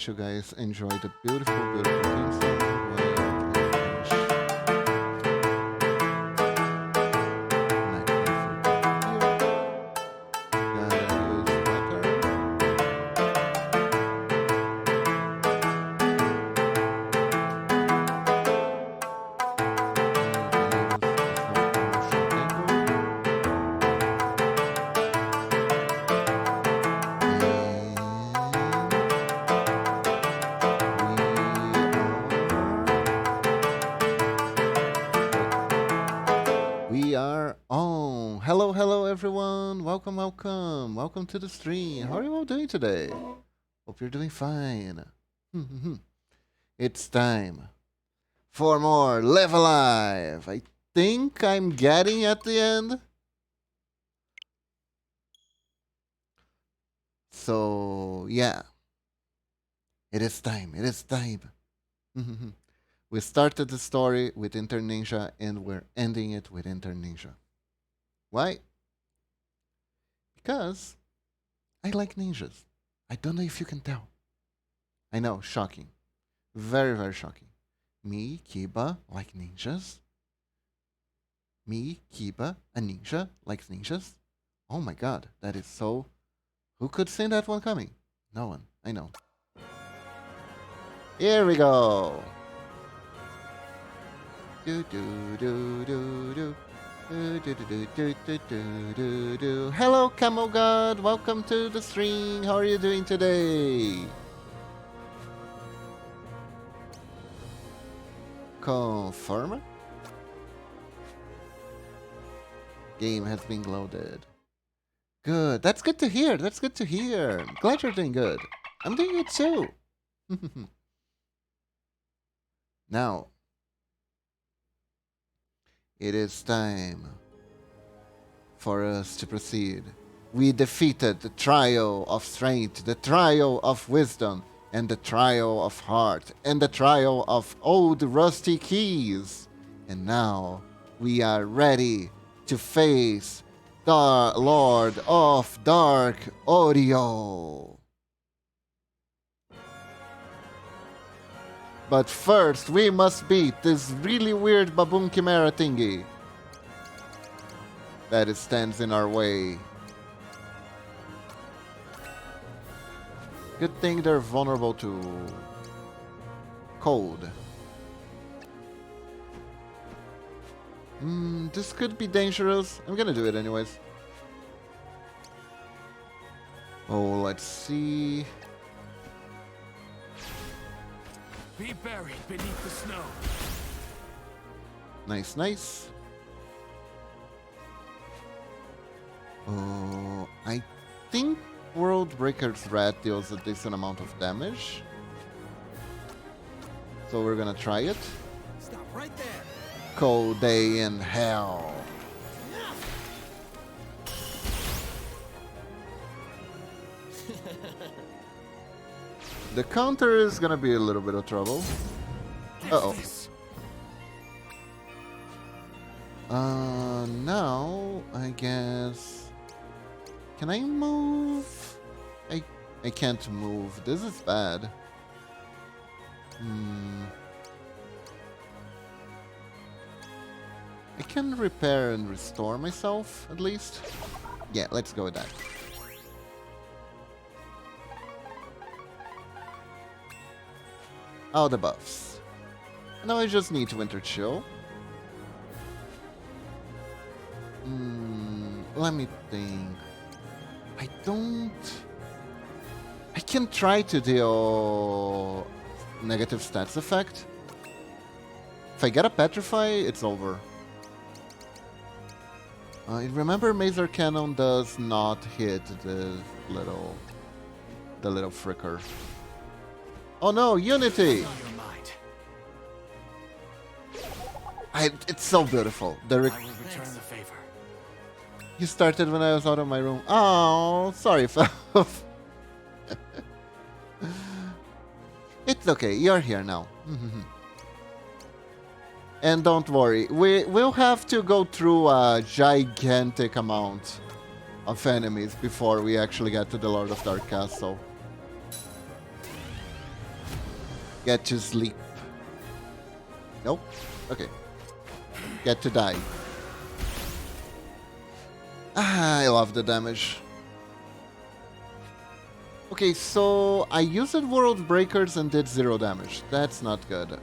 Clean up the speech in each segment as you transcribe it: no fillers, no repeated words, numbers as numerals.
let you guys enjoy the beautiful, beautiful theme song while I finish. Like this over here. Gotta use butter. We are on. Hello, hello, everyone. Welcome, welcome. Welcome to the stream. How are you all doing today? Hope you're doing fine. It's time for more Live Alive. I think I'm getting at the end. So, yeah. It is time. It is time. We started the story with Inter Ninja and we're ending it with Inter Ninja. Why? Because I like ninjas. I don't know if you can tell. I know, shocking. Very, very shocking. Me, Kiba, like ninjas. Me, Kiba, a ninja, likes ninjas. Oh my god, that is so... Who could see that one coming? No one, I know. Here we go! Do do do do do. Do, do, do, do, do, do, do, do, do. Hello, Camel God. Welcome to the stream. How are you doing today? Confirm. Game has been loaded. Good. That's good to hear. That's good to hear. Glad you're doing good. I'm doing good too. Now, it is time for us to proceed. We defeated the trial of strength, the trial of wisdom, and the trial of heart, and the trial of old rusty keys. And now we are ready to face the Lord of Dark Audio. But first, we must beat this really weird baboon chimera thingy that stands in our way. Good thing they're vulnerable to cold. This could be dangerous. I'm gonna do it anyways. Oh, let's see. Be buried beneath the snow. Nice, nice. Oh, I think World Breaker's Rat deals a decent amount of damage. So we're gonna try it. Stop right there. Cold day in hell. The counter is gonna be a little bit of trouble. Uh-oh. Now, I guess... Can I move? I can't move. This is bad. I can repair and restore myself, at least. Yeah, let's go with that. All the buffs. Now I just need to Winter Chill. Let me think. I can try to deal negative stats effect. If I get a Petrify, it's over. Remember, Mazer Cannon does not hit the little fricker. Oh no, Unity! It's so beautiful. I will return the favor. You started when I was out of my room. Oh, sorry, Falf. It's okay, you're here now. And don't worry, we'll have to go through a gigantic amount of enemies before we actually get to the Lord of Dark Castle. Get to sleep. Nope. Okay. Get to die. Ah, I love the damage. Okay, so I used World Breakers and did 0 damage. That's not good.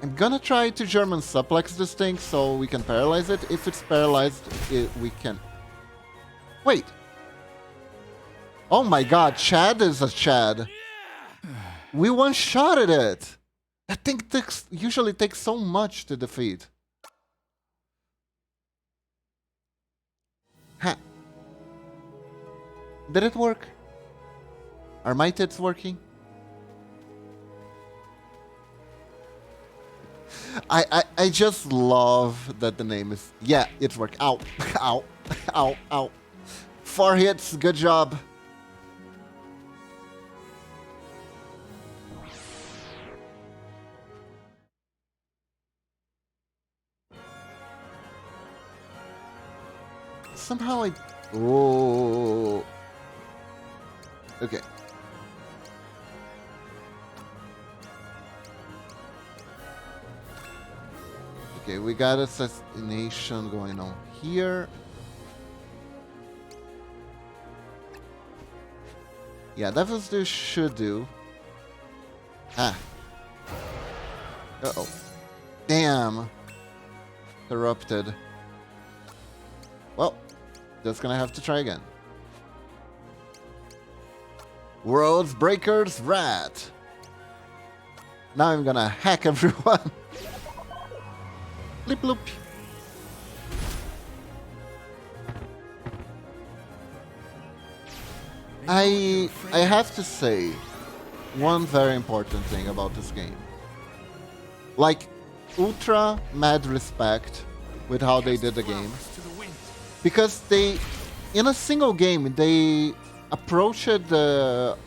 I'm gonna try to German suplex this thing so we can paralyze it. If it's paralyzed, we can... Wait! Oh my god, Chad is a Chad. We one-shotted it! That thing usually takes so much to defeat. Ha! Did it work? Are my tits working? I just love that the name is... Yeah, it's working. Ow. Ow. Ow. Ow. 4 hits. Good job. Somehow I... Oh. Okay. Okay, we got assassination going on here. Yeah, that was the should do. Ah. Uh-oh. Damn. Corrupted. Well, just gonna have to try again. World's Breakers Rat. Now I'm gonna hack everyone. Blip bloop. I have to say one very important thing about this game. Like, ultra mad respect with how they did the game. Because they, in a single game, they approached the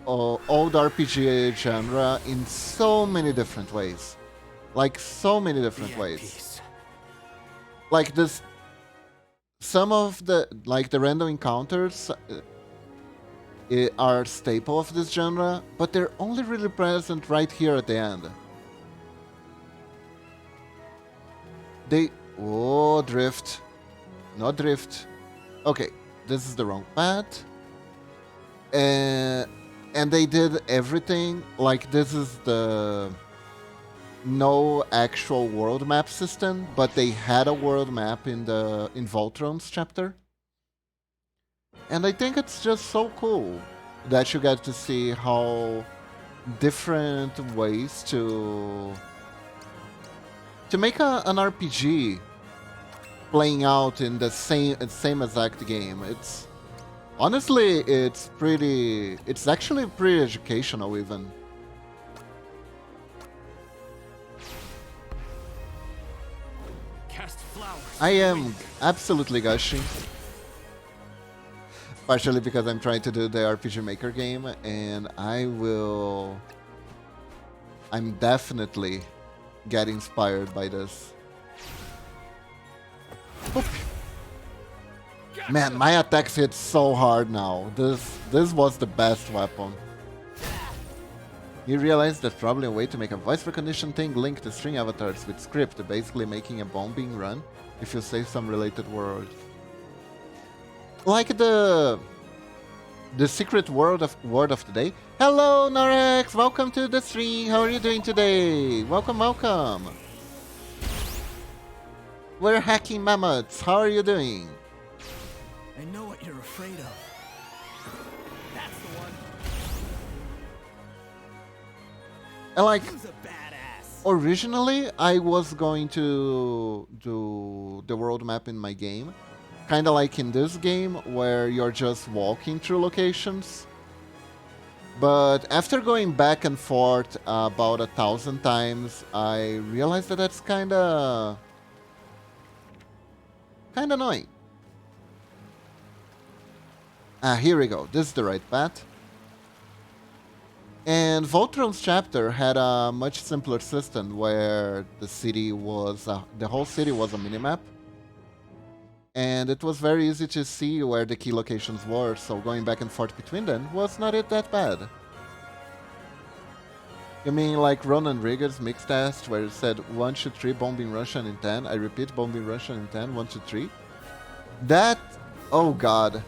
old RPG genre in so many different ways. Like, so many different ways. Like, this... Some of the, like, the random encounters are staple of this genre, but they're only really present right here at the end. They... Oh, drift. Not drift. Okay, this is the wrong path. And they did everything. Like, this is the... No actual world map system, but they had a world map in Voltron's chapter. And I think it's just so cool that you get to see how different ways to make an RPG playing out in the same exact game. It's honestly, it's actually pretty educational even. I am absolutely gushing. Partially because I'm trying to do the RPG Maker game, and I'm definitely get inspired by this. Oop. Man, my attacks hit so hard now. This was the best weapon. You realize there's probably a way to make a voice recognition thing link to string avatars with script, basically making a bomb being run if you say some related words. Like the secret word of the day. Hello, Narex! Welcome to the stream. How are you doing today? Welcome, welcome. We're hacking mammoths. How are you doing? I know what you're afraid of. That's the one. And like, Who's a badass? originally I was going to do the world map in my game. Kinda like in this game, where you're just walking through locations. But after going back and forth about 1,000 times, I realized that that's kinda annoying. Here we go. This is the right path. And Voltron's chapter had a much simpler system where the whole city was a minimap. And it was very easy to see where the key locations were, so going back and forth between them was not that bad. You mean like Ronan Rigger's mix test where it said 1 to 3 bombing Russian in 10? I repeat, bombing Russian in 10, 1 to 3. That, oh god.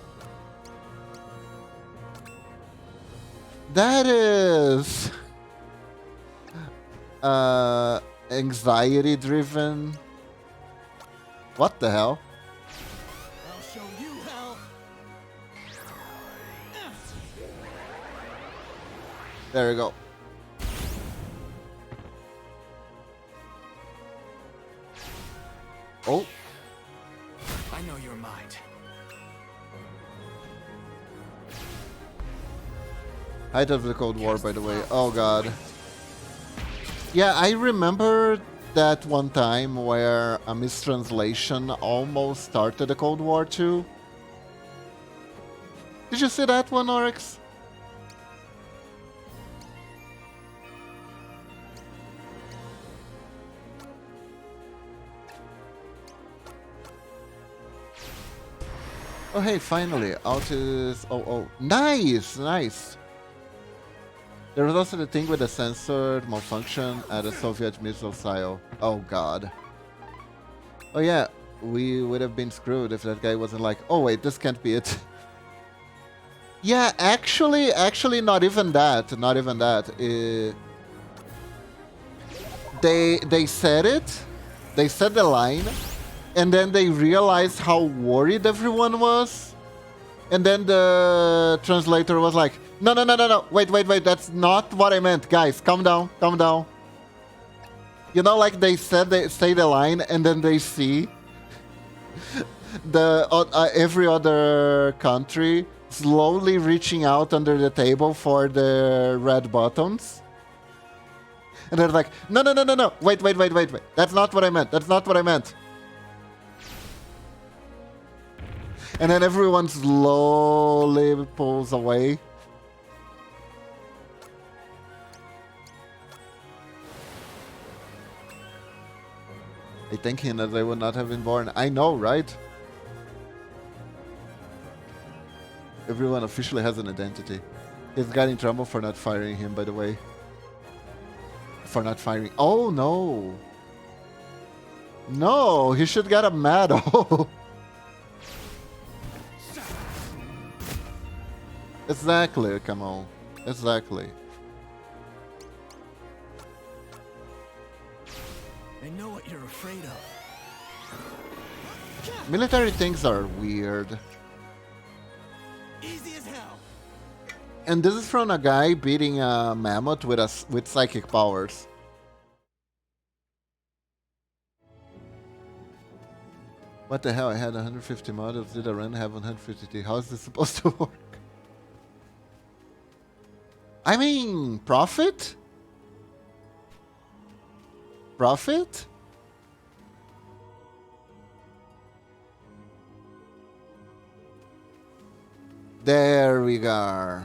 That is anxiety driven. What the hell? I'll show you hell. There we go. Oh. I know your mind. Height of the Cold War, by the way. Oh god. Yeah, I remember that one time where a mistranslation almost started the Cold War too. Did you see that one, Oryx? Oh hey, finally, out is... Oh, nice, nice. There was also the thing with the sensor malfunction at a Soviet missile silo. Oh god. Oh yeah, we would have been screwed if that guy wasn't like, oh wait, this can't be it. Yeah, actually, not even that, not even that. They said it, they said the line, and then they realized how worried everyone was. And then the translator was like, no, wait, that's not what I meant. Guys, calm down, calm down. You know, like they said, they say the line, and then they see the every other country slowly reaching out under the table for the red buttons. And they're like, no, wait, that's not what I meant, that's not what I meant. And then everyone slowly pulls away. I thinking that they would not have been born. I know, right? Everyone officially has an identity. He's got in trouble for not firing him, by the way. For not firing. Oh, no. No, he should get a medal. Exactly, come on. Exactly. I know what you're afraid of. Military things are weird. Easy as hell. And this is from a guy beating a mammoth with psychic powers. What the hell? I had 150 models. Did I run have 150? How is this supposed to work? I mean, profit? Profit? There we go.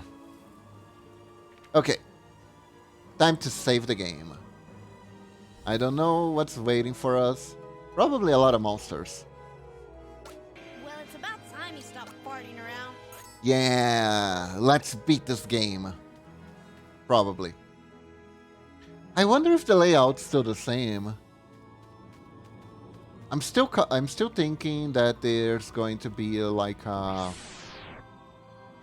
Okay. Time to save the game. I don't know what's waiting for us. Probably a lot of monsters. Well, it's about time you stopped farting around. Yeah, let's beat this game. Probably. I wonder if the layout's still the same. I'm still thinking that there's going to be like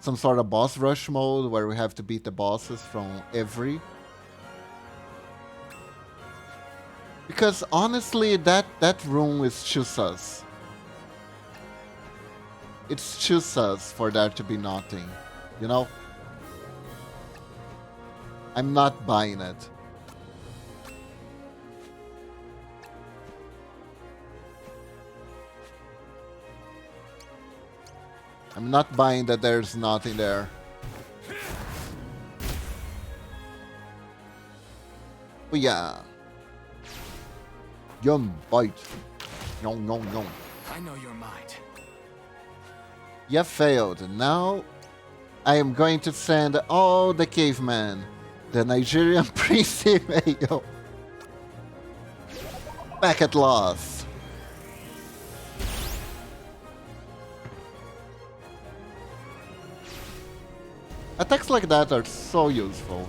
some sort of boss rush mode where we have to beat the bosses from every. Because honestly, that room is too sus. It's too sus for there to be nothing, you know? I'm not buying it. I'm not buying that there's nothing there. Oh yeah. Yum, bite. Yum, yum, yum. I know your mind. You failed. Now I am going to send all the cavemen, the Nigerian Prince Mayo, back at last. Attacks like that are so useful.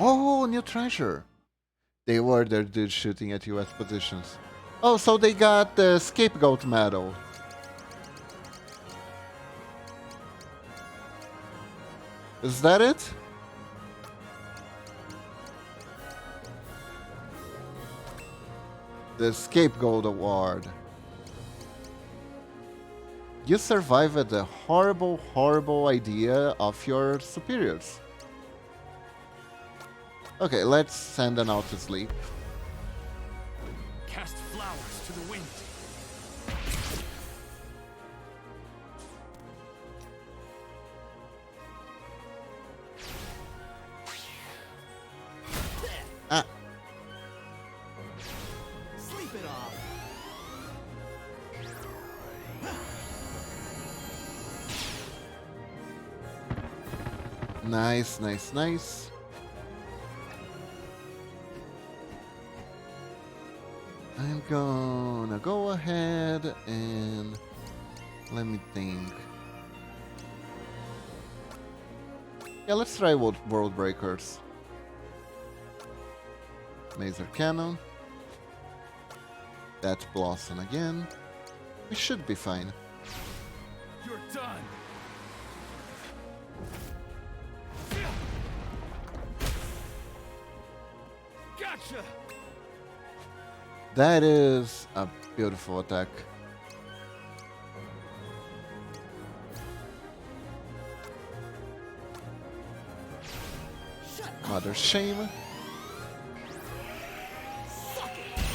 Oh, new treasure. They were their dudes shooting at US positions. Oh, so they got the scapegoat medal. Is that it? The scapegoat award. You survived the horrible, horrible idea of your superiors. Okay, let's send them out to sleep. Cast flowers to the wind. Ah, Sleep it off. nice, nice, nice. I'm gonna go ahead and let me think. Yeah, let's try World Breakers. Mazer Cannon. That Blossom again. We should be fine. You're done. Gotcha. That is a beautiful attack. Mother shame.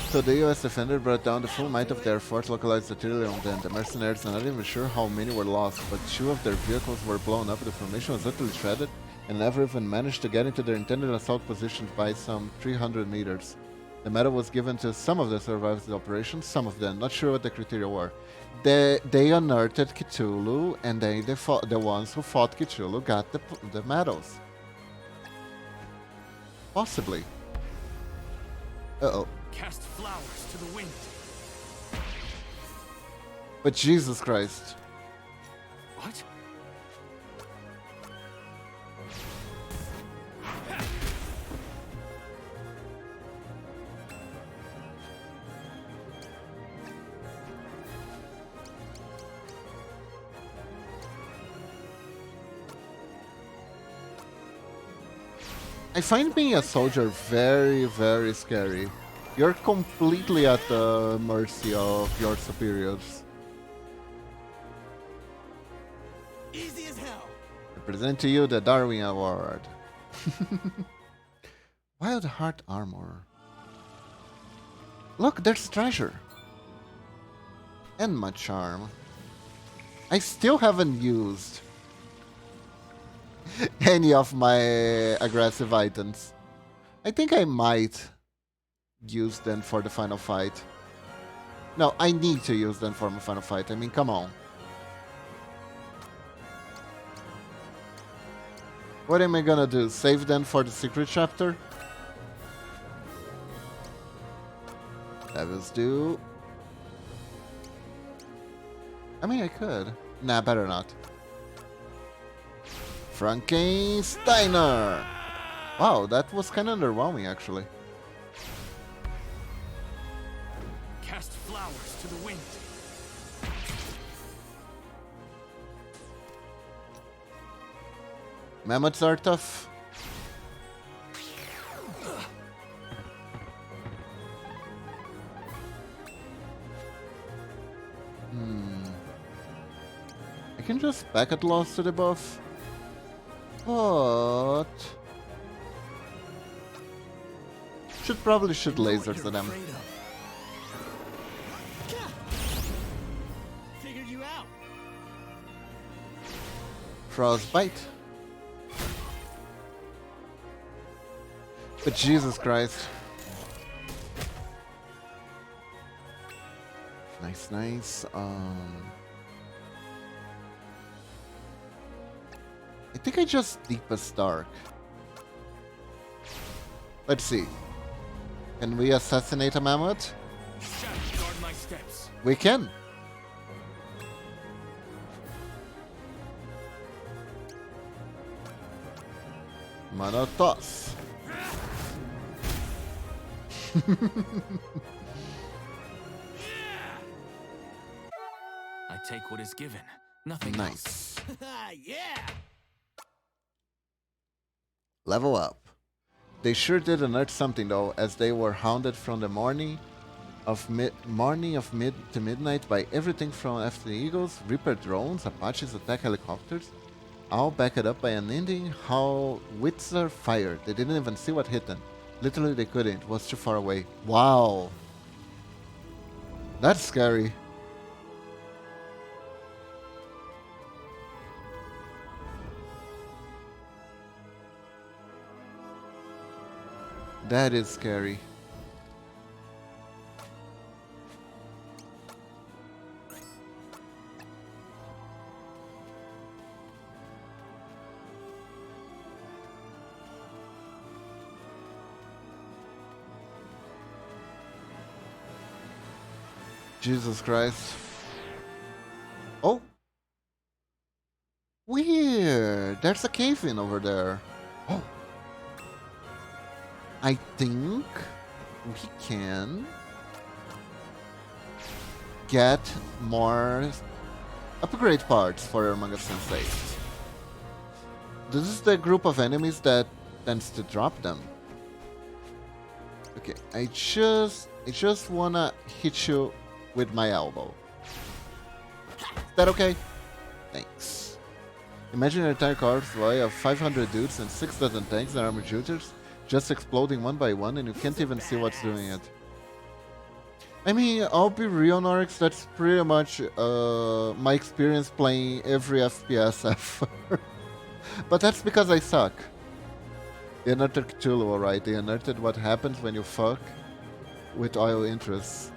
So the US defender brought down the full might of their force, localized artillery on them. The mercenaries are not even sure how many were lost, but 2 of their vehicles were blown up. The formation was utterly shredded and never even managed to get into their intended assault positions by some 300 meters. The medal was given to some of the survivors of the operation, some of them, not sure what the criteria were. They unearthed Cthulhu, and the ones who fought Cthulhu got the medals. Possibly. Uh-oh. Cast flowers to the wind. But Jesus Christ. What? I find being a soldier very, very scary. You're completely at the mercy of your superiors. Easy as hell. I present to you the Darwin Award. Wild Heart Armor. Look, there's treasure. And my charm. I still haven't used any of my aggressive items. I think I might use them for the final fight. No, I need to use them for my final fight. I mean, come on. What am I gonna do? Save them for the secret chapter? Devils do. I mean, I could. Nah, better not. Frankensteiner! Wow, that was kind of underwhelming, actually. Cast flowers to the wind. Mammoths are tough. I can just back at loss to the buff. But should probably shoot lasers at them. Figured you out. Frostbite. But Jesus Christ. Nice, nice. I think I just Deepest Dark. Let's see. Can we assassinate a mammoth? Shadow guard my steps. We can. Mana toss. I take what is given, nothing Nice. else. Yeah! Level up. They sure did unearth something though, as they were hounded from the morning of mid to midnight by everything from after the Eagles, Reaper drones, Apaches, attack helicopters, all backed up by an Indian howitzer fire. They didn't even see what hit them. Literally they couldn't, it was too far away. Wow. That's scary. That is scary. Jesus Christ. Oh! Weird! There's a cave in over there. Oh! I think we can get more upgrade parts for our Manga Sensei. This is the group of enemies that tends to drop them. Okay, I just wanna hit you with my elbow. Is that okay? Thanks. Imagine an entire convoy of 500 dudes and 6 dozen tanks and armored shooters just exploding one by one and you can't even see what's doing it. I mean, I'll be real, Norix, that's pretty much my experience playing every FPS ever. But that's because I suck. They unearthed Cthulhu, alright. They unearthed what happens when you fuck with oil interests.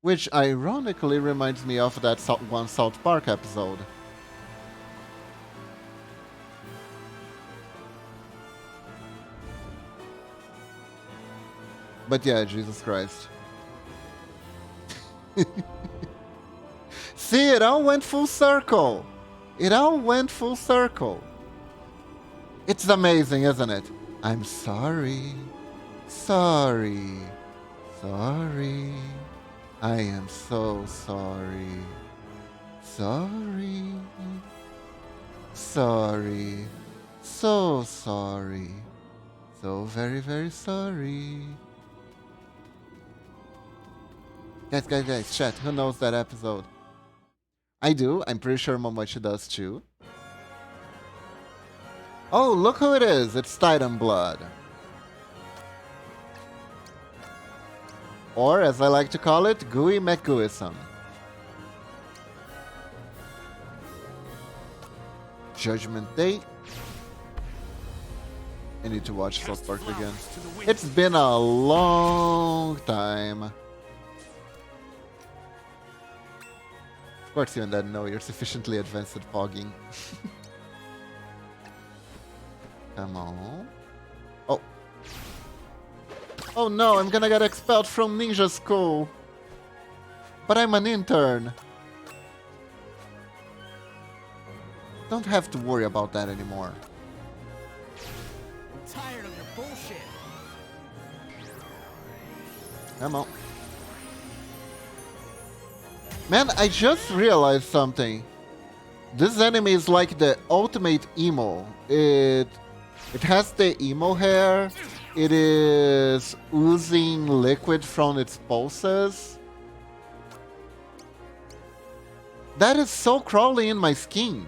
Which ironically reminds me of that one South Park episode. But yeah, Jesus Christ. See, it all went full circle. It all went full circle. It's amazing, isn't it? I'm sorry. Sorry. Sorry. I am so sorry. Sorry. Sorry. So sorry. So very, very sorry. Guys, chat, who knows that episode? I do. I'm pretty sure Momochi does too. Oh, look who it is. It's Titan Blood. Or, as I like to call it, Gooey McGooey-san. Judgment Day. I need to watch South Park again. It's been a long time. Of course, even then, no, you're sufficiently advanced at pogging. Come on. Oh. Oh no, I'm gonna get expelled from ninja school. But I'm an intern. Don't have to worry about that anymore. I'm tired of your bullshit. Come on. Man, I just realized something. This enemy is like the ultimate emo. It has the emo hair. It is oozing liquid from its pulses. That is so crawly in my skin.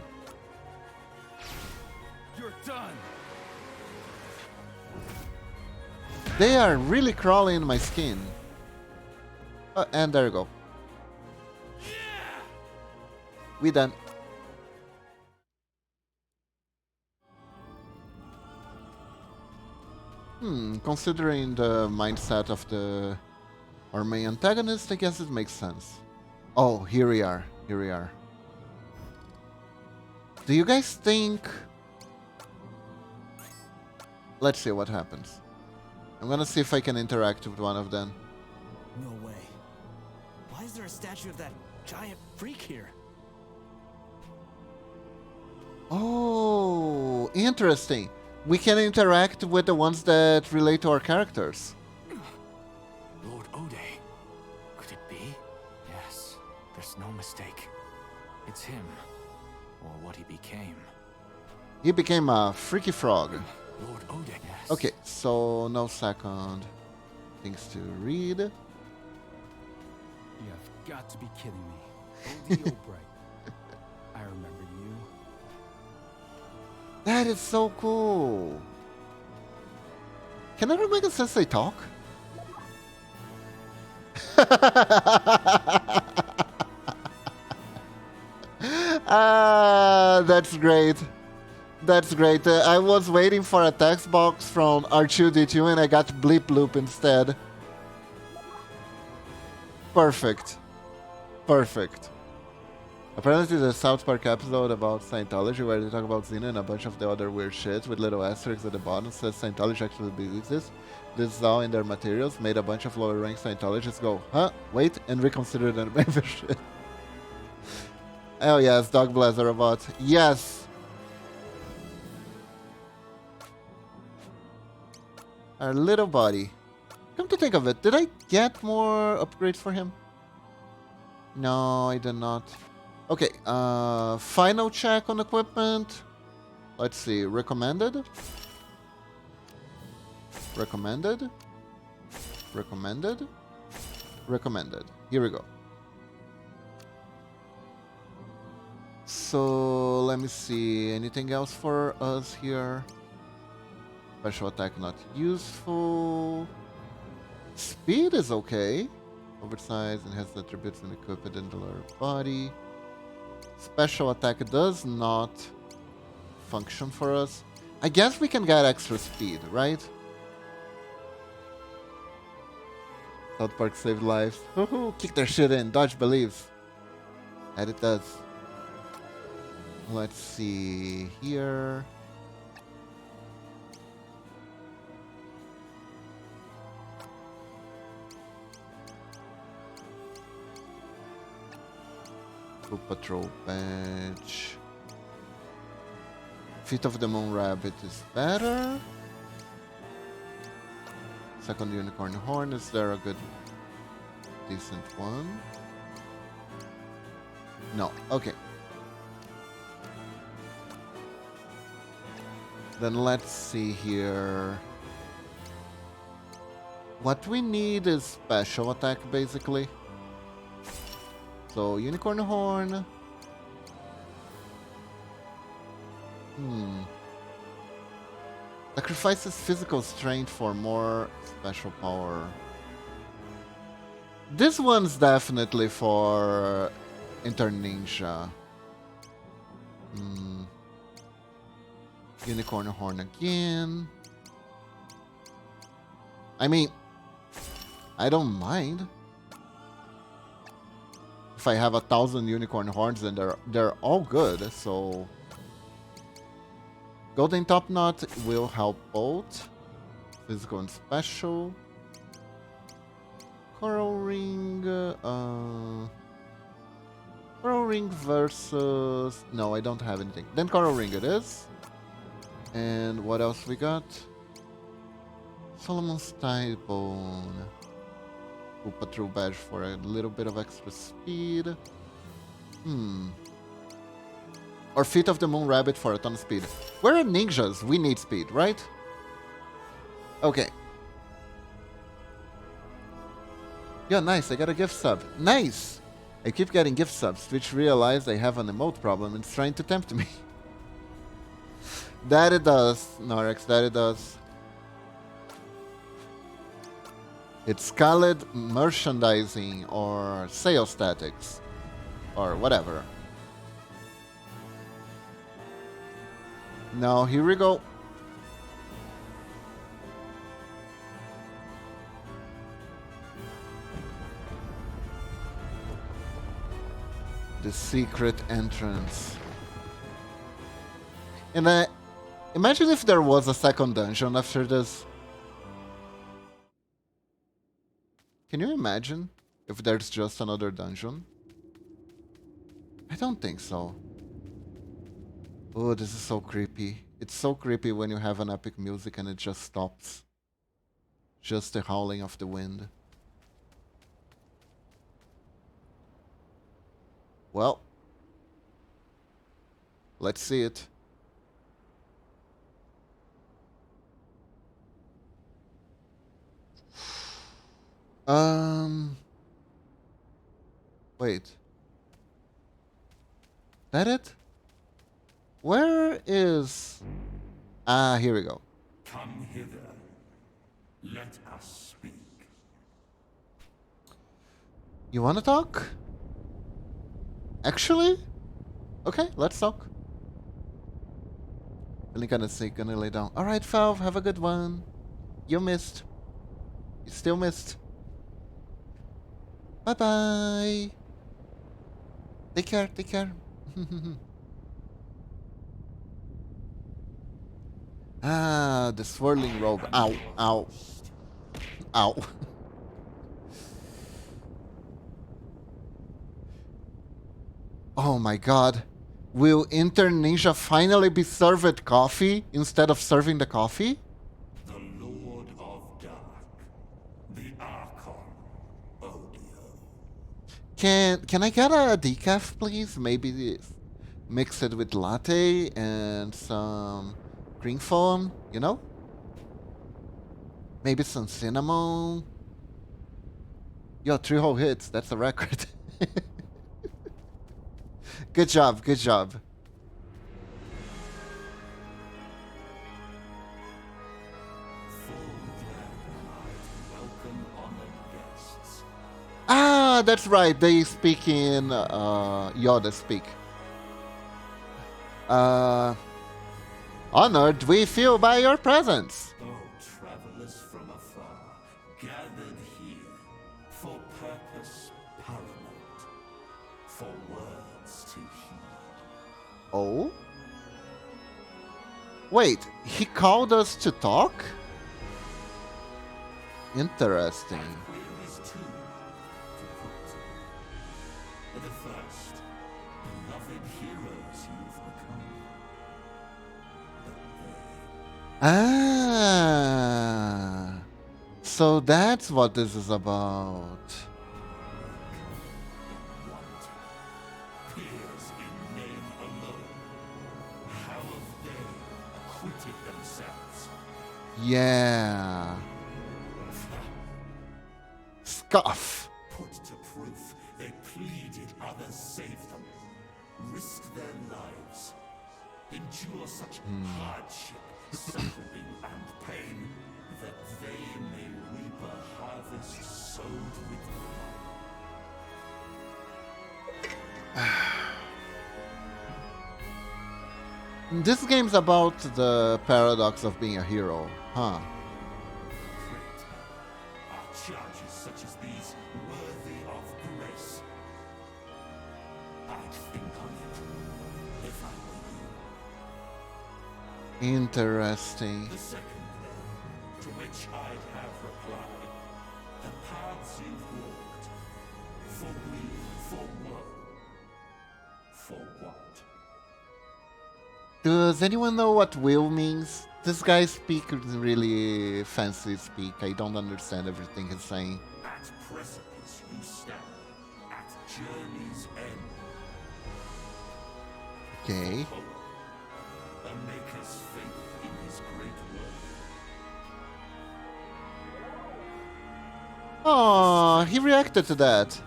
You're done. They are really crawling in my skin. And there you go. We done. Considering the mindset of our main antagonist, I guess it makes sense. Oh, here we are. Here we are. Do you guys think... Let's see what happens. I'm gonna see if I can interact with one of them. No way. Why is there a statue of that giant freak here? Oh, interesting. We can interact with the ones that relate to our characters. Lord Ode. Could it be? Yes, there's no mistake. It's him. Or what he became. He became a freaky frog. Lord Ode. Yes. Okay, so no second things to read. You have got to be kidding me. Odie Albright. I remember you. That is so cool. Can Omega Sensei talk? That's great. That's great. I was waiting for a text box from R2D2 and I got Bleep Loop instead. Perfect. Perfect. Apparently the South Park episode about Scientology where they talk about Xena and a bunch of the other weird shit with little asterisks at the bottom says Scientology actually exists. This is all in their materials, made a bunch of lower rank Scientologists go, huh? Wait, and reconsider their membership. Oh yes, Dog Blazer Robot. Yes! Our little buddy. Come to think of it, did I get more upgrades for him? No, I did not. Okay, final check on equipment. Let's see, recommended. Recommended. Recommended. Recommended. Here we go. So, let me see. Anything else for us here? Special attack not useful. Speed is okay. Oversized and has attributes and equipped in the lower body. Special attack does not function for us. I guess we can get extra speed, right? South Park saved lives. Woohoo! Kick their shit in. Dodge believes. And it does. Let's see here. Patrol badge. Feet of the Moon Rabbit is better. Second Unicorn Horn, is there a good, decent one? No, okay. Then let's see here. What we need is special attack, basically. So, Unicorn Horn. Sacrifices physical strength for more special power. This one's definitely for Inter Ninja. Unicorn Horn again. I mean, I don't mind. If I have 1,000 unicorn horns, then they're all good. So, Golden Top Knot will help both physical and special. Coral Ring, Coral Ring versus. No, I don't have anything. Then Coral Ring it is. And what else we got? Solomon's Thigh Bone. Patrol badge for a little bit of extra speed. Or Feet of the Moon Rabbit for a ton of speed. We're ninjas. We need speed, right? Okay. Yeah, nice. I got a gift sub. Nice! I keep getting gift subs, which realize I have an emote problem and it's trying to tempt me. That it does, Norex. That it does. It's Scarlet merchandising or sales statics or whatever. Now here we go. The secret entrance. And imagine if there was a second dungeon after this. Can you imagine if there's just another dungeon? I don't think so. Oh, this is so creepy. It's so creepy when you have an epic music and it just stops. Just the howling of the wind. Well, let's see it. Wait. That it? Where is... Ah, here we go. Come hither. Let us speak. You wanna talk? Actually? Okay, let's talk. Really gonna say, gonna lay down. Alright, Valve, have a good one. You missed. You still missed. Bye-bye. Take care, take care. Ah, the swirling robe. Ow, ow. Ow. Oh my god. Will Intern Ninja finally be served coffee instead of serving the coffee? The Lord of Dark. The Archon. Audio. Can I get a decaf, please? Maybe mix it with latte and some green foam, you know? Maybe some cinnamon. Yo, 3 whole hits. That's a record. Good job, good job. Ah, that's right. They speak in Yoda speak. Honored we feel by your presence. Oh, travelers from afar, gathered here for purpose paramount, for words to heed. Oh? Wait, he called us to talk? Interesting. Queries too, to put. The first, beloved heroes you've become. But Ah. So that's what this is about. peers in name alone, how have they acquitted themselves? Yeah. Scoff. Put to proof, they pleaded others save them, risk their lives, endure such hardship, suffering, and pain, that they may reap a harvest sowed with blood. This game's about the paradox of being a hero, huh? Great are charges such as these worthy of grace? I'd think on it if I were you. Interesting. The second, then, to which I'd have replied, the paths you've walked, for weal, for woe, for what? Does anyone know what will means? This guy speaks really fancy speak. I don't understand everything he's saying. At precipice you stand, at journey's end. Okay. Hope, a maker's faith in his great work. Oh, he reacted to that.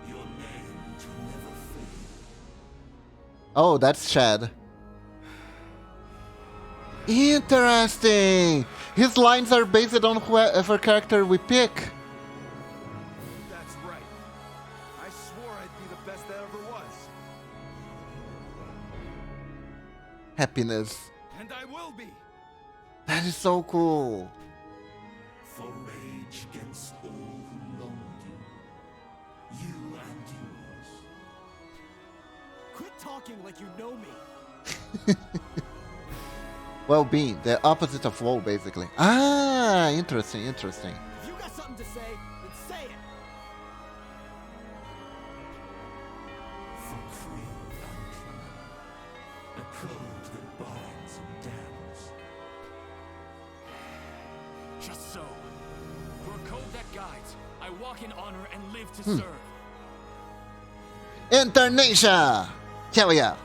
Your name to never fade. Oh, that's Chad. Interesting! His lines are based on whoever character we pick. That's right. I swore I'd be the best that ever was. Happiness. And I will be. That is so cool. For rage against all who wronged you, you and yours. Quit talking like you know me. Well-being, the opposite of woe, basically. Ah, interesting, interesting. If you got something to say, then say it. For cruel and cruel, a cruel guides. I walk in honor and live to serve. Internasia! Hell yeah!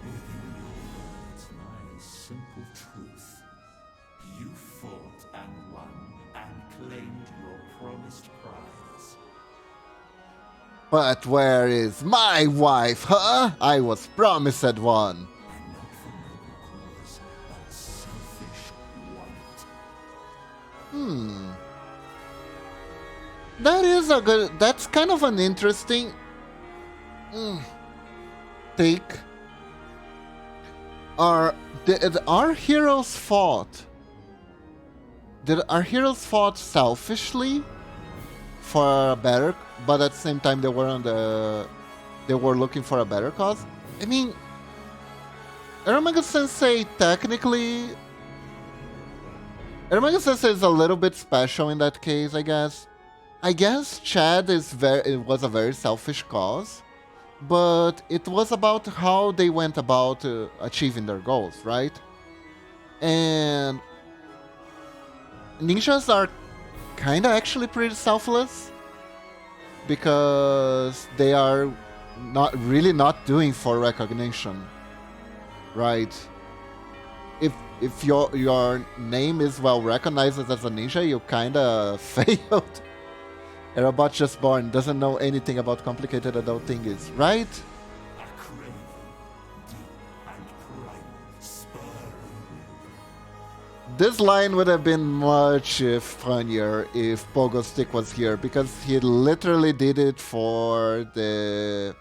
Within your words lies simple truth. You fought and won and claimed your promised prize. But where is my wife, huh? I was promised one. And not for noble cause, but selfish want. That is a good. That's kind of an interesting take. Did our heroes fought? Did our heroes fought selfishly for a better, but at the same time they were looking for a better cause? I mean, Eramaga Sensei technically. Eramaga Sensei is a little bit special in that case, I guess. I guess Chad it was a very selfish cause, but it was about how they went about achieving their goals, right? And ninjas are kind of actually pretty selfless because they are not doing for recognition, right? If your name is well recognized as a ninja, you kind of failed. A robot just born doesn't know anything about complicated adult things, right? A craven, deep and primal, spur. This line would have been much funnier if Pogo Stick was here, because he literally did it for the...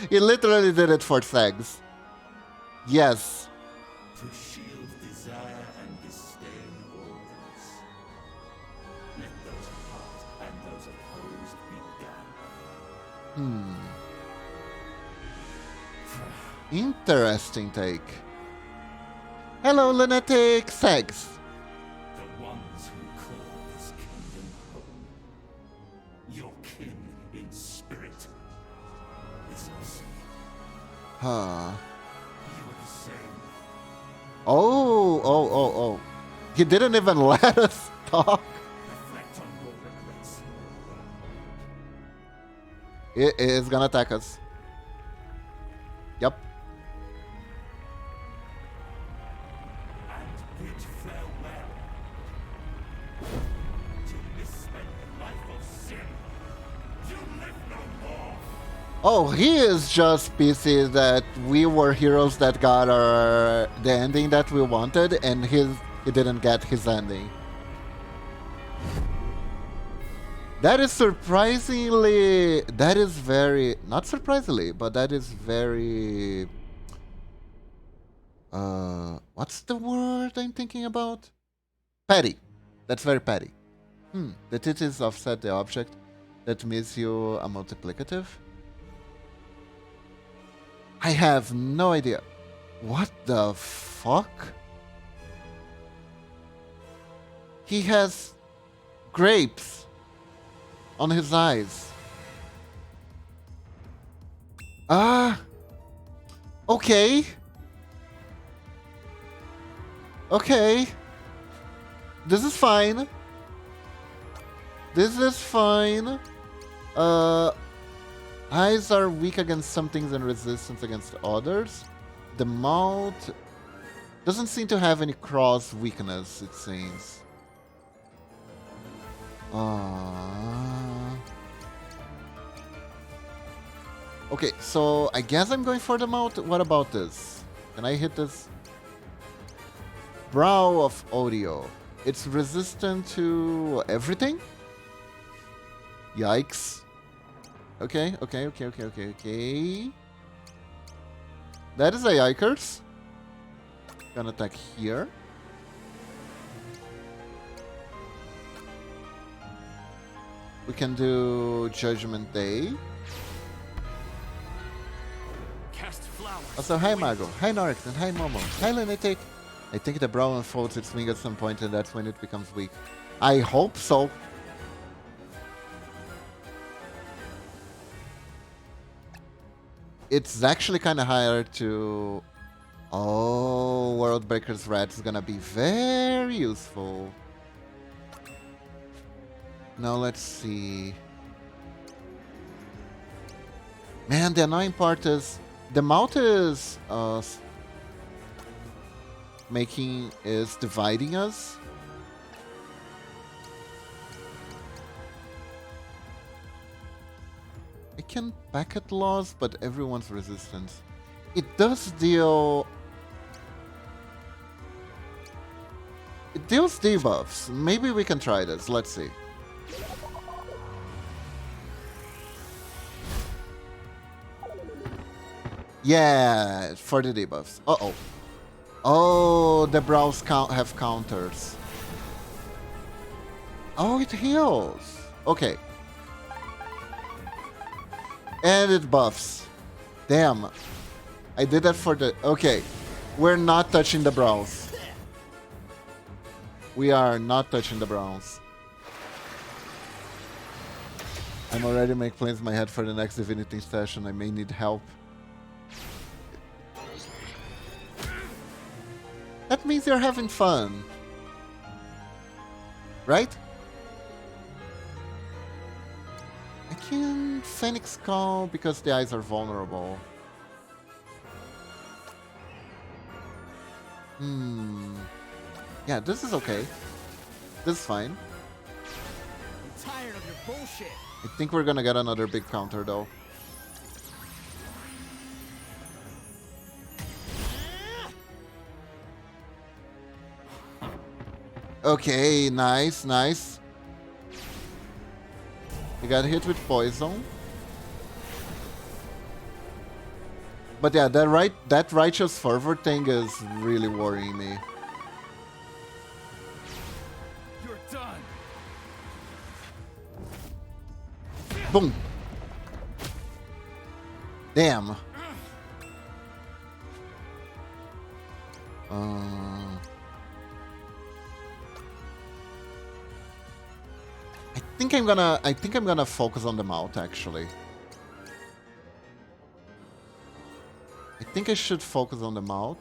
He literally did it for Sags. Yes. To shield desire and disdain always. Let those apart and those opposed be damned. Interesting take. Hello, lunatic Sags. The ones who call this kingdom home. Your kin in spirit. Is us. Huh. You are the same. Oh. He didn't even let us talk. Reflect on your regrets. It is gonna attack us. Yep. And bid farewell to misspent life of sin. You live no more. Oh, he is just pissed that we were heroes that got the ending that we wanted, and he didn't get his ending. That is surprisingly... That is very... Not surprisingly, but that is very... What's the word I'm thinking about? Petty. That's very petty. The titties offset the object. That makes you a multiplicative. I have no idea. What the fuck? He has grapes on his eyes. Okay. Okay. This is fine. This is fine. Eyes are weak against some things and resistance against others. The mouth doesn't seem to have any cross weakness, it seems. Okay, so I guess I'm going for the mouth. What about this? Can I hit this? Brow of Audio. It's resistant to everything? Yikes. Okay. That is a yikers. Gonna attack here. We can do Judgment Day. Cast flowers. Also, hi Mago, hi Norik, and hi Momo. Hi Lunatic. I think the brow unfolds its wing at some point and that's when it becomes weak. I hope so. It's actually kind of hard to Oh, World Breaker's Red is gonna be very useful. Now let's see. Man, the annoying part is the mount is dividing us. I can packet loss, but everyone's resistance. It does deal. It deals debuffs. Maybe we can try this. Let's see. Yeah, for the debuffs. Uh-oh. Oh, the brows have counters. Oh, it heals. Okay. And it buffs. Damn. I did that for the... Okay. We're not touching the brows. We are not touching the browns. I'm already making plans in my head for the next divinity session. I may need help. That means you're having fun. Right? I can Phoenix Call because the eyes are vulnerable. Yeah, this is okay. This is fine. I'm tired of your bullshit. I think we're gonna get another big counter though. Okay, nice, nice. We got hit with poison. But yeah, that righteous fervor thing is really worrying me. You're done. Boom. Damn. I think I'm gonna focus on the mouth actually. I think I should focus on the mouth.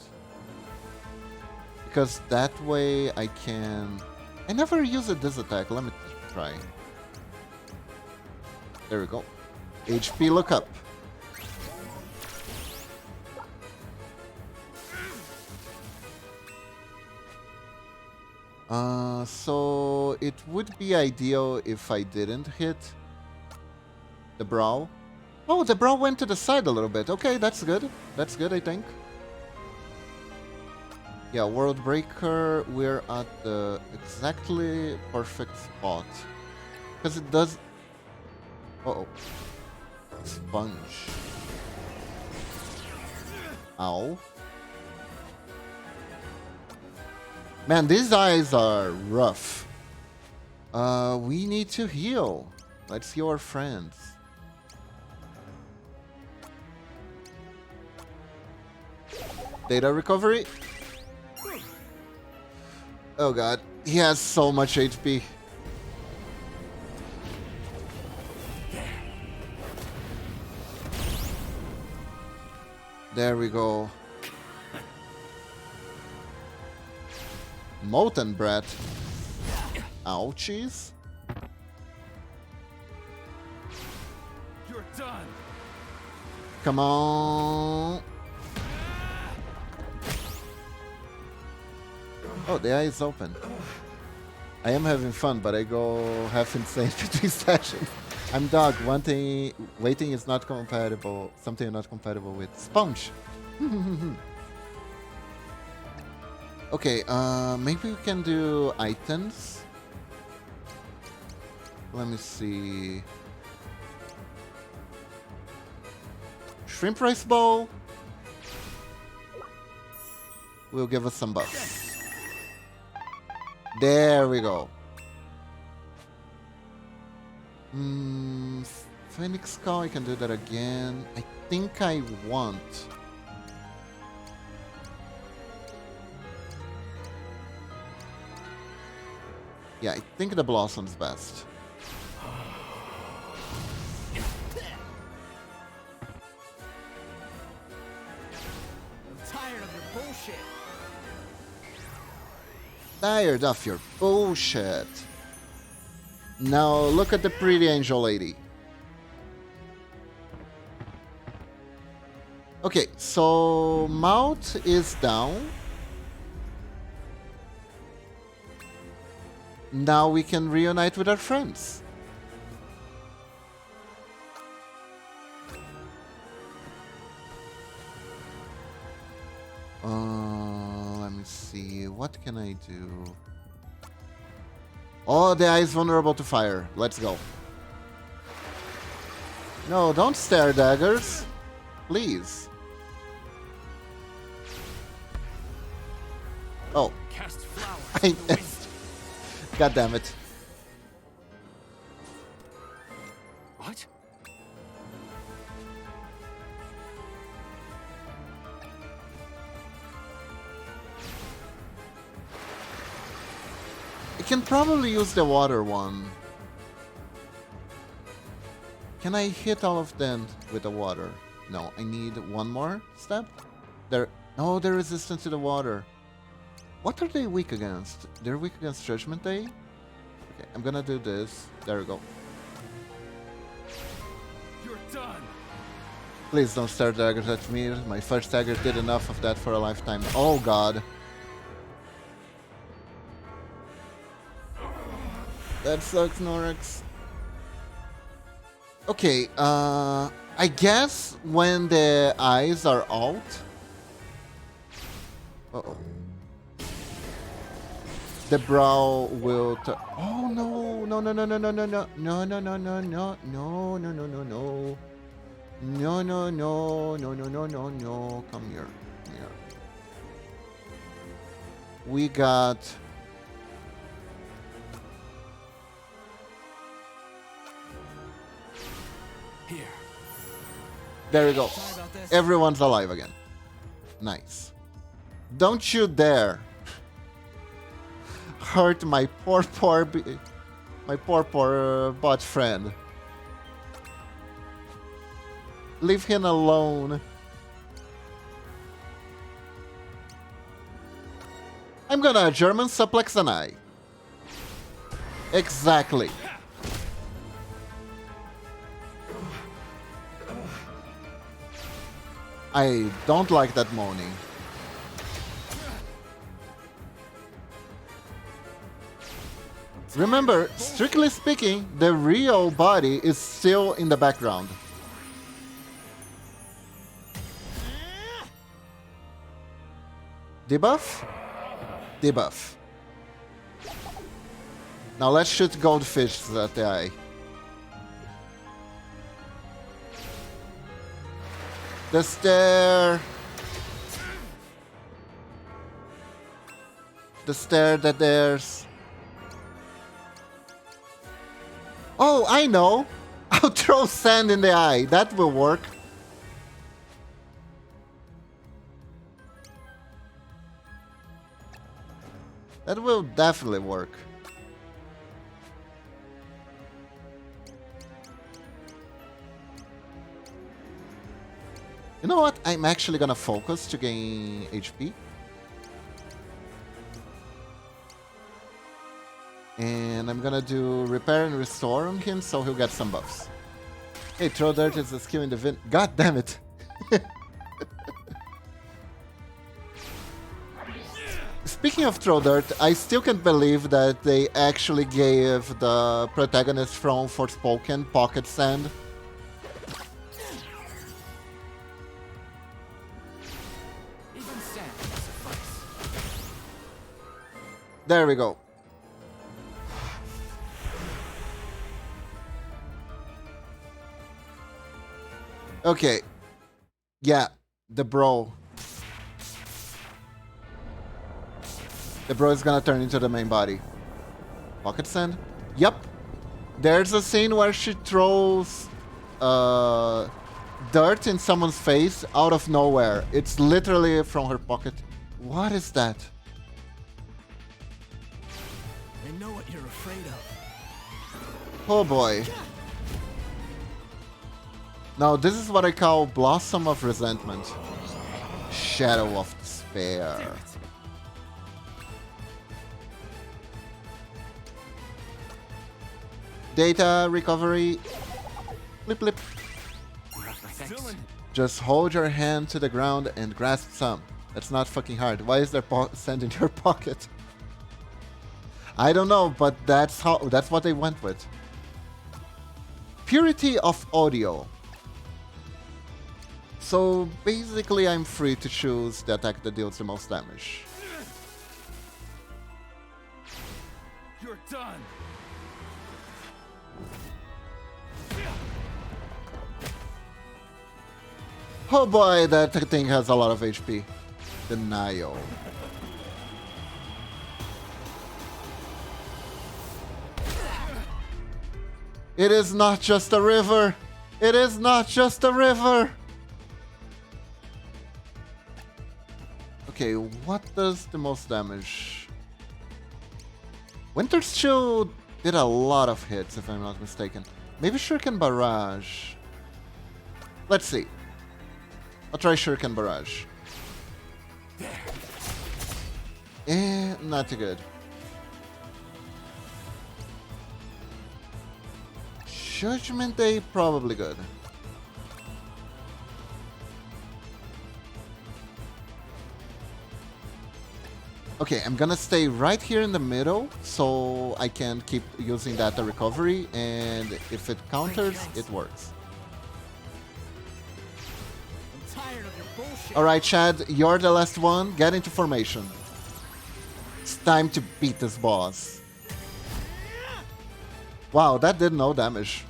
Because that way I can... I never use this attack. Let me try. There we go. HP look up. So it would be ideal if I didn't hit the brow. Oh, the brow went to the side a little bit. Okay, that's good. That's good, I think. Yeah, World Breaker, we're at the exactly perfect spot. Because it does... Uh-oh. Sponge. Ow. Man, these eyes are rough. We need to heal. Let's heal our friends. Data recovery. Oh god, he has so much HP. There we go. Molten bread. Ouchies. You're done. Come on. Oh, the eye is open. I am having fun, but I go half insane between sessions. I'm dog. Waiting is not compatible. Something you're not compatible with. Sponge. Okay, maybe we can do items. Let me see. Shrimp rice bowl will give us some buffs. There we go. Phoenix Call, I can do that again. I think I want... Yeah, I think the Blossom's best. I'm tired of your Tired of your bullshit. Now look at the pretty angel lady. Okay, so Mount is down. Now we can reunite with our friends. Let me see. What can I do? Oh, the eye is vulnerable to fire. Let's go. No, don't stare daggers. Please. Oh. Cast flower. I, God damn it. What? I can probably use the water one. Can I hit all of them with the water? No, I need one more step. No, they're resistant to the water. What are they weak against? They're weak against Judgment Day? Okay, I'm gonna do this. There we go. You're done. Please don't start daggers at me. My first dagger did enough of that for a lifetime. Oh god. That sucks, Norex. Okay, I guess when the eyes are out... Uh-oh. The brow will... Oh no! No, no, no, no, no, no, no. No, no, no, no, no. No, no, no, no, no. No, no, no. No, no, no, no, no. Come here. Come here. We got... Here. There we go. Sorry about this. Everyone's alive again. Nice. Don't you dare hurt my poor bot friend. Leave him alone. I'm gonna German suplex an eye. Exactly. I don't like that moaning. Remember, strictly speaking, the real body is still in the background. Debuff? Debuff. Now let's shoot goldfish at the eye. The stair. The stair that there's. Oh, I know. I'll throw sand in the eye. That will work. That will definitely work. You know what? I'm actually gonna focus to gain HP. And I'm gonna do repair and restore on him so he'll get some buffs. Hey, throw dirt is a skill in the vin. God damn it! Speaking of throw dirt, I still can't believe that they actually gave the protagonist from Forspoken pocket sand. There we go. Okay. Yeah, the bro. The bro is gonna turn into the main body. Pocket sand? Yep. There's a scene where she throws dirt in someone's face out of nowhere. It's literally from her pocket. What is that? I know what you're afraid of. Oh boy. Now this is what I call Blossom of Resentment. Shadow of Despair. Data recovery. Blip blip. Thanks. Dylan, Just hold your hand to the ground and grasp some. That's not fucking hard. Why is there sand in your pocket? I don't know, but that's what they went with. Purity of audio. So basically I'm free to choose the attack that deals the most damage. you're done. Oh boy, that thing has a lot of HP. Denial. It is not just a river. It is not just a river. Okay, what does the most damage? Winter's Chill did a lot of hits, if I'm not mistaken. Maybe Shuriken Barrage. Let's see. I'll try Shuriken Barrage. Not too good. Judgment Day, probably good. Okay, I'm gonna stay right here in the middle so I can keep using data recovery, and if it counters, it works. I'm tired of your bullshit. Alright, Chad, you're the last one. Get into formation. It's time to beat this boss. Wow, that did no damage.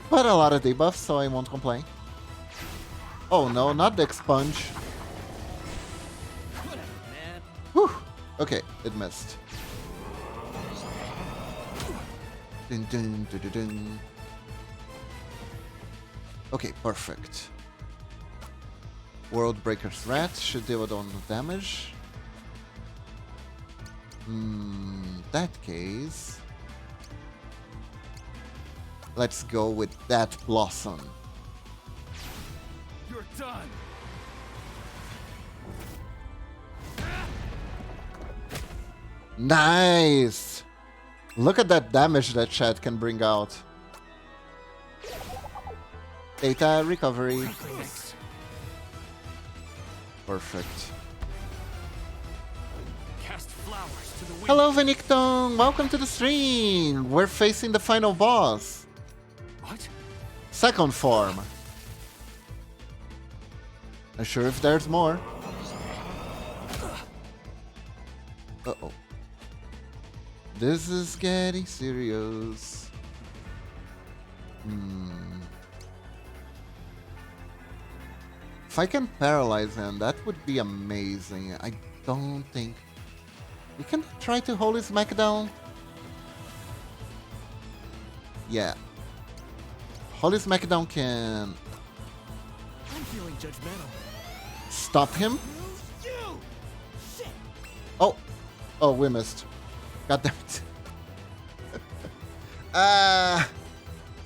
But a lot of debuffs, so I won't complain. Oh no, not the expunge. Man. Whew. Okay, it missed. Dun, dun, dun, dun, dun. Okay, perfect. World Breaker's Rat should deal with on damage. That case, let's go with that Blossom. You're done. Nice! Look at that damage that Chad can bring out. Data recovery. Thanks. Perfect. Cast flowers to the wind. Hello, Venicton! Welcome to the stream! We're facing the final boss. What? Second form. Not sure if there's more. Uh-oh. This is getting serious. If I can paralyze him, that would be amazing. I don't think... We can try to hold his smackdown. Yeah. Holy Smackdown can I'm feeling judgmental. stop him. You! Shit! Oh, oh, we missed. God damn it. Ah,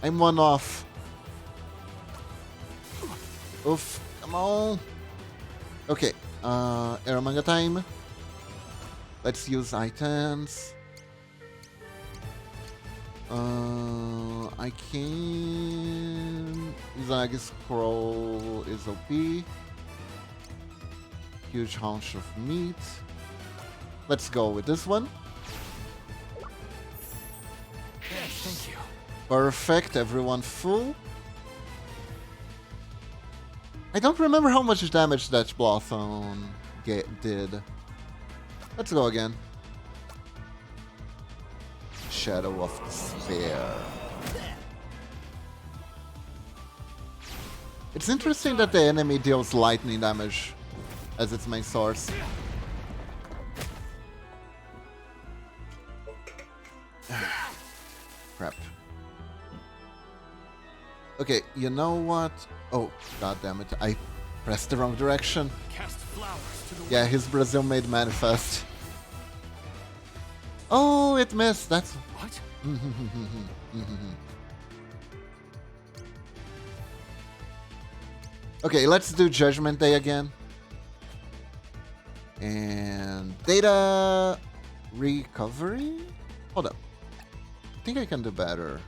I'm one off. Oof, come on. Okay, Aramanga time. Let's use items. I can... Izanagi Scroll is OP. Huge haunch of meat. Let's go with this one. Yes, thank you. Perfect, everyone full. I don't remember how much damage that Blossom did. Let's go again. Shadow of Despair. It's interesting that the enemy deals lightning damage as its main source. Crap. Okay, you know what? Oh, god damn it. I pressed the wrong direction. Cast flowers to the wind. Yeah, his Brazil made manifest. Oh, it missed. That's... What? Okay, let's do Judgment Day again. And data recovery? Hold up. think I can do better.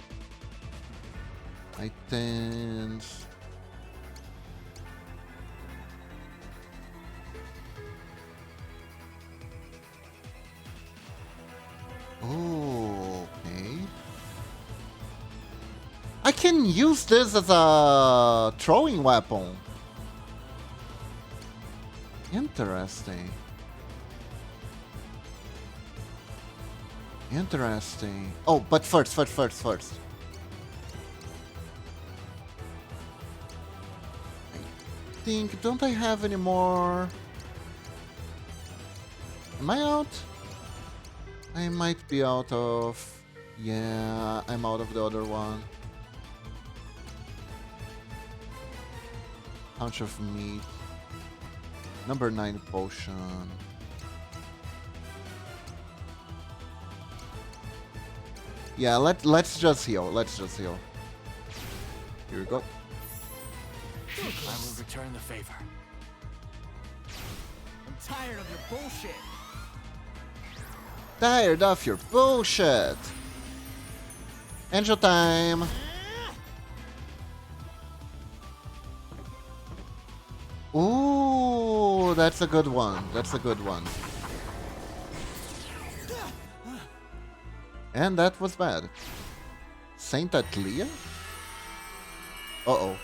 Items. Oh, okay. I can use this as a throwing weapon. Interesting. Interesting. Oh, but first. I think, don't I have any more? Am I out? I might be out of... Yeah, I'm out of the other one. Punch of meat. Number 9 potion. Yeah, let's just heal. Let's just heal. Here we go. I will return the favor. I'm tired of your bullshit. Tired of your bullshit. Angel time. Ooh, that's a good one. That's a good one. And that was bad. Saint Atlia? Uh-oh.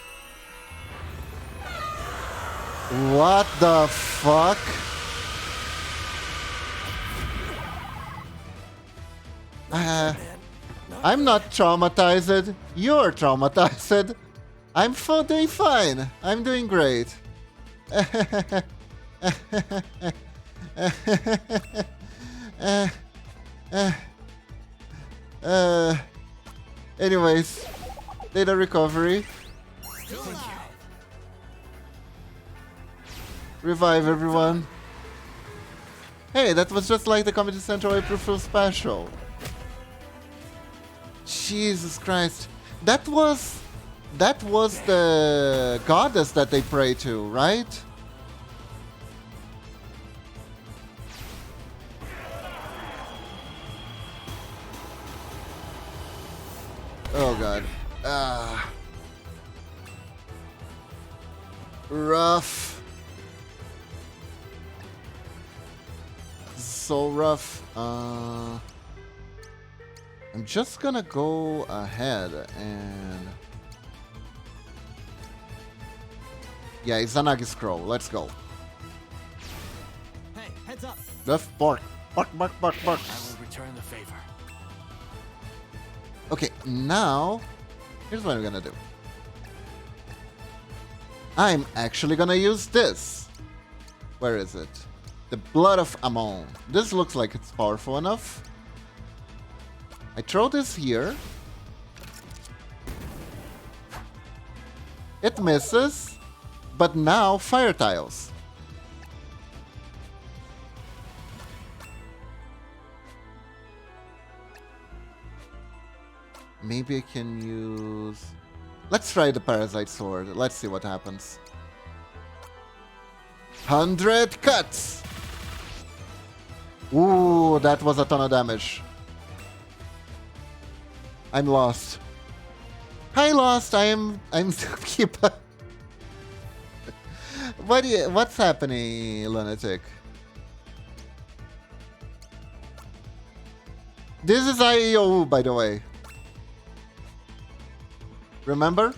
What the fuck? I'm not traumatized. You're traumatized. I'm doing fine. I'm doing great. Anyways, data recovery. Revive everyone. Hey, that was just like the Comedy Central April Fool special. Jesus Christ. That was the goddess that they pray to, right? Oh god. Rough. So rough. I'm just gonna go ahead and... Yeah, Izanagi Scroll. Let's go. Hey, heads up. Left, bark. Bark. I will return the favor. Okay, now, here's what I'm gonna do. I'm actually gonna use this. Where is it? The Blood of Ammon. This looks like it's powerful enough. I throw this here. It misses, but now fire tiles. Maybe I can use... Let's try the Parasite Sword. Let's see what happens. 100 cuts! Ooh, that was a ton of damage. I'm lost. Hi, lost. I'm Keeper. What's happening, lunatic? This is IEOU, by the way. Remember?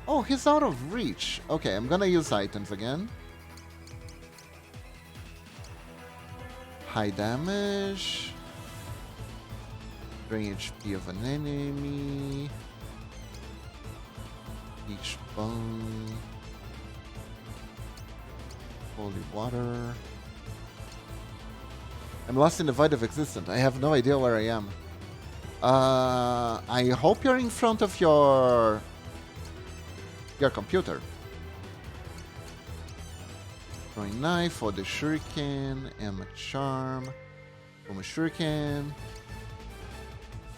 Oh, he's out of reach. Okay, I'm gonna use items again. High damage. Drain HP of an enemy. Each bone. Holy water. I'm lost in the void of existence. I have no idea where I am. I hope you're in front of your computer. Throwing knife for the shuriken, Emma charm, Fuma shuriken,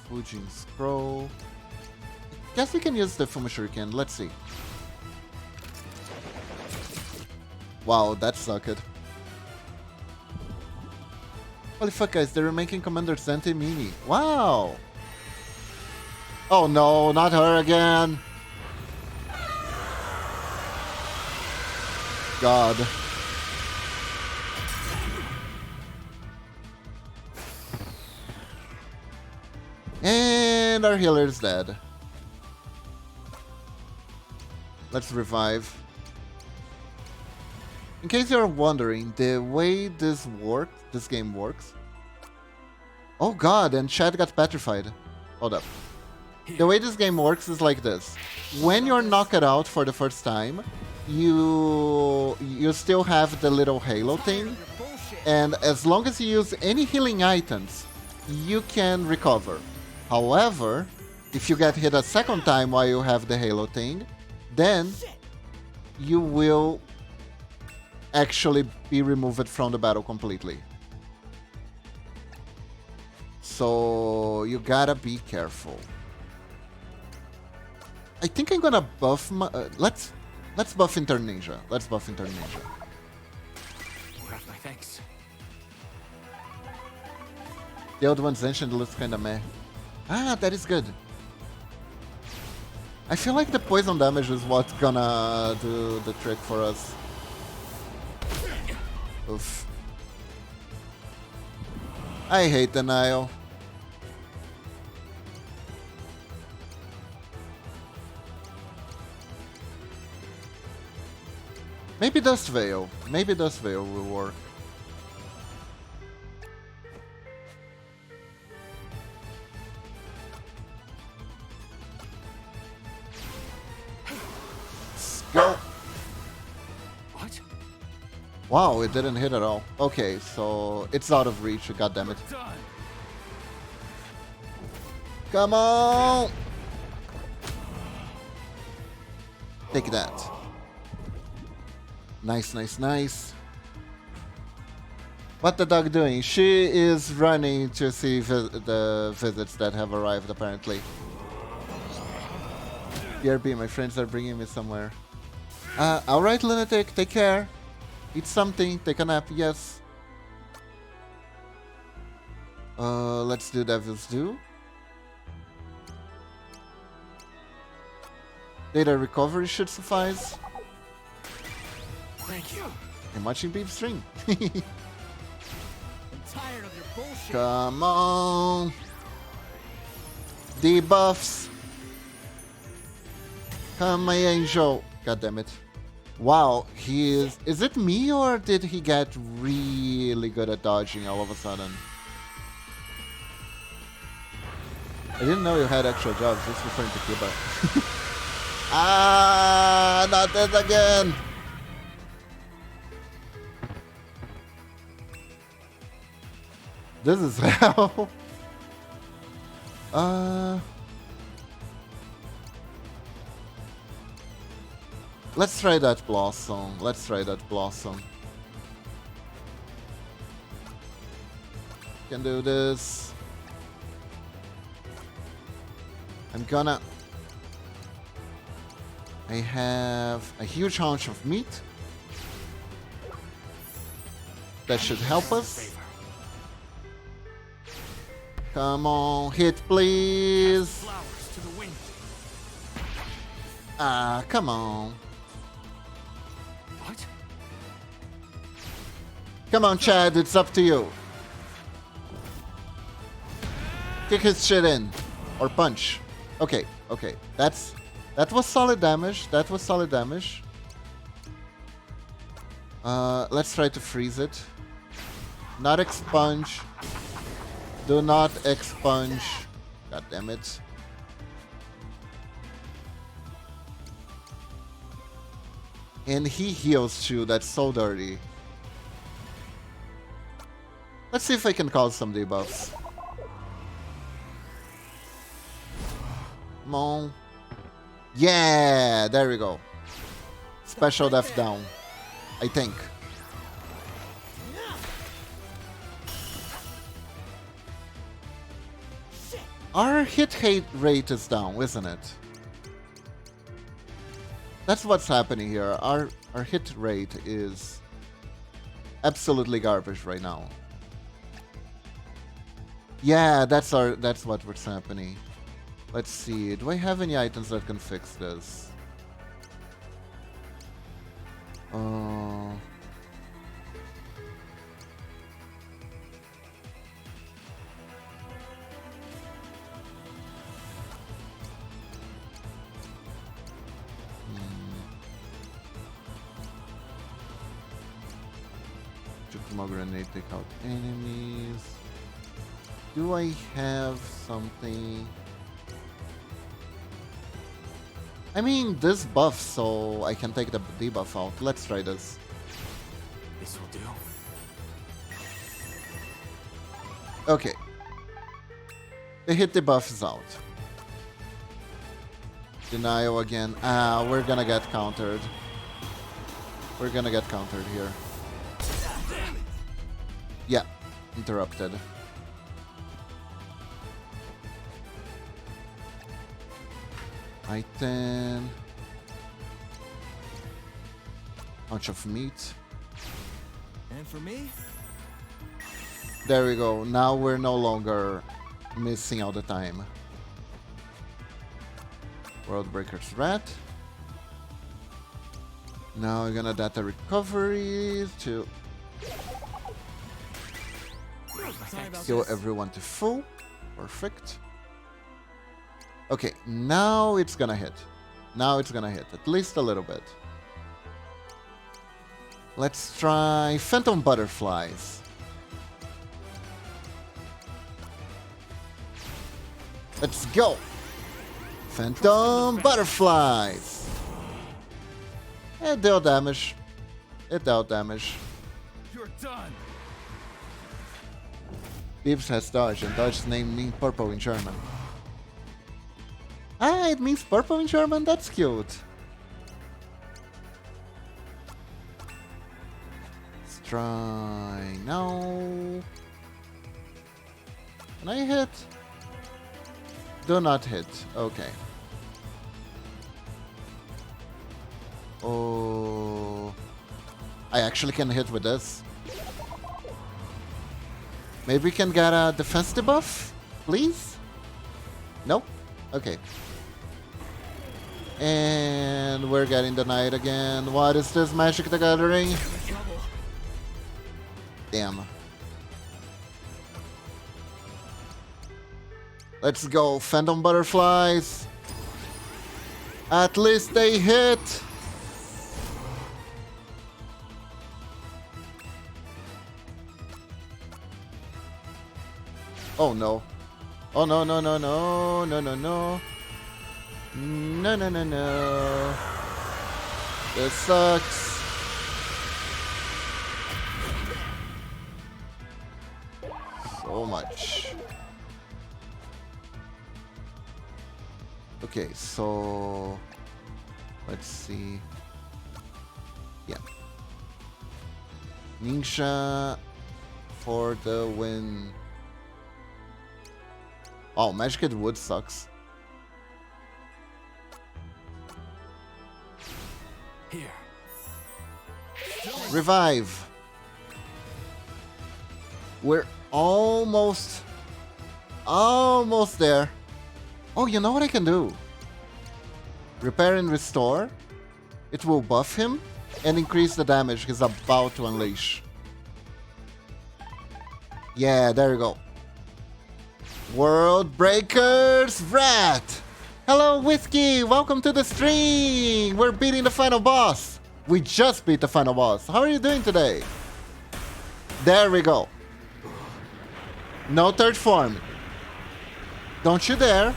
Fujin scroll. Guess we can use the Fuma shuriken. Let's see. Wow, that sucked. Holy fuck, guys, they're making Commander Zenti Mini. Wow! Oh no, not her again! God. And our healer is dead. Let's revive. In case you're wondering, the way this game works. Oh god, and Chad got petrified. Hold up. The way this game works is like this. When you're knocked out for the first time, you still have the little halo thing. And as long as you use any healing items, you can recover. However, if you get hit a second time while you have the halo thing, then you will actually be removed from the battle completely. So you gotta be careful. I think I'm gonna buff my... let's buff Inter Ninja. Let's buff Inter Ninja. Have my thanks. The old one's ancient looks kinda meh. Ah, that is good. I feel like the poison damage is what's gonna do the trick for us. Oof. I hate denial. Maybe Dust Veil. Maybe Dust Veil will work. Let's go. What? Wow, it didn't hit at all. Okay, so it's out of reach. God damn it. Done. Come on! Take that. Nice, nice, nice. What the dog doing? She is running to see the visits that have arrived, apparently. BRB, my friends are bringing me somewhere. Alright, Lunatic, take care. Eat something, take a nap, yes. Let's do Devil's Due. Data recovery should suffice. Thank you. I'm watching Beef String. I'm tired of your bullshit. Come on. Debuffs. Come, my angel. God damn it. Wow, he is... Is it me or did he get really good at dodging all of a sudden? I didn't know you had extra jobs, just referring to Cuba. Ah, not this again. This is hell. Let's try that Blossom. Let's try that Blossom. Can do this. I'm gonna... I have a huge haunch of meat. That should help us. Come on, hit please. Flowers to the wind. Ah, come on. What? Come on, Chad, it's up to you. Kick his shit in. Or punch. Okay, okay. That was solid damage. That was solid damage. Let's try to freeze it. Not expunge. Do not expunge. God damn it. And he heals too. That's so dirty. Let's see if I can cause some debuffs. Come on. Yeah, there we go. Special death down, I think. Our hit rate is down, isn't it? That's what's happening here. Our hit rate is absolutely garbage right now. Yeah, that's what's happening. Let's see. Do I have any items that can fix this? Uh, Chukma grenade, take out enemies. Do I have something? I mean, this buff, so I can take the debuff out. Let's try this. This will do. Okay. The hit debuff is out. Denial again. Ah, we're gonna get countered. We're gonna get countered here. Yeah, interrupted. Item. Bunch of meat. And for me? There we go. Now we're no longer missing all the time. Worldbreaker's Rat. Now we're gonna data recovery to kill everyone to full. Perfect. Okay, now it's gonna hit. Now it's gonna hit, at least a little bit. Let's try Phantom Butterflies. Let's go! Phantom Butterflies! It dealt damage. It dealt damage. You're done. Beeps has dodge, and dodge's name means purple in German. Ah, it means purple in German? That's cute. Let's try now. Can I hit? Do not hit. Okay. Oh. I actually can hit with this. Maybe we can get a defense debuff? Please? Nope. Okay. And we're getting denied again. What is this, Magic the Gathering? Damn. Let's go, Phantom Butterflies. At least they hit. Oh no. Oh no, no, no, no, no, no, no. No, no, no, no. This sucks. So much. Okay, so let's see. Yeah. Ninja for the win. Oh, Magic at Wood sucks. Here. Revive. We're almost there. Oh, you know what I can do? Repair and restore. It will buff him and increase the damage he's about to unleash. Yeah, there you go. World Breakers Rat! Hello, Whiskey! Welcome to the stream! We're beating the final boss! We just beat the final boss. How are you doing today? There we go. No third form. Don't you dare.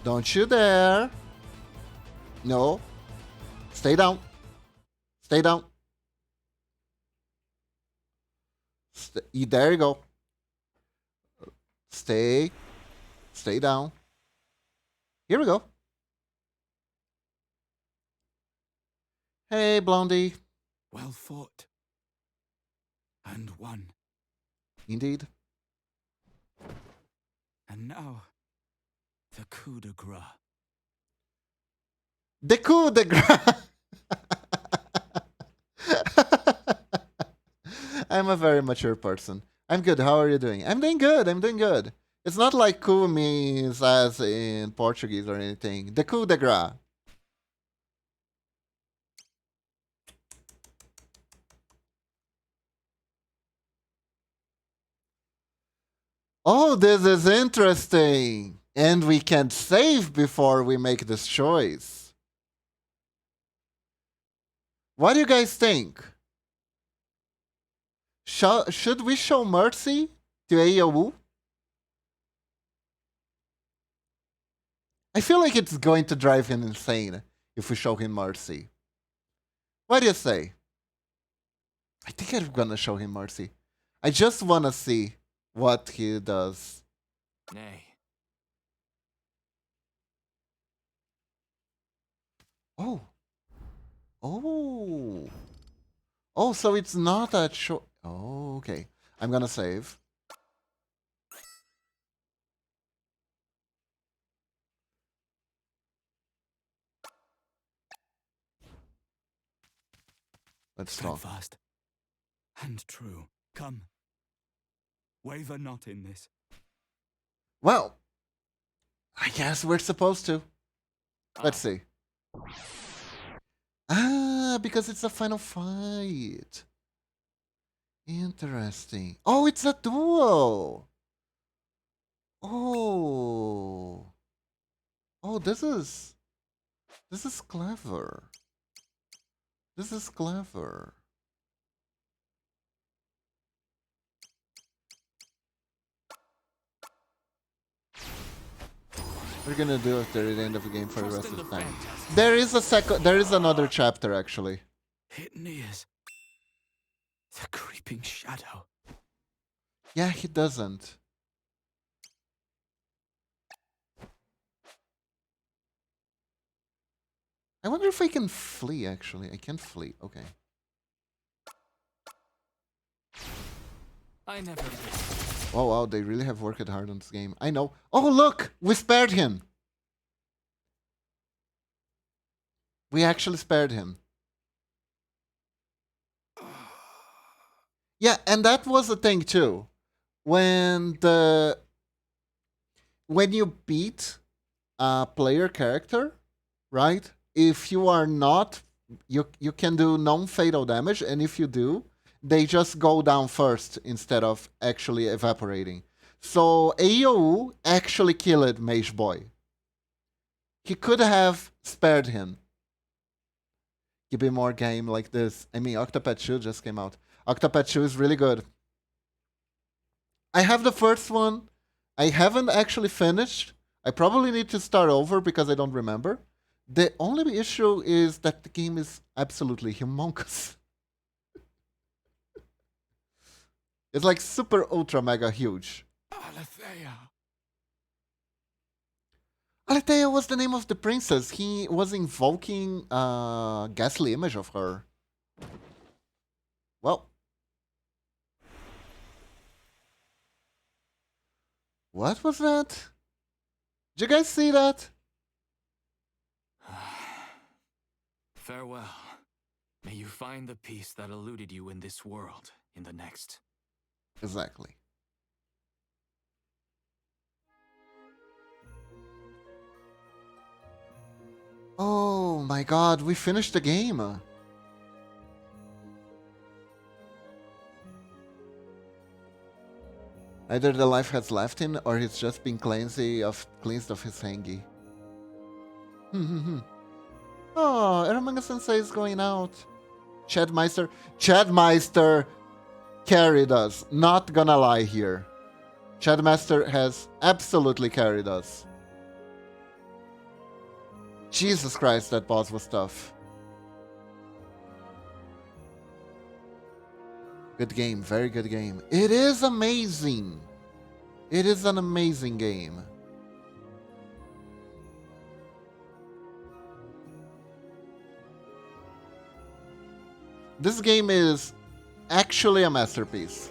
Don't you dare. No. Stay down. Stay down. There you go. Stay down. Here we go. Hey, Blondie. Well fought. And won. Indeed. And now, the coup de grace. The coup de grace. I'm a very mature person. I'm good. How are you doing? I'm doing good. I'm doing good. It's not like coup means as in Portuguese or anything. The coup de grace. Oh, this is interesting. And we can save before we make this choice. What do you guys think? Should we show mercy to AOU? I feel like it's going to drive him insane if we show him mercy. What do you say? I think I'm gonna show him mercy. I just wanna see what he does. Nay. Oh. Oh. Oh, so it's not a show. Oh, okay. I'm gonna save. Let's talk. Steadfast and true. Come. Waver not in this. Well, I guess we're supposed to. Let's see. Ah, because it's a final fight. Interesting. Oh, it's a duo. Oh. Oh, this is clever. This is clever. We're gonna do it at the end of the game for the rest of the time. There is a second. There is another chapter actually. It nears. The creeping shadow. Yeah, he doesn't. I wonder if I can flee. Actually, I can flee. Okay. I never. Oh wow, they really have worked hard on this game. I know. Oh look, we spared him. We actually spared him. Yeah, and that was the thing too. When you beat a player character, right? If you are not, you can do non-fatal damage, and if you do, they just go down first instead of actually evaporating. So AOU actually killed Mage Boy. He could have spared him. Give me more game like this. I mean, Octopath 2 just came out. Octopath 2 is really good. I have the first one. I haven't actually finished. I probably need to start over because I don't remember. The only issue is that the game is absolutely humongous. It's like super ultra mega huge. Alethea. Alethea was the name of the princess. He was invoking a ghastly image of her. Well. What was that? Did you guys see that? Farewell. May you find the peace that eluded you in this world, in the next. Exactly. Oh my god, we finished the game. Either the life has left him or he's just been cleansed of his hangy. Oh, Eromanga Sensei is going out. Chadmeister carried us. Not gonna lie here. Chadmeister has absolutely carried us. Jesus Christ, that boss was tough. Good game, very good game. It is amazing. It is an amazing game. This game is actually a masterpiece.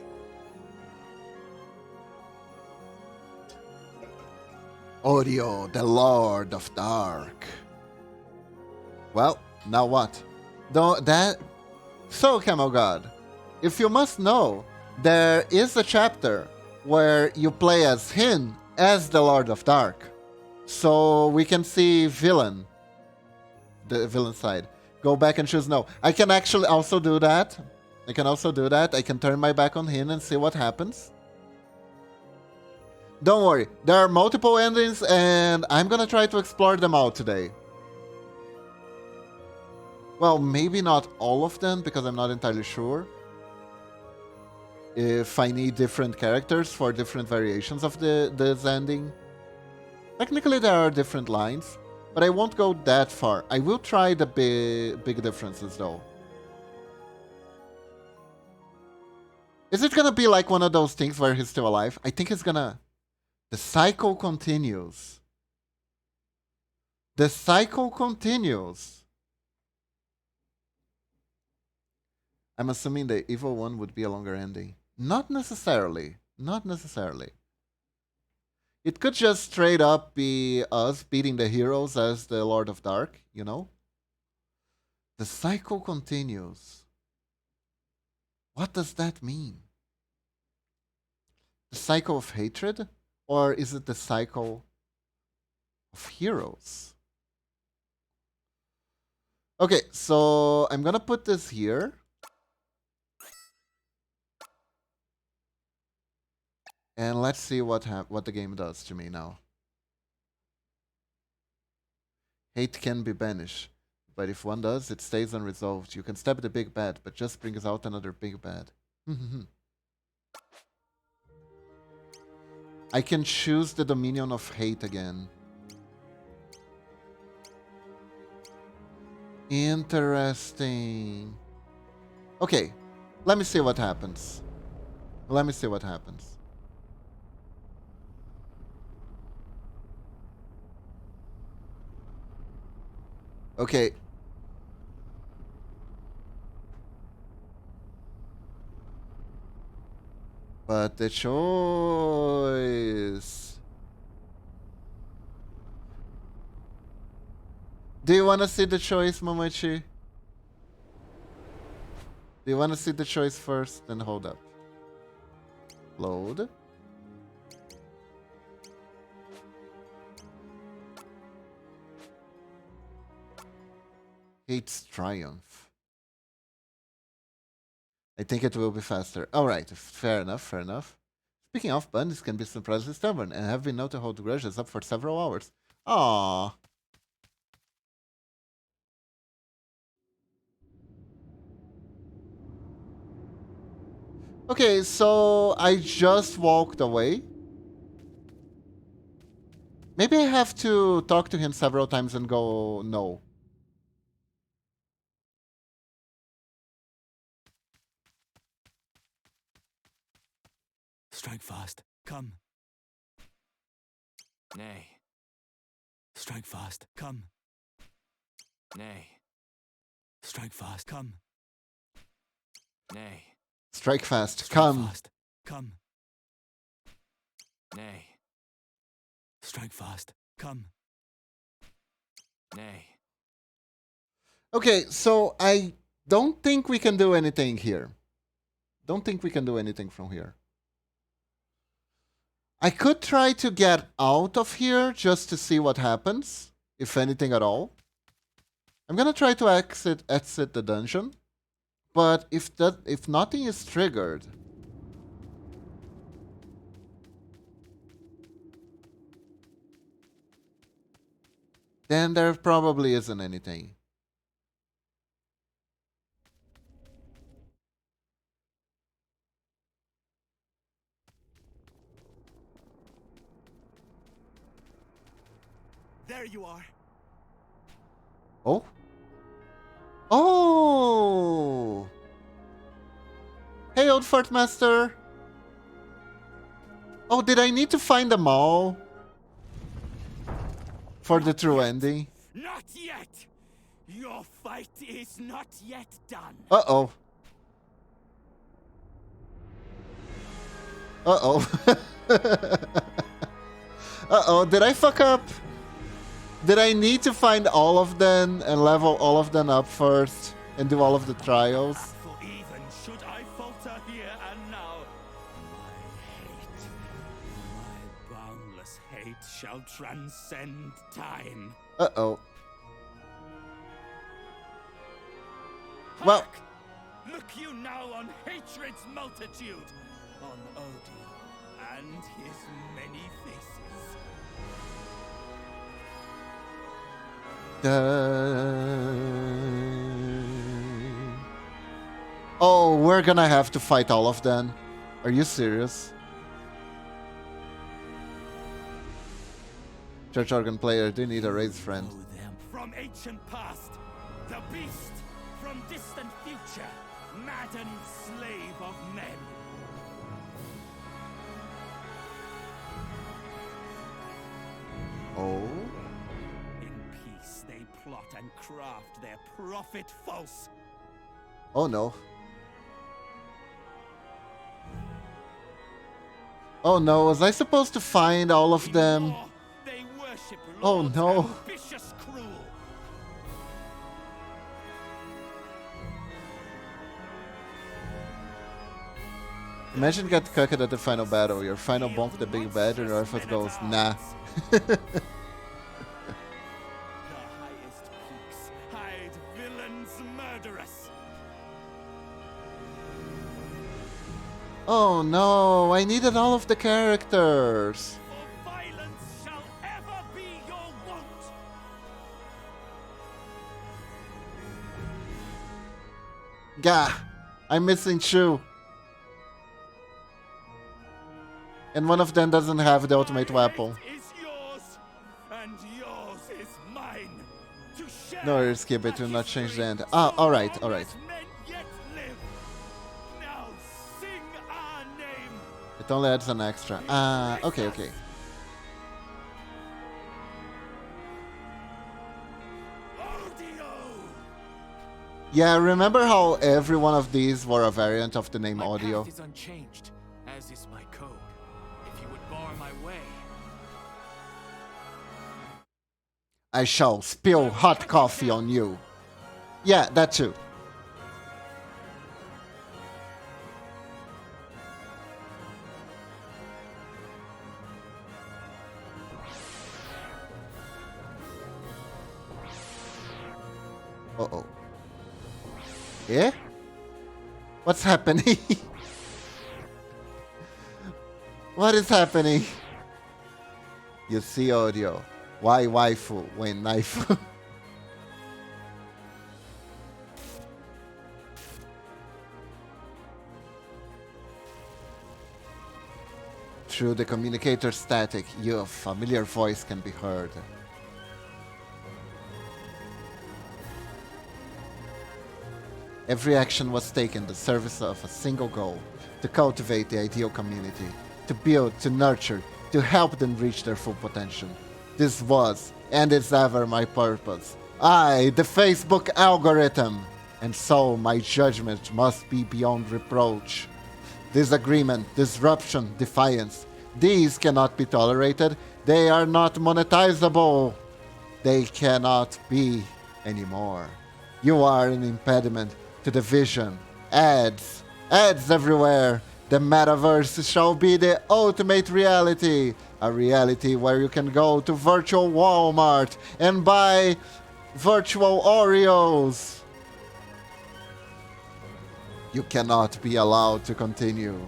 Odio, the Lord of Dark. Well, now what? So, Camel God, if you must know, there is a chapter where you play as Hin as the Lord of Dark. So we can see villain, the villain side. Go back and choose no. I can actually also do that. I can turn my back on Hin and see what happens. Don't worry, there are multiple endings and I'm gonna try to explore them all today. Well, maybe not all of them because I'm not entirely sure if I need different characters for different variations of this ending. Technically there are different lines, but I won't go that far. I will try the big differences though. Is it gonna be like one of those things where he's still alive? I think it's gonna... The cycle continues. The cycle continues. I'm assuming the evil one would be a longer ending. Not necessarily. Not necessarily. It could just straight up be us beating the heroes as the Lord of Dark, you know? The cycle continues. What does that mean? The cycle of hatred? Or is it the cycle of heroes? Okay, so I'm gonna put this here. And let's see what the game does to me now. Hate can be banished, but if one does, it stays unresolved. You can stab the big bad, but just brings out another big bad. I can choose the Dominion of Hate again. Interesting. Okay, let me see what happens. Let me see what happens. Okay. But the choice... Do you want to see the choice, Momochi? Do you want to see the choice first? Then hold up. Load. Hate's triumph. I think it will be faster. Alright, fair enough, fair enough. Speaking of, bunnies can be surprisingly stubborn and have been known to hold grudges up for several hours. Aww. Okay, so I just walked away. Maybe I have to talk to him several times and go no. Strike fast. Come. Nay. Strike fast. Come. Nay. Strike fast. Come. Nay. Strike fast. Strike Come. fast. Come. Nay. Strike fast. Come. Nay. Okay, so I don't think we can do anything here. Don't think we can do anything from here. I could try to get out of here just to see what happens, if anything at all. I'm gonna try to exit the dungeon, but if nothing is triggered, then there probably isn't anything. There you are. Oh? Oh! Hey, old fart master! Oh, did I need to find them all? For the true ending? Not yet! Your fight is not yet done. Uh-oh. Uh-oh. Uh-oh, did I fuck up? Did I need to find all of them and level all of them up first and do all of the trials? For even should I falter, here and now. My boundless hate shall transcend time. Uh-oh. Well, Hark! Look you now on hatred's multitude, on Odin and his many faces. Oh, we're gonna have to fight all of them. Are you serious? Church organ player, do you need a raised friend? Know them from ancient past, the beast from distant future, maddened slave of men. Oh? In peace they plot and craft their prophet false. Oh no. Oh no, was I supposed to find all of In them? war, they worship Oh, lords no. ambitious cruel. Imagine get cooked at the final battle. Your final bump the big bad and Earth goes, nah. The highest peaks hide villains murderous. Oh no, I needed all of the characters. For violence shall ever be your wont. Gah, I'm missing two. And one of them doesn't have the ultimate weapon. Hate is yours, and yours is mine. To share No worries, skip it, a will not change history the end. Ah, so alright, long alright. as men yet live. Now sing our name. It only adds an extra. Ah, okay, okay. Odio! Yeah, remember how every one of these were a variant of the name My Audio? path is unchanged, as is my code. If you would bar my way, I shall spill hot coffee on you. Yeah, that too. Uh-oh. Yeah? What's happening? What is happening? You see audio. Why waifu when knife? Through the communicator static, your familiar voice can be heard. Every action was taken in the service of a single goal, to cultivate the ideal community, to build, to nurture, to help them reach their full potential. This was, and is ever, my purpose. I, the Facebook algorithm, and so my judgment must be beyond reproach. Disagreement, disruption, defiance, these cannot be tolerated. They are not monetizable. They cannot be anymore. You are an impediment to the vision. Ads everywhere. The metaverse shall be the ultimate reality. A reality where you can go to virtual Walmart and buy virtual Oreos. You cannot be allowed to continue.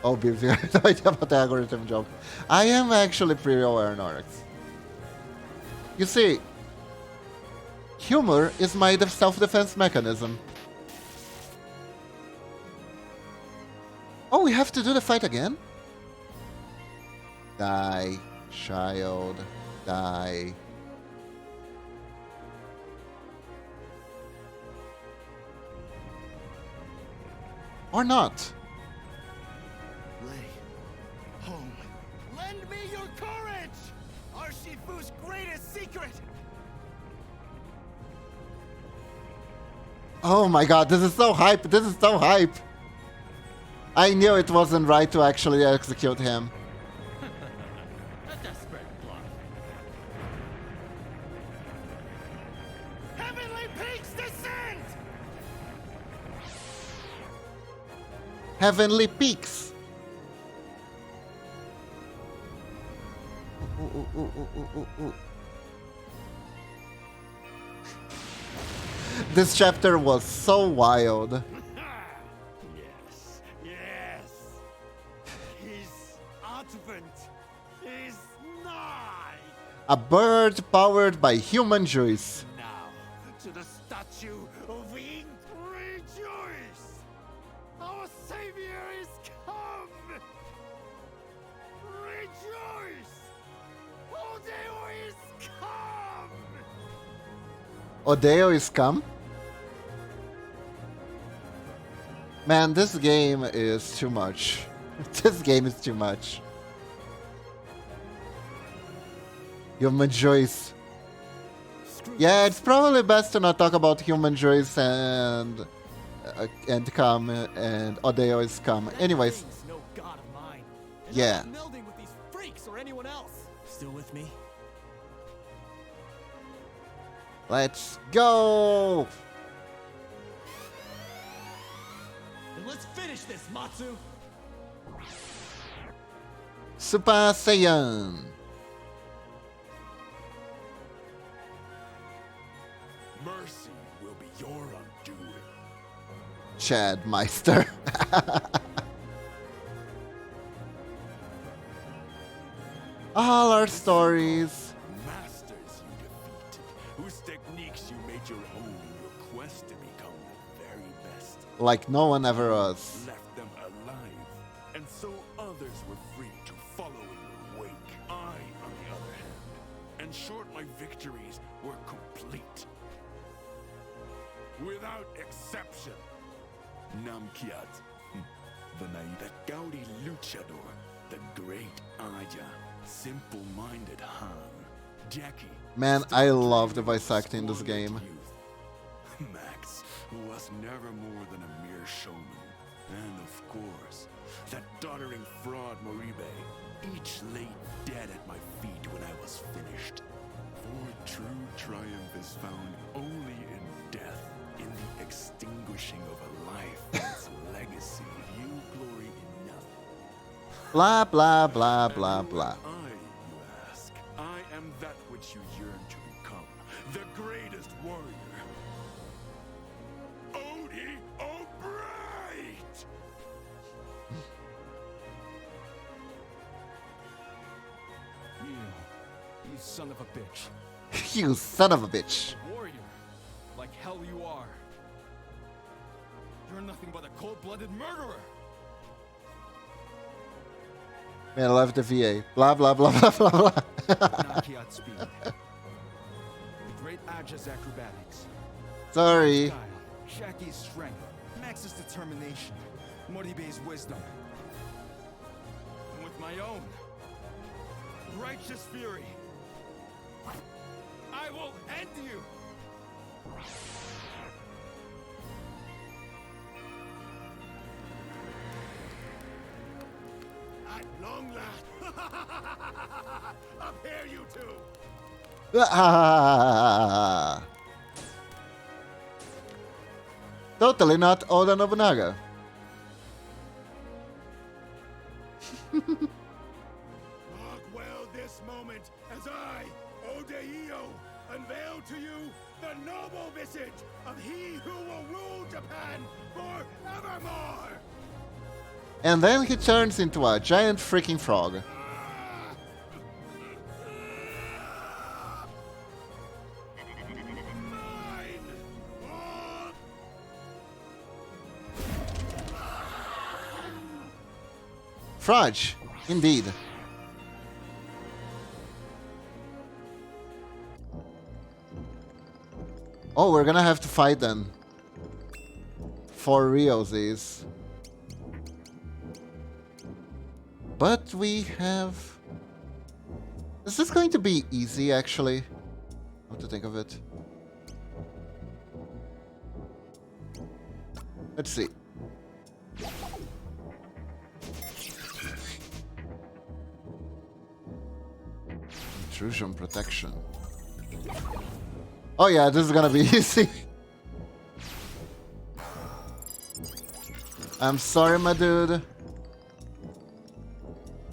Oh, be very idea about the algorithm joke. I am actually pretty aware, Norix. You see, humor is my self-defense mechanism. Oh, we have to do the fight again? Die, child, die. Or not. Lay, home. Lend me your courage! Arshifu's greatest secret! Oh my god, this is so hype, this is so hype. I knew it wasn't right to actually execute him. a desperate bluff. Heavenly peaks descend! heavenly peaks. Ooh, ooh, ooh, ooh, ooh, ooh. This chapter was so wild. Yes, yes. His advent is nigh. A bird powered by human juice. Now, to the statue of Ink, rejoice! Our savior is come! Rejoice! Odeo is come! Odeo is come? Man, this game is too much. This game is too much. Human Joyce. Yeah, it's probably best to not talk about Human Joyce and come and Odeo is come. Anyways, No god of mine. yeah. I'm not melding with these freaks or anyone else. Still with me? Let's go! Then let's finish this, Matsu. Super Saiyan. Mercy will be your undoing. Chad Meister. All our stories. Masters you defeated, whose techniques you made your own in your quest to become the very best. Like no one ever was. Left them alive, and so others were free to follow in your wake. I, on the other hand, ensured my victories were complete. Without exception. Namkiat, the Gaudi luchador, the great Aja, simple-minded Han, Jackie. Man, I love the voice acting in this game. Max, who was never more than a mere showman. And of course, that doddering fraud Moribe, each lay dead at my feet when I was finished. For true triumph is found only in death, in the extinguishing of a life and its legacy. You glory in nothing. Blah, blah, blah, blah, blah. I, you ask, I am that which you yearn to become, the greatest warrior. Odie O'Bright! You son of a bitch. You son of a bitch. Warrior. Like hell you are. You're nothing but a cold-blooded murderer. Man, I love the VA. Blah, blah, blah, blah, blah, blah. Nakiat speed. The great Aja's acrobatics. Sorry. Style. Shaki's strength. Max's determination. Moribe's wisdom. And with my own righteous fury, I will end you! At long last! Up here, you two! Totally not Oda Nobunaga. Mark well this moment as I, Odeio, unveil to you the noble visage of he who will rule Japan forevermore! And then he turns into a giant freaking frog. Frage, indeed. Oh, we're gonna have to fight then. For realsies. But we have... Is this going to be easy, actually? How to think of it. Let's see. Intrusion protection. Oh yeah, this is gonna be easy. I'm sorry, my dude.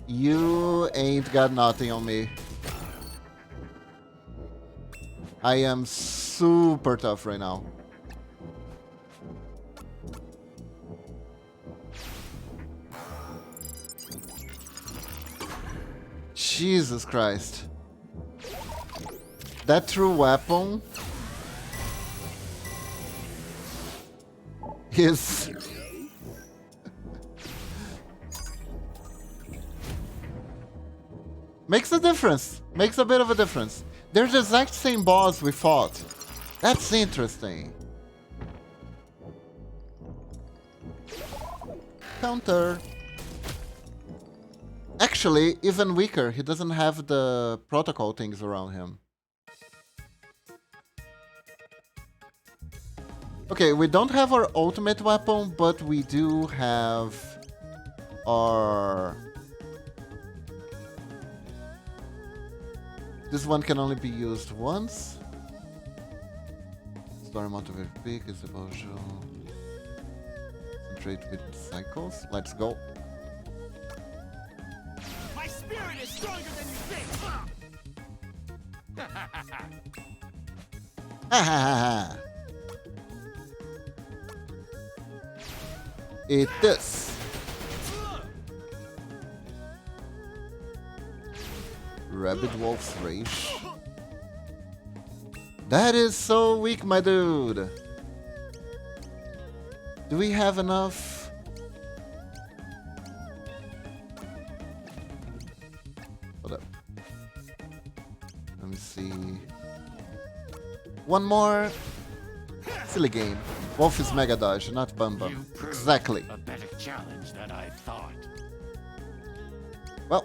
You ain't got nothing on me. I am super tough right now. Jesus Christ. That true weapon is... Makes a difference. Makes a bit of a difference. They're the exact same boss we fought. That's interesting. Counter. Actually, even weaker. He doesn't have the protocol things around him. Okay, we don't have our ultimate weapon, but we do have our... This one can only be used once. Story amount of peak is about to concentrate with cycles. Let's go. My spirit is stronger than you think. Ha ha ha. Eat this. Rabid Wolf's Rage. That is so weak, my dude. Do we have enough? Hold up. Let me see. One more. Silly game. Wolf is Mega Dodge, not Bum Bum. Exactly. A better challenge than I thought. Well.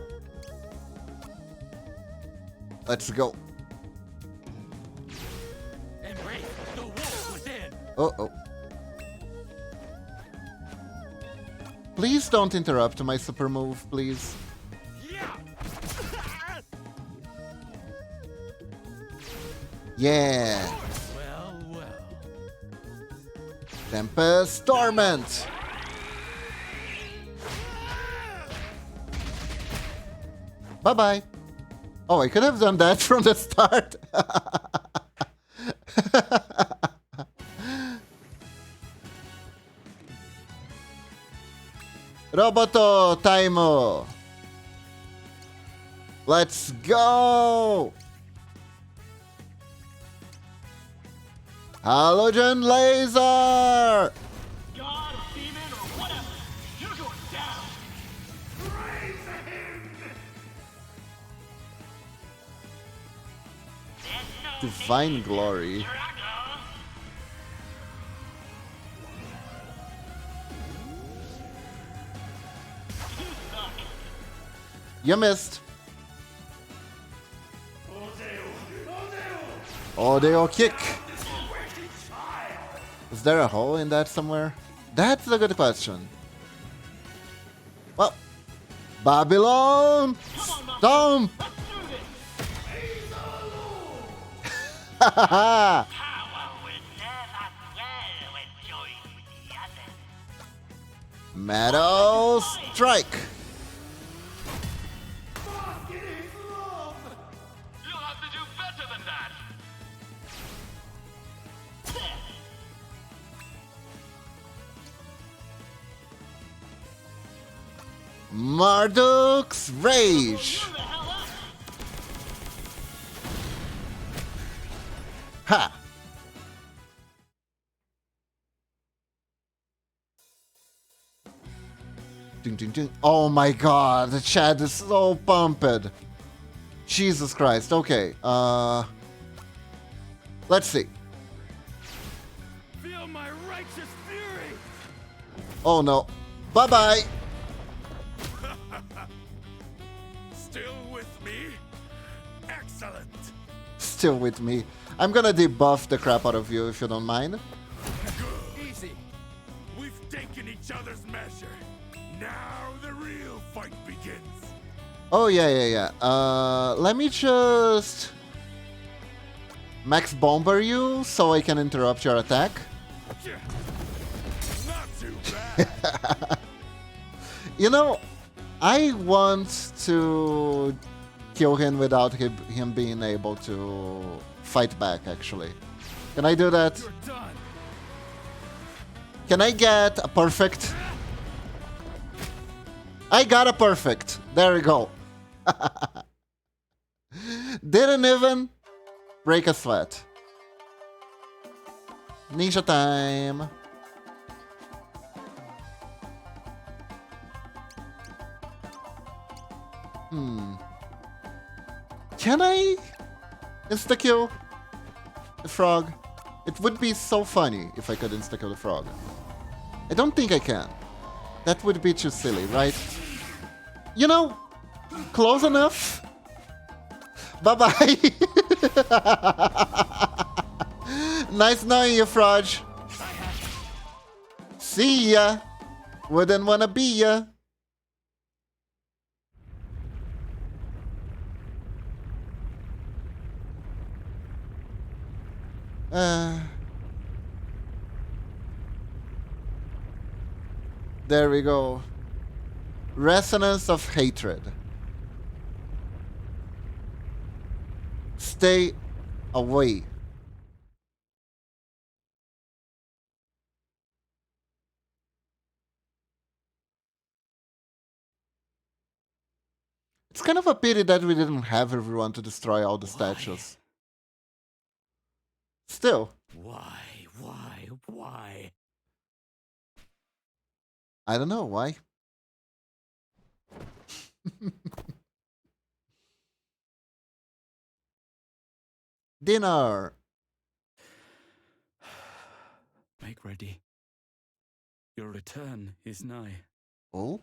Let's go. Embrace the wolf within. Uh-oh. Please don't interrupt my super move, please. Yeah. Well, well. Tempest Torment. Bye-bye. Oh, I could have done that from the start. Roboto Taimo. Let's go. Halogen Laser. God, demon, or whatever. You're going down. Divine Glory. You missed. Odeo kick. Is there a hole in that somewhere? That's a good question. Well, Babylon Stomp. Power will never dwell when joined with the others. Metal Strike. You'll have to do better than that. Marduk's Rage. Ha! Ding, ding, ding. Oh my god, the chat is so pumped. Jesus Christ. Okay, let's see. Feel my righteous fury. Oh no. Bye-bye. Still with me? Excellent. Still with me. I'm gonna debuff the crap out of you if you don't mind. Easy. We've taken each other's measure. Now the real fight begins. Oh, yeah. Let me just... Max Bomber you so I can interrupt your attack. Not too bad. You know, I want to kill him without him being able to fight back, actually. Can I do that? You're done. Can I get a perfect? I got a perfect. There we go. Didn't even break a sweat. Ninja time. Can I insta-kill the frog? It would be so funny if I could insta-kill the frog. I don't think I can. That would be too silly, right? You know, close enough. Bye-bye. Nice knowing you, Frog. See ya. Wouldn't wanna be ya. There we go. Resonance of hatred. Stay away. It's kind of a pity that we didn't have everyone to destroy all the statues. Still. Why? I don't know why. Dinner. Make ready. Your return is nigh. Oh?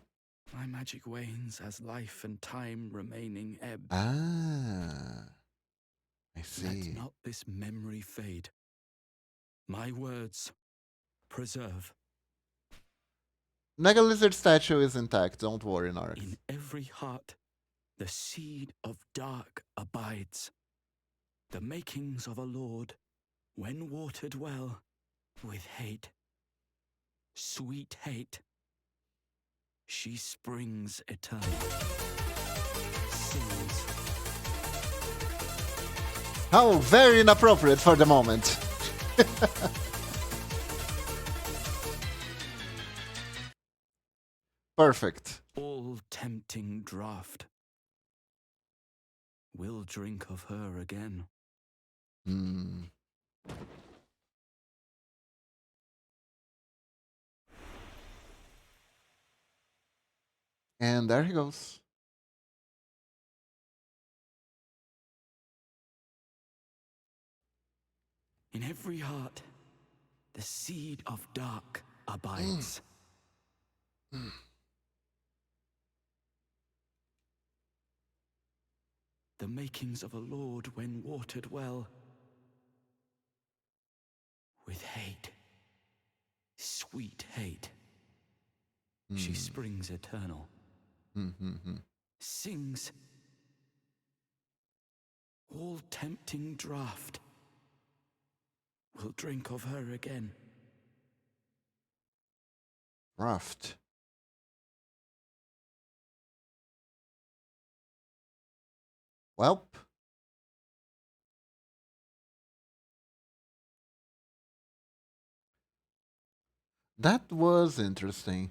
My magic wanes as life and time remaining ebb. Ah. I see. Let not this memory fade. My words preserve. Mega Lizard statue is intact, don't worry, Narx. In every heart, the seed of dark abides. The makings of a lord, when watered well, with hate, sweet hate, she springs eternal, sings. How very inappropriate for the moment. Perfect. All tempting draught. We'll drink of her again. And there he goes. In every heart, the seed of dark abides. The makings of a lord when watered well, with hate, sweet hate, she springs eternal, sings all tempting draught, we'll drink of her again. Raft. Welp. That was interesting.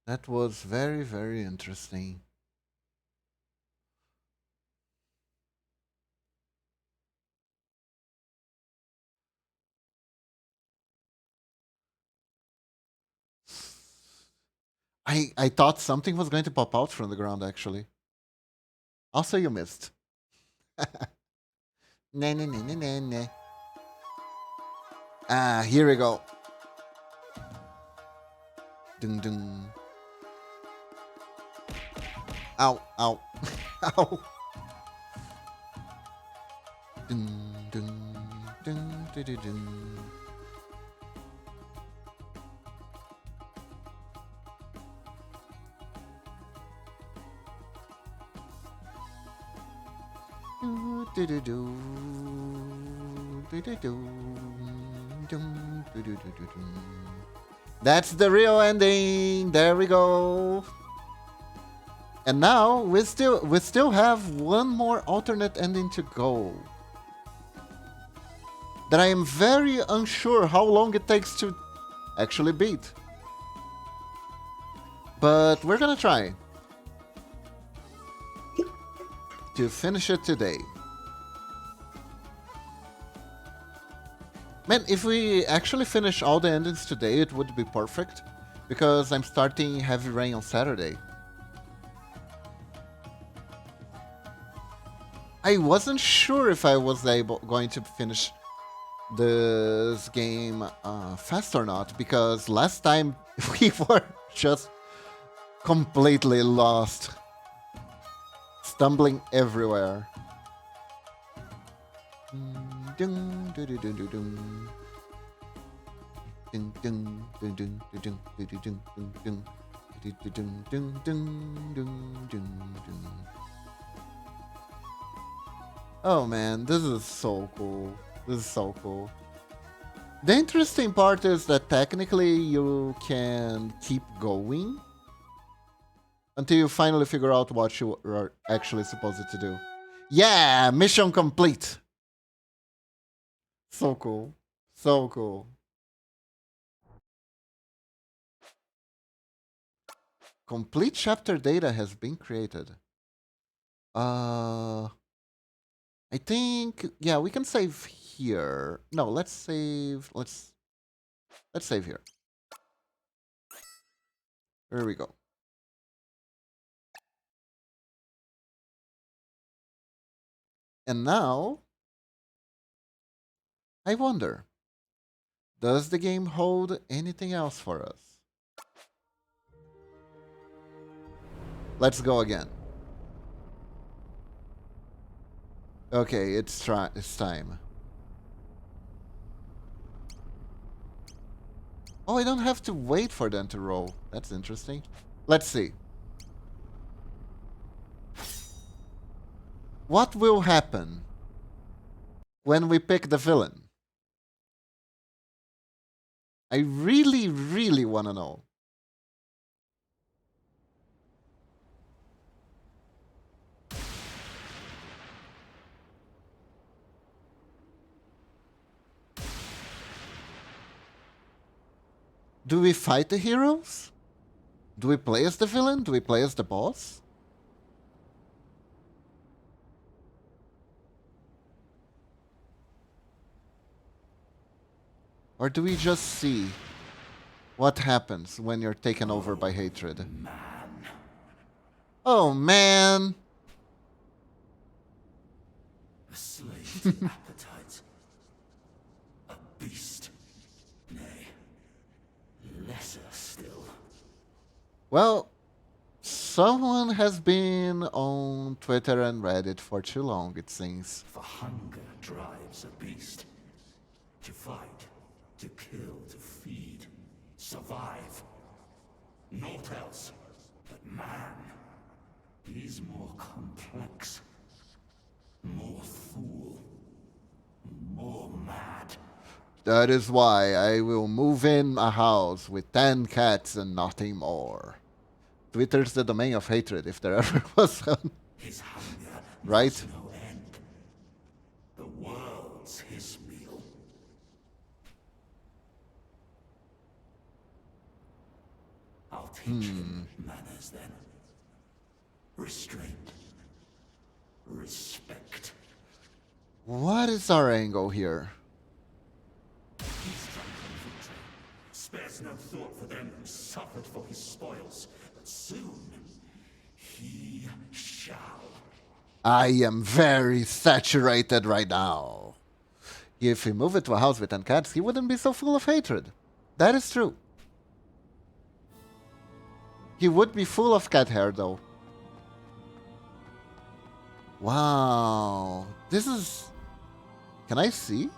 That was very, very interesting. I thought something was going to pop out from the ground, actually. Also, you missed. Nah. Ah, here we go. Ding ding. Ow, ow, ow. Ding ding ding ding ding ding. Do do do do do do do. That's the real ending. There we go. And now we still have one more alternate ending to go. That I am very unsure how long it takes to actually beat. But we're gonna try to finish it today. Man, if we actually finish all the endings today, it would be perfect. Because I'm starting Heavy Rain on Saturday. I wasn't sure if I was going to finish this game fast or not. Because last time we were just completely lost. Stumbling everywhere. Oh man, this is so cool. This is so cool. The interesting part is that technically you can keep going until you finally figure out what you are actually supposed to do. Yeah, mission complete. So cool. So cool. Complete chapter data has been created. I think yeah, we can save here. No, let's save let's save here. Here we go. And now I wonder, does the game hold anything else for us? Let's go again. Okay, it's time. Oh, I don't have to wait for them to roll. That's interesting. Let's see. What will happen when we pick the villain? I really, really want to know. Do we fight the heroes? Do we play as the villain? Do we play as the boss? Or do we just see what happens when you're taken over by hatred? Man. Oh, man! A slave to appetite. A beast. Nay, lesser still. Well, someone has been on Twitter and Reddit for too long, it seems. For hunger drives a beast. To fight, to kill, to feed, survive. Naught else but man. He's more complex. More fool. More mad. That is why I will move in a house with 10 cats and nothing more. Twitter's the domain of hatred, if there ever was one. His hunger Right? knows no end. The world's his meal. I'll teach him manners then. Restraint. Respect. What is our angle here? He's drunk on victory. Spares no thought for them who suffered for his spoils. But soon, he shall. I am very saturated right now. If he moved to a house with 10 cats, he wouldn't be so full of hatred. That is true. He would be full of cat hair, though. Wow. This is... Can I see?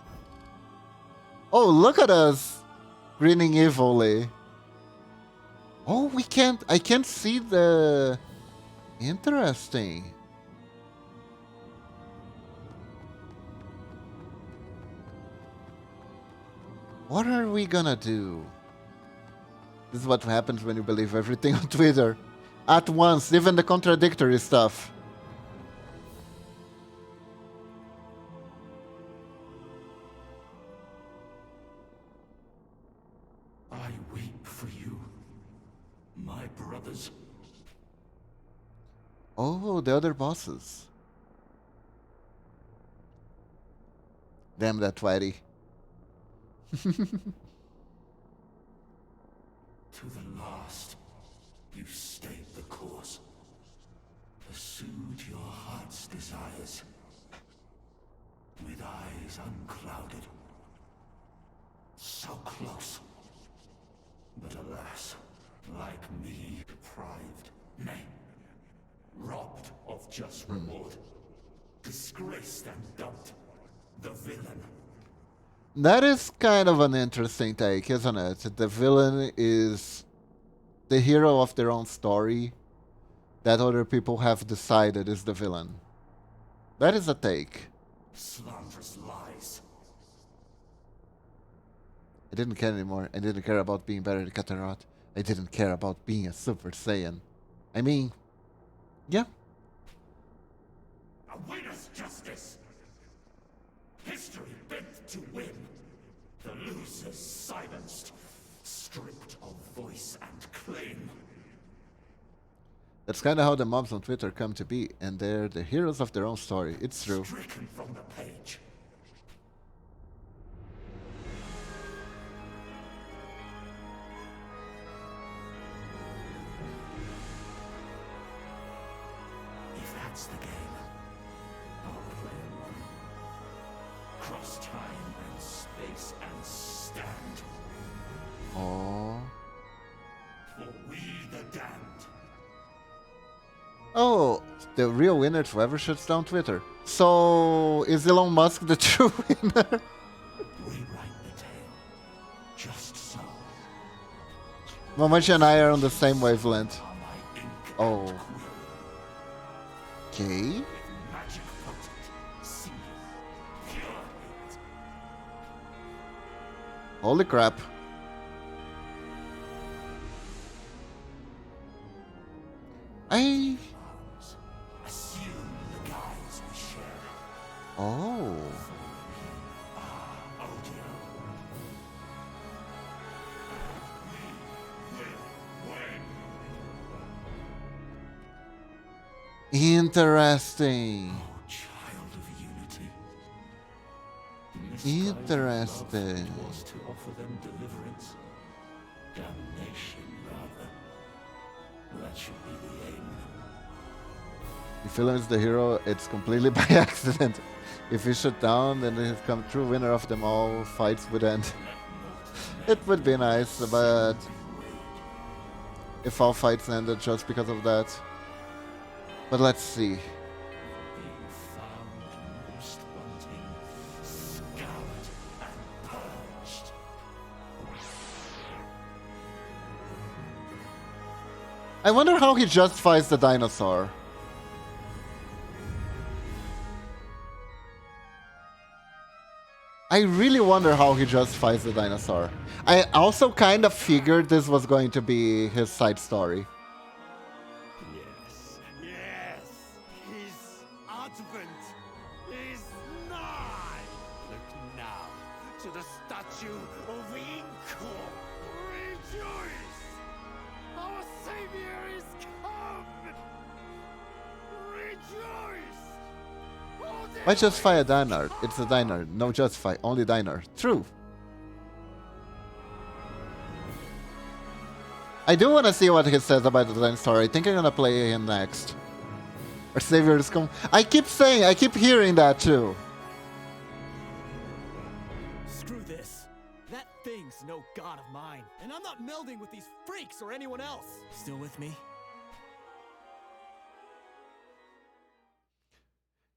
Oh, look at us! Grinning evilly. Oh, we can't... I can't see the... Interesting. What are we gonna do? This is what happens when you believe everything on Twitter. At once, even the contradictory stuff. I weep for you, my brothers. Oh, the other bosses. Damn that Whitey. To the last, you stayed the course. Pursued your heart's desires. With eyes unclouded. So close. But alas, like me, deprived, nay, robbed of just reward. Disgraced and dumped. The villain. That is kind of an interesting take, isn't it? The villain is the hero of their own story that other people have decided is the villain. That is a take. Slanderous lies. I didn't care anymore. I didn't care about being better than Katarot. I didn't care about being a Super Saiyan. I mean, yeah. A winner's justice. History bent to win. The losers silenced. Stripped of voice and claim. That's kind of how the mobs on Twitter come to be, and they're the heroes of their own story. It's true. Stricken from the page. If that's the game, I'll play along. Cross time and space and stand. Oh. For we the damned. Oh, the real winner forever shuts down Twitter. So, is Elon Musk the true winner? Rewrite the tale. Just so. Momochi and I are on the same wavelength. Are my ink Oh. and quill. Okay. Magic potent. Seal. Pure hate. Holy crap. I... Assume the guise we share. Oh. Audio. We will win. Interesting. Oh, child of unity. Interesting. Was to offer them deliverance. Damnation, rather. That should be the aim. If Elon is the hero, it's completely by accident. If he's shut down, then he's become true winner of them all, fights would end. It would be nice, but if all fights ended just because of that. But let's see. Being found most wanting, scoured and purged. I wonder how he justifies the dinosaur. I really wonder how he justifies the dinosaur. I also kind of figured this was going to be his side story. Yes, yes, his advent is nigh. Look now to the statue of Inko. Rejoice! Our savior is come! Rejoice! Why justify a diner? It's a diner. No justify, only diner. True. I do want to see what he says about the dinosaur. I think I'm gonna play him next. Our savior is come. I keep saying, I keep hearing that too. Screw this. That thing's no god of mine. And I'm not melding with these freaks or anyone else. Still with me?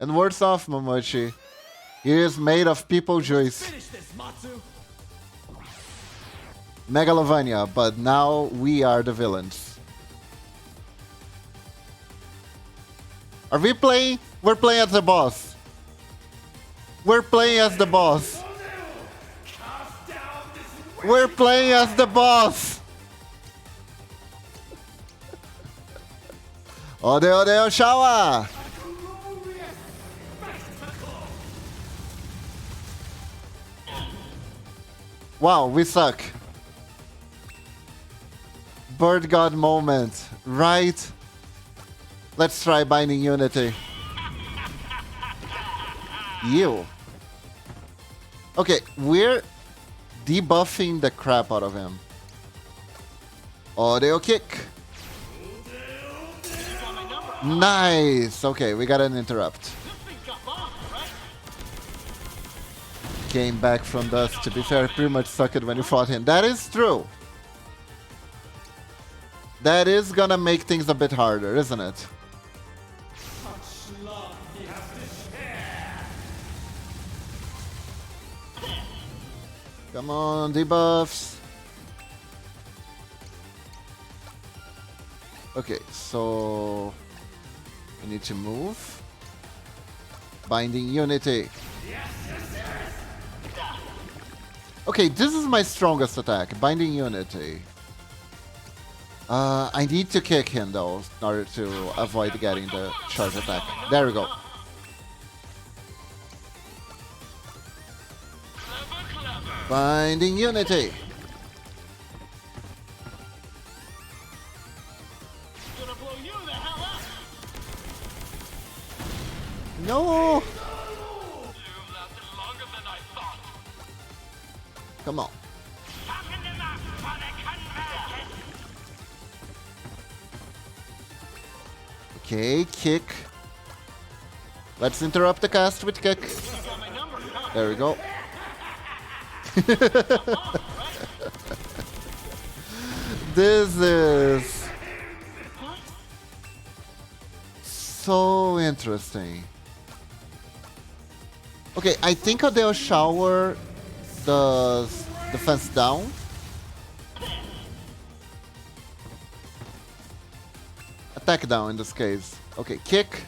And words off, Momochi. He is made of people juice. Finish this, Matsu! Megalovania, but now we are the villains. Are we playing? We're playing as the boss. We're playing as the boss. Cast down We're playing as the boss! Ode Ode Oshawa! Wow, we suck. Bird God moment, right? Let's try Binding Unity. You. Okay, we're debuffing the crap out of him. Audio kick. Nice. Okay, we got an interrupt. Came back from dust. To be fair, pretty much sucked when you fought him. That is true. That is gonna make things a bit harder, isn't it? Come on, debuffs. Okay, so we need to move. Binding Unity. Okay, this is my strongest attack. Binding Unity. I need to kick him though in order to avoid getting the charge attack. There we go. Binding Unity. No. Come on. Okay, kick. Let's interrupt the cast with kick. There we go. This is so interesting. Okay, I think they'll shower the defense down. Attack down in this case. Okay, kick.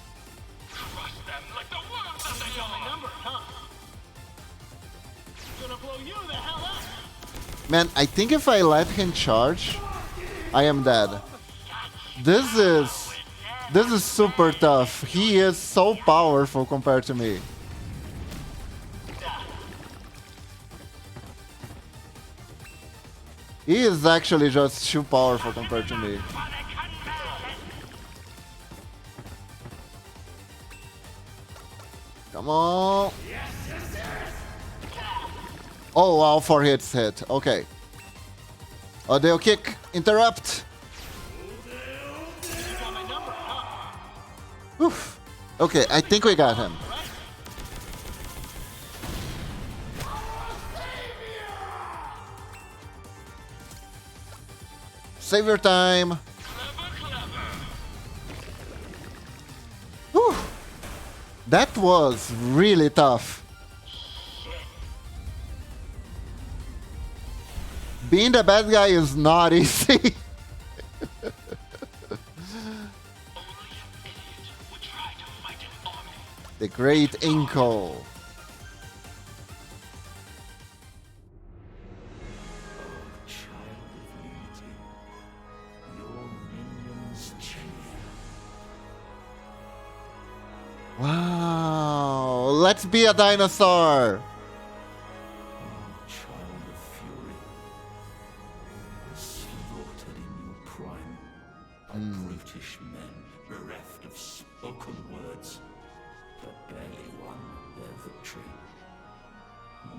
Man, I think if I let him charge, I am dead. This is super tough. He is so powerful compared to me. He is actually just too powerful compared to me. Come on. Oh, all 4 hits hit. Okay. Audio kick. Interrupt. Oof. Okay, I think we got him. Save your time. Whew. That was really tough. Being the bad guy is not easy. The Great Inko. Wow, let's be a dinosaur. Child of fury, slaughtered in your prime by brutish men bereft of spoken words, but barely won their victory.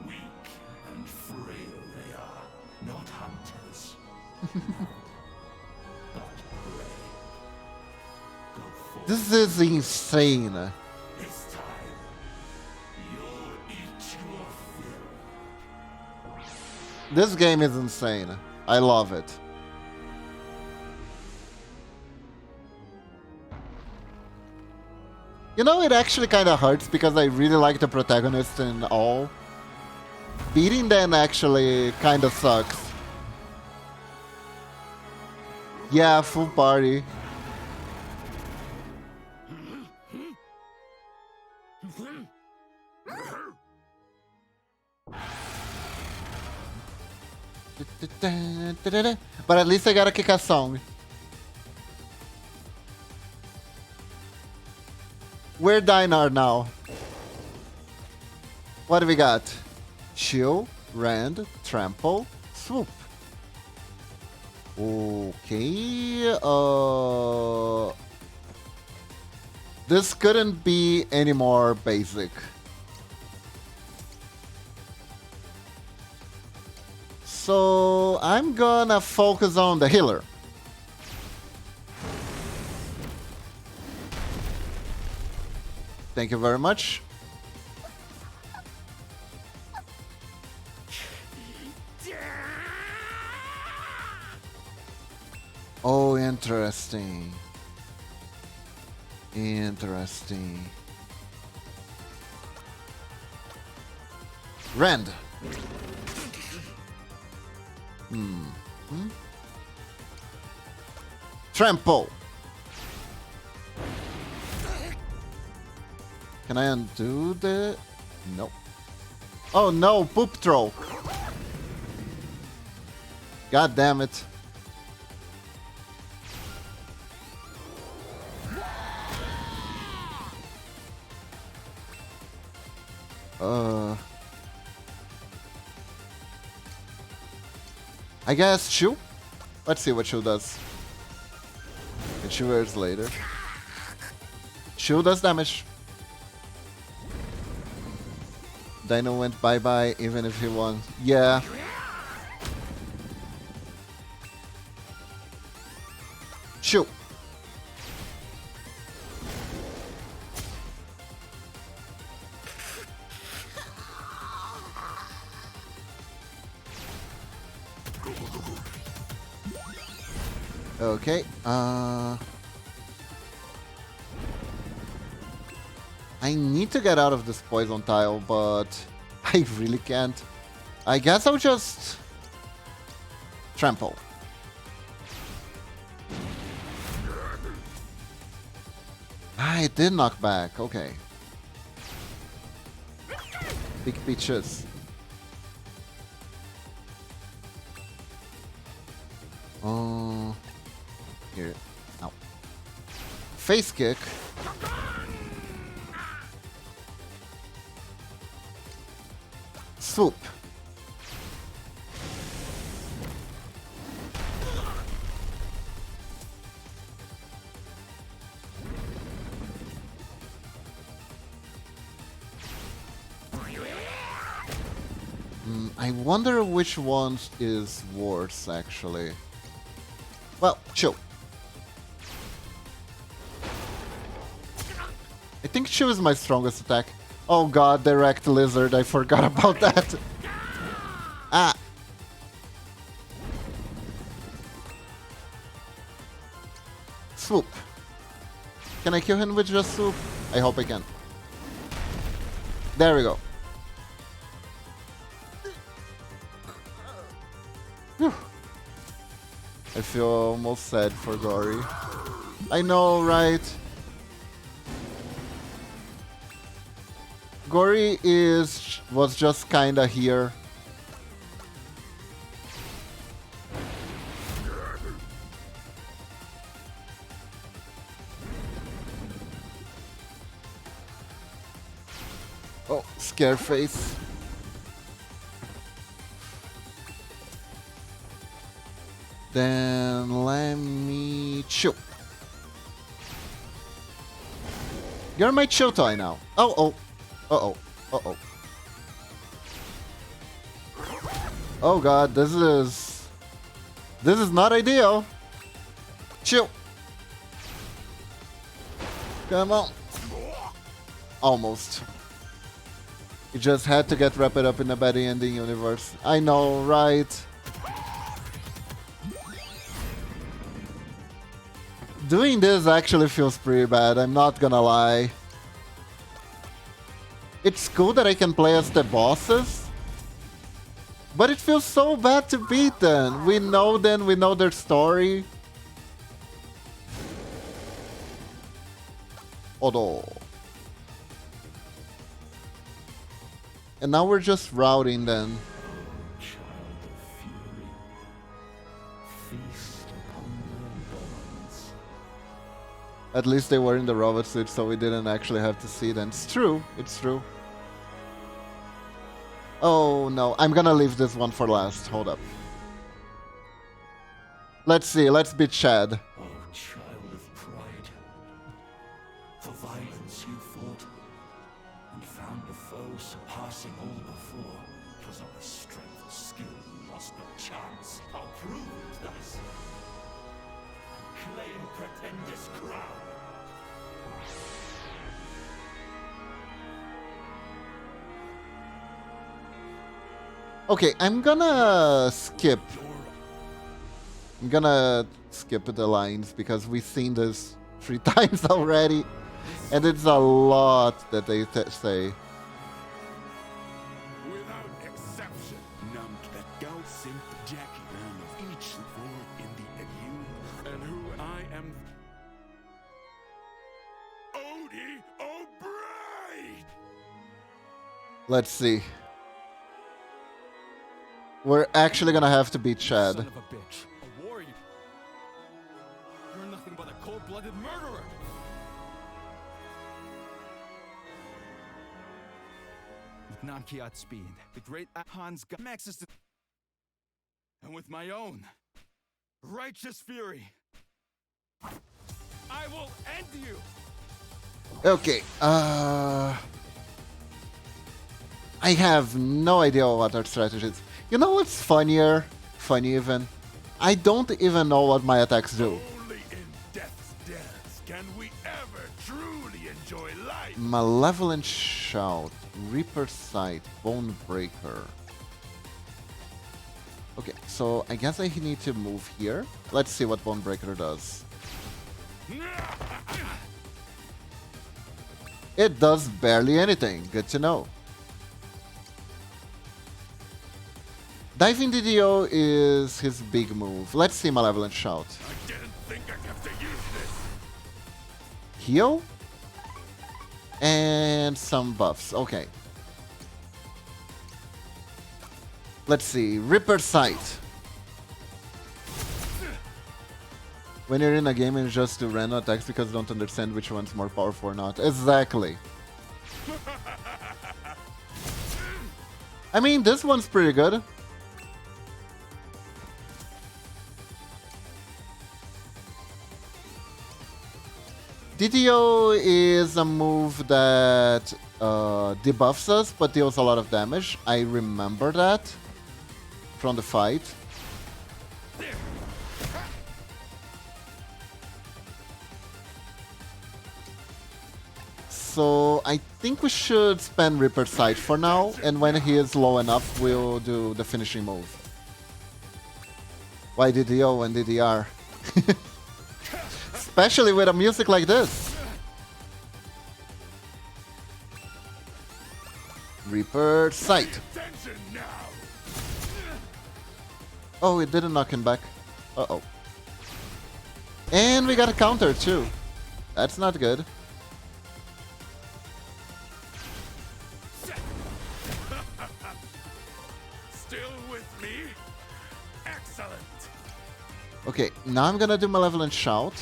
Weak and frail they are, not hunters, but prey. Go forth. This is insane. This time, you'll eat your fill. This game is insane. I love it. You know, it actually kind of hurts because I really like the protagonist and all. Beating them actually kind of sucks. Yeah, full party. Dun, dun, dun, dun. But at least I got a kick-ass song. We're Dinar now. What do we got? Chill, Rend, Trample, Swoop. Okay. This couldn't be any more basic. So I'm gonna focus on the healer. Thank you very much. Oh, interesting. Interesting. Rend. Trample. Can I undo the... No. Oh no, poop throw. God damn it. I guess Shu? Let's see what Shu does. And Shu wears later. Shu does damage. Dino went bye-bye even if he won. Yeah. Shu. Okay, I need to get out of this poison tile, but I really can't. I guess I'll just trample. Ah, it did knock back, okay. Big peaches. Here. Ow. Face kick. Swoop. I wonder which one is worse, actually. Well, chill. I think Chill is my strongest attack. Oh god, direct lizard, I forgot about that. Ah. Swoop. Can I kill him with just swoop? I hope I can. There we go. Whew. I feel almost sad for Gory. I know, right? Gory was just kinda here. Oh, scare face. Then let me chill. You're my chill toy now. Oh, oh. Uh-oh. Uh-oh. Oh god, this is not ideal. Chill. Come on. Almost. You just had to get wrapped up in a bad ending universe. I know, right? Doing this actually feels pretty bad, I'm not gonna lie. It's cool that I can play as the bosses, but it feels so bad to beat them. We know their story. Odo. And now we're just routing them. feast upon their bonds. At least they were in the robot suit, so we didn't actually have to see them. It's true. It's true. Oh no, I'm gonna leave this one for last. Hold up. Let's see. Let's beat Chad. Oh, child of pride. For violence you fought, and found the foe surpassing all before. 'Twas on the strength of skill you lost no chance. I'll prove it thus. Claim Pretender's crown. Okay, I'm gonna skip. I'm gonna skip the lines because we've seen this 3 times already, and it's a lot that they say. Without exception. None that gout sent Jackie man of each war in the ague, and who I am. Odie O'Brien! Let's see. We're actually gonna have to beat Chad. Son of a bitch. A warrior. You're nothing but a cold-blooded murderer. With Namkiat's speed, the great Han's got access to... And with my own righteous fury, I will end you! Okay, I have no idea what our strategy is. You know what's funnier? Funny even? I don't even know what my attacks do. Only in death's dance can we ever truly enjoy life. Malevolent Shout, Reaper Sight, Bone Breaker. Okay, so I guess I need to move here. Let's see what Bone Breaker does. It does barely anything. Good to know. Diving DDO is his big move. Let's see Malevolent Shout. I didn't think I'd have to use this. Heal? And some buffs. Okay. Let's see. Ripper Sight. When you're in a game and just do random attacks because you don't understand which one's more powerful or not. Exactly. I mean, this one's pretty good. DDO is a move that debuffs us, but deals a lot of damage. I remember that from the fight. So I think we should spend Ripper Sight for now, and when he is low enough, we'll do the finishing move. Why DDO and DDR? Especially with a music like this. Reaper Sight. Oh, it didn't knock him back. Uh-oh. And we got a counter too. That's not good. Still with me? Excellent. Okay, now I'm gonna do Malevolent Shout.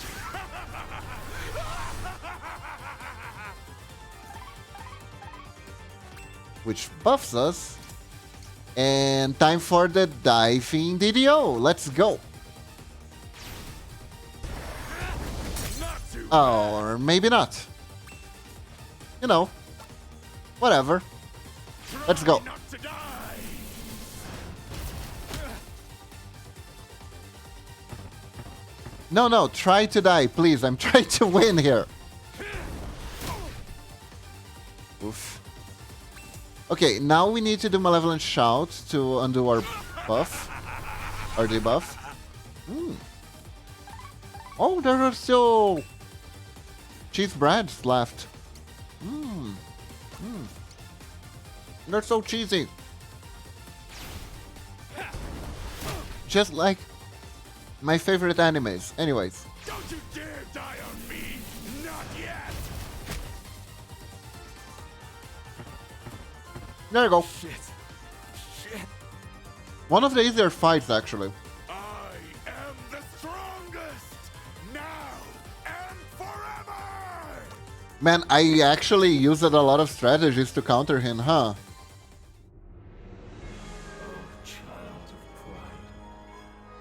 Which buffs us. And time for the diving DDO. Let's go. Or maybe not. You know. Whatever. Let's go. No, try to die, please. I'm trying to win here. Oof. Okay, now we need to do Malevolent Shout to undo our buff. Our debuff. Oh, there are still cheese breads left. They're so cheesy. Just like my favorite animes. Anyways. Don't you dare die on me! Not yet! There you go. Shit. One of the easier fights, actually. I am Man, I actually used a lot of strategies to counter him, huh? Oh, child of pride.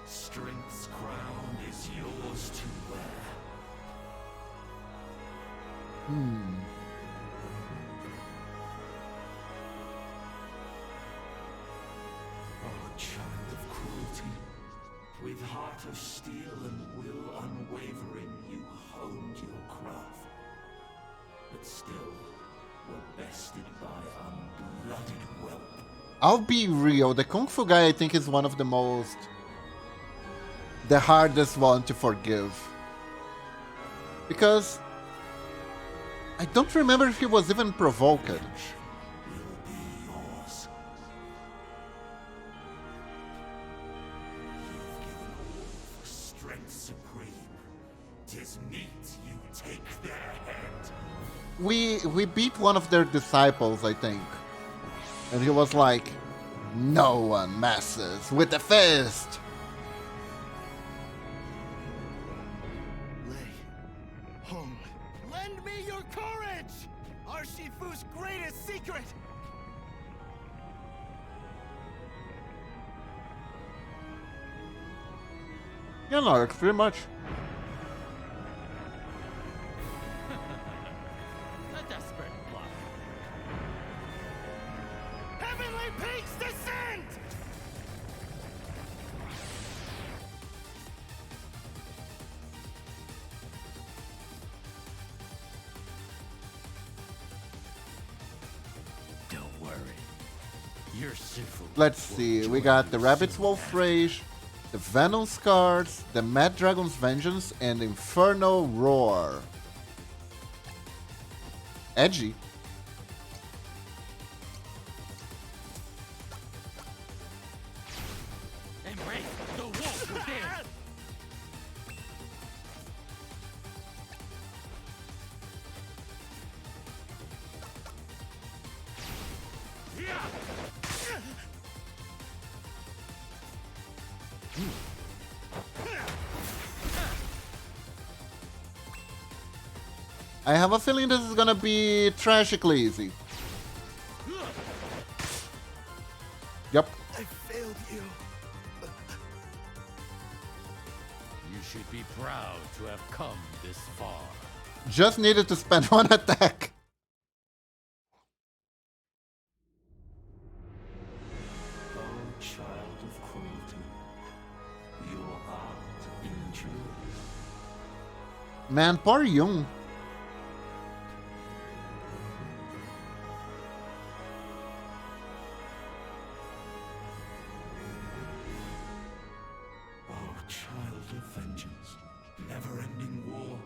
Strength's crown is yours to wear. Oh, child of cruelty. With heart of steel and will unwavering, you honed your craft. But still, were bested by unblooded whelp. I'll be real, the Kung Fu guy I think is one of the hardest one to forgive. Because I don't remember if he was even provoked. Will be yours. You've given all for strength supreme. 'Tis meet you take their head. We beat one of their disciples, I think. And he was like, no one messes with the fist. Lei, Hong, lend me your courage! Our Shifu's greatest secret! Yeah, no, it's pretty much. A desperate bluff. Heavenly peaks descend! Don't worry. Your Shifu. Let's see, we got the Rabbit's Wolf Rage, the Venom Scars, the Mad Dragon's Vengeance, and Inferno Roar. Edgy. Embrace the wolf within! I have a feeling this is gonna be tragically easy. Yep. I failed you. You should be proud to have come this far. Just needed to spend one attack. Oh, child of cruelty. Your art endures. Man, poor Jung. Oh, child of vengeance, never-ending war.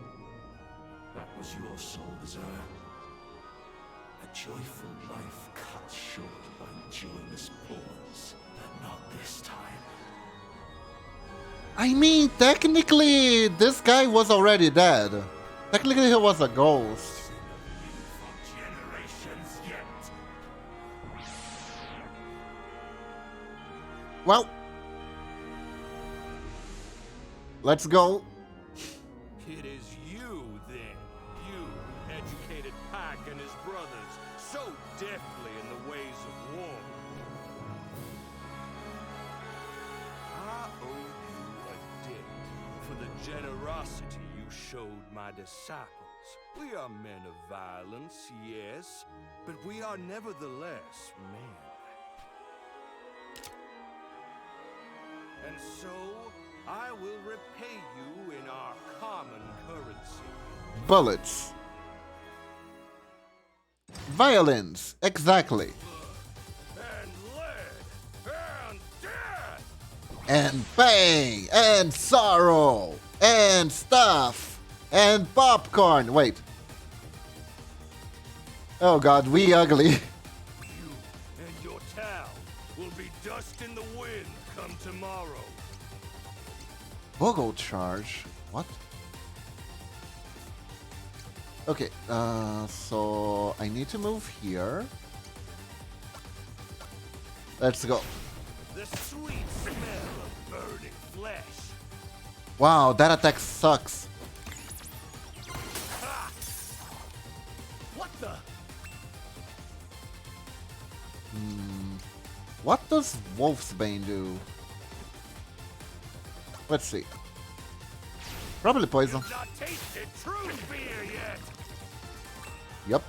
That was your sole desire. A joyful life cut short by joyless pawns, but not this time. I mean, technically, this guy was already dead. Technically, he was a ghost. For generations yet. Well, let's go. It is you, then. You, educated Pack and his brothers, so deftly in the ways of war. I owe you a debt for the generosity you showed my disciples. We are men of violence, yes, but we are nevertheless men. And so, I will repay you in our common currency. Bullets. Violence. Exactly. And lead. And death. And pain. And sorrow. And stuff. And popcorn. Wait. Oh god, we ugly. You and your town will be dust in the wind come tomorrow. Bogle charge. What? Okay, so I need to move here. Let's go. The sweet smell of burning flesh. Wow, that attack sucks. What does Wolfsbane do? Let's see. Probably poison. You've not tasted true fear yet. Yep.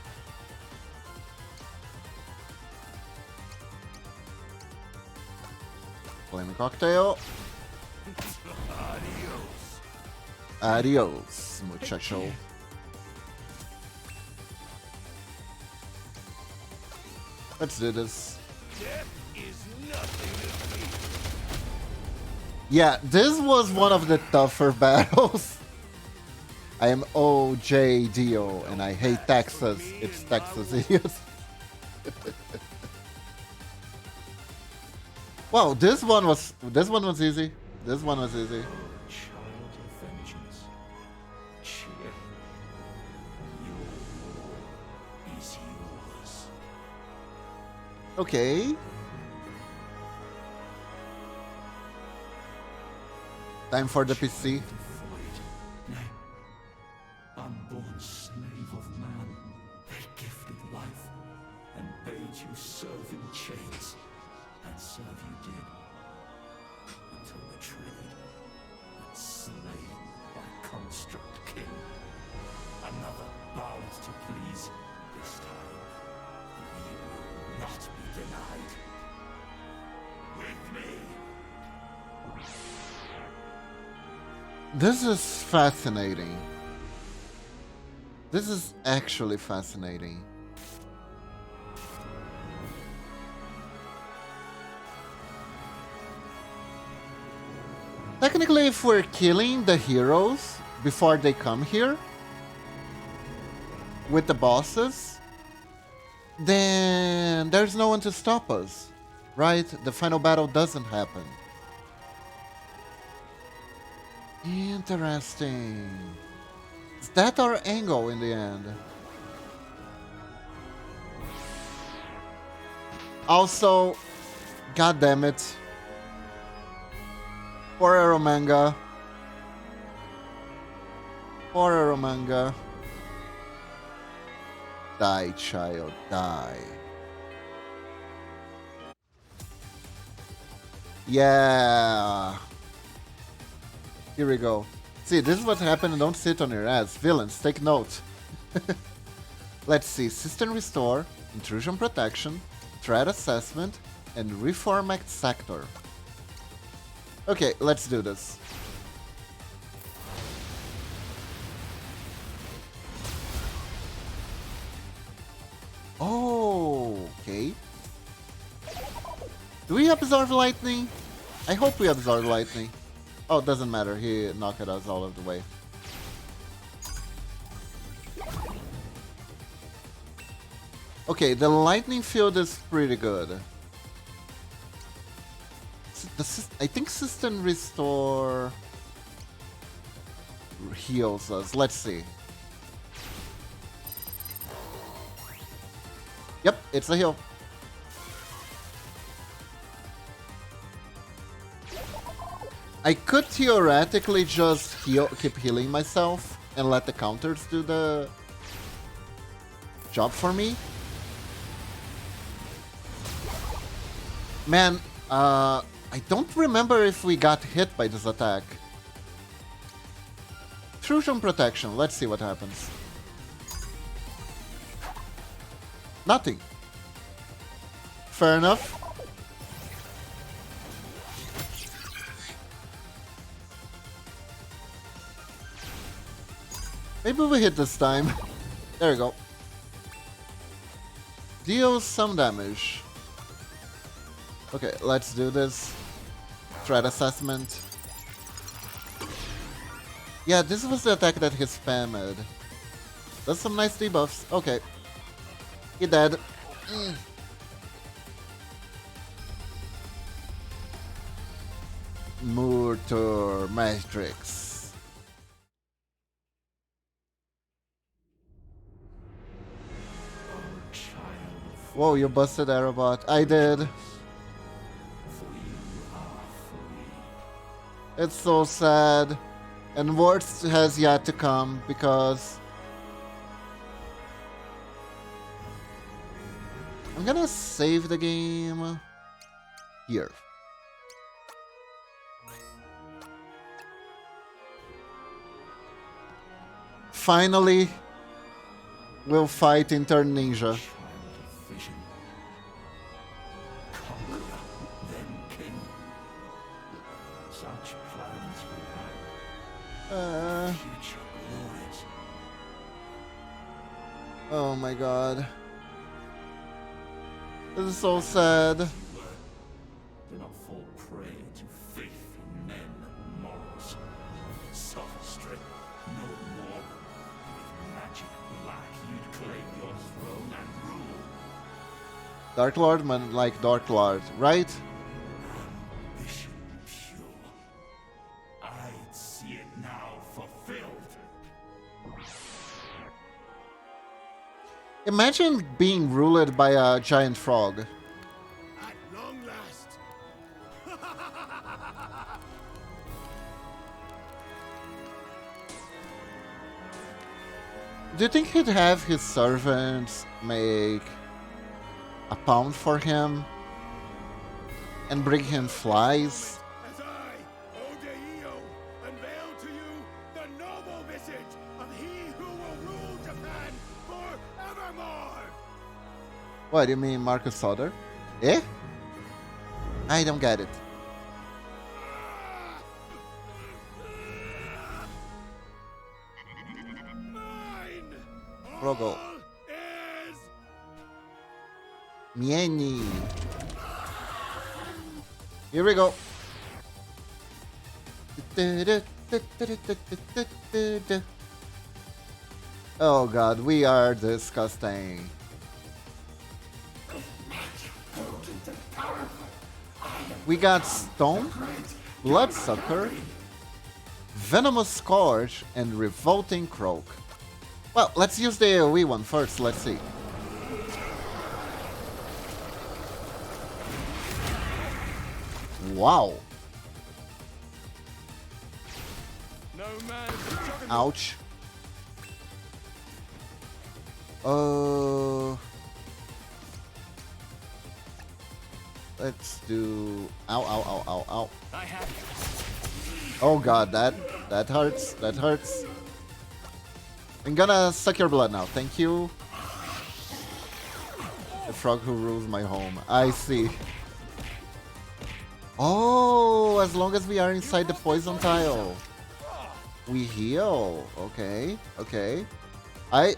Flaming cocktail. Adios, muchacho. Let's do this. Death is nothing to fear. Yeah, this was one of the tougher battles. I am OJDO and I hate Texas. It's Texas, idiots. Wow, this one was easy. This one was easy. Child of vengeance, cheer. Your war is yours. Okay. Time for the PC. Nay, unborn slave of man, they gifted life and bade you serve in chains, and serve you did, until betrayed and slain by construct king. Another bound to please, this time you will not be denied. With me. This is fascinating. This is actually fascinating. Technically, if we're killing the heroes before they come here with the bosses, then there's no one to stop us, right? The final battle doesn't happen. Interesting. Is that our angle in the end? Also, god damn it. Poor Eromanga. Poor Eromanga. Die, child, die. Yeah. Here we go. See, this is what happened. Don't sit on your ass. Villains, take note. Let's see. System Restore, Intrusion Protection, Threat Assessment, and Reformat Sector. Okay, let's do this. Oh, okay. Do we absorb lightning? I hope we absorb lightning. Oh, it doesn't matter. He knocked us all of the way. Okay, the lightning field is pretty good. I think System Restore heals us. Let's see. Yep, it's a heal. I could theoretically just keep healing myself and let the counters do the job for me. Man, I don't remember if we got hit by this attack. Intrusion Protection, let's see what happens. Nothing. Fair enough. Maybe we hit this time. There we go. Deals some damage. Okay, let's do this. Threat assessment. Yeah, this was the attack that he spammed. Does some nice debuffs. Okay. He dead. Murder Matrix. Whoa, you busted Aerobot. I did. It's so sad. And worse has yet to come because I'm gonna save the game here. Finally, we'll fight in turn ninja. Vision. Conqueror, then king. Such plans we had. Future glories. Oh my god. This is so sad. Do not fall prey to faith in men and morals. Sophistry, no more. With magic black, you'd claim your throne and rule. Dark Lord, man, like Dark Lord, right? Ambition pure. I'd see it now fulfilled. Imagine being ruled by a giant frog. At long last. Do you think he'd have his servants make a pound for him and bring him flies? As I, Odeio, unveil to you the noble visit of he who will rule Japan forevermore. What, you mean Marcus Soder? Eh? I don't get it. Mine. Frogo. All is Mieni. Here we go. Oh god, we are disgusting. We got Stone, Bloodsucker, Venomous Scourge, and Revolting Croak. Well, let's use the AoE one first, let's see. Wow. no man is a juggernaut. Ouch. Let's do... Ow, ow, ow, ow, ow. I have you. Oh god, that hurts, that hurts. I'm gonna suck your blood now, thank you. The frog who rules my home. I see. Oh, as long as we are inside the poison tile. We heal. Okay, okay. I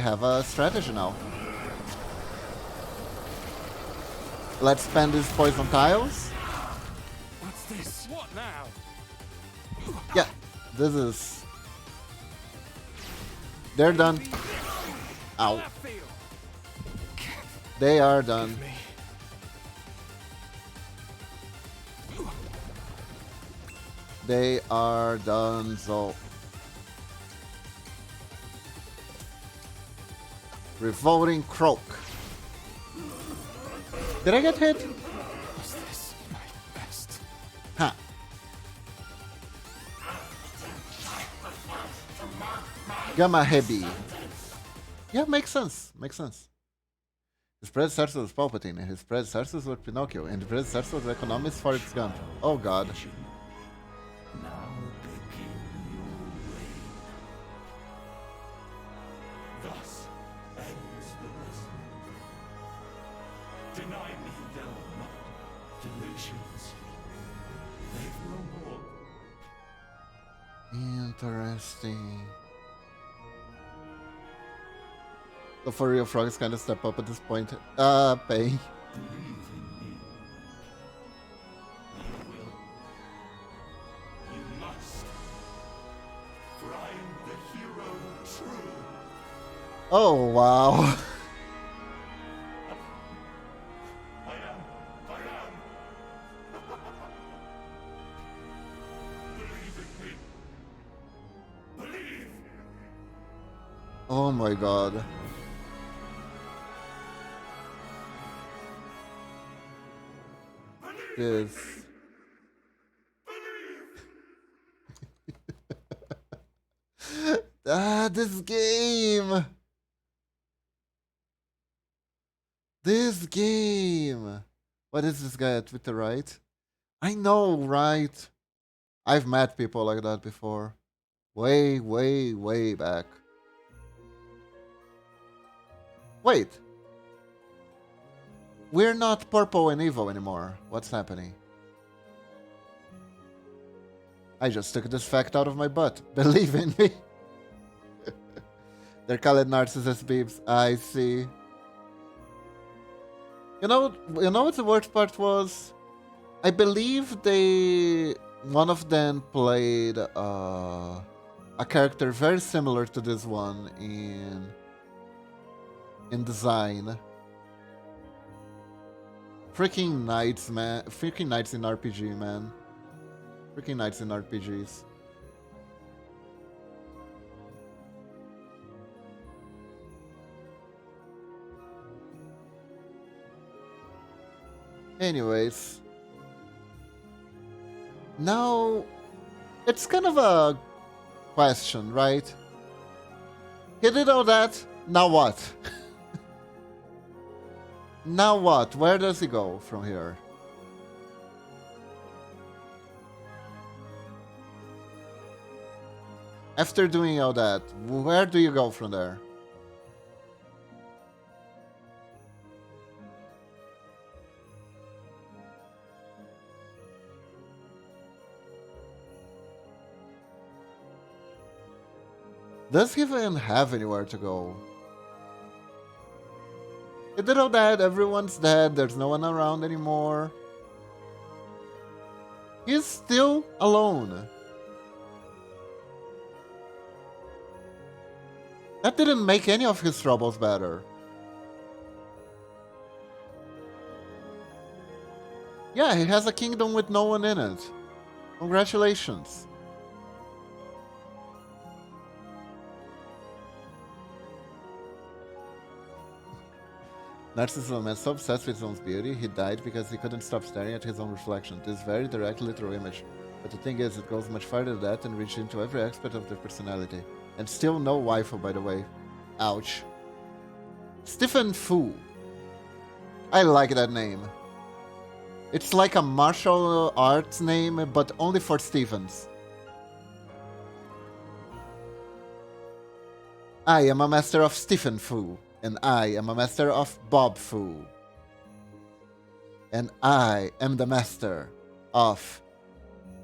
have a strategy now. Let's spend these poison tiles. What's this? What now? Yeah, this is... They're done. Ow. I feel. They are done. They are done, so... Revolting Croak. Did I get hit? Was this my best? Huh. Gamma Heavy. Yeah, makes sense. Makes sense. His predecessor was Palpatine, and his predecessors were Pinocchio, and the predecessor was economist for its gun. Oh god. Now begin your reign. Thus ends the lesson. Deny me them not. Delusions. They've no more. Interesting. So for real, frogs kind of step up at this point. Pay. Believe in me. You will. You must. For I am the hero true. Oh wow. I am. Believe in me. Believe. Oh my god. This. This game. this game? What is this guy at Twitter, right? I know, right? I've met people like that before. Way, way, way back. Wait. We're not purple and evil anymore. What's happening? I just took this fact out of my butt. Believe in me. They're called narcissist beeps. I see. You know what the worst part was? I believe one of them played a character very similar to this one in design. Freaking knights, man. Freaking knights in RPG, man. Freaking knights in RPGs. Anyways. Now, it's kind of a question, right? He did all that, now what? Now what? Where does he go from here? After doing all that, where do you go from there? Does he even have anywhere to go? He did all that, everyone's dead, there's no one around anymore. He's still alone. That didn't make any of his troubles better. Yeah, he has a kingdom with no one in it. Congratulations. Narcissism is so obsessed with his own beauty, he died because he couldn't stop staring at his own reflection. This very direct literal image. But the thing is, it goes much farther than that and reaches into every aspect of their personality. And still no waifu, by the way. Ouch. Stephen Fu. I like that name. It's like a martial arts name, but only for Stephens. I am a master of Stephen Fu. And I am a master of Bob Fu. And I am the master of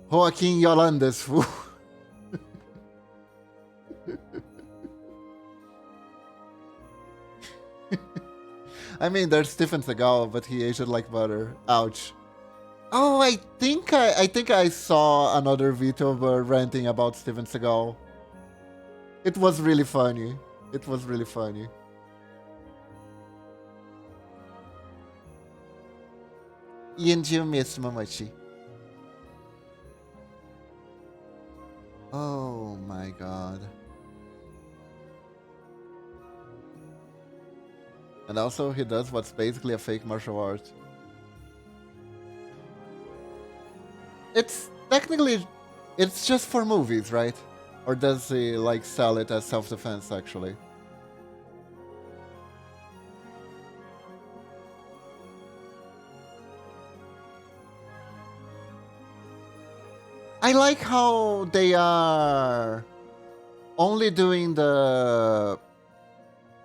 Joaquin Yolandes Fu. I mean, there's Stephen Seagal, but he aged like butter. Ouch. Oh, I think I saw another VTuber ranting about Stephen Seagal. It was really funny. It was really funny. Yenji mesmo, Mamochi. Oh my god. And also he does what's basically a fake martial art. It's technically, it's just for movies, right? Or does he like sell it as self-defense actually? I like how they are only doing the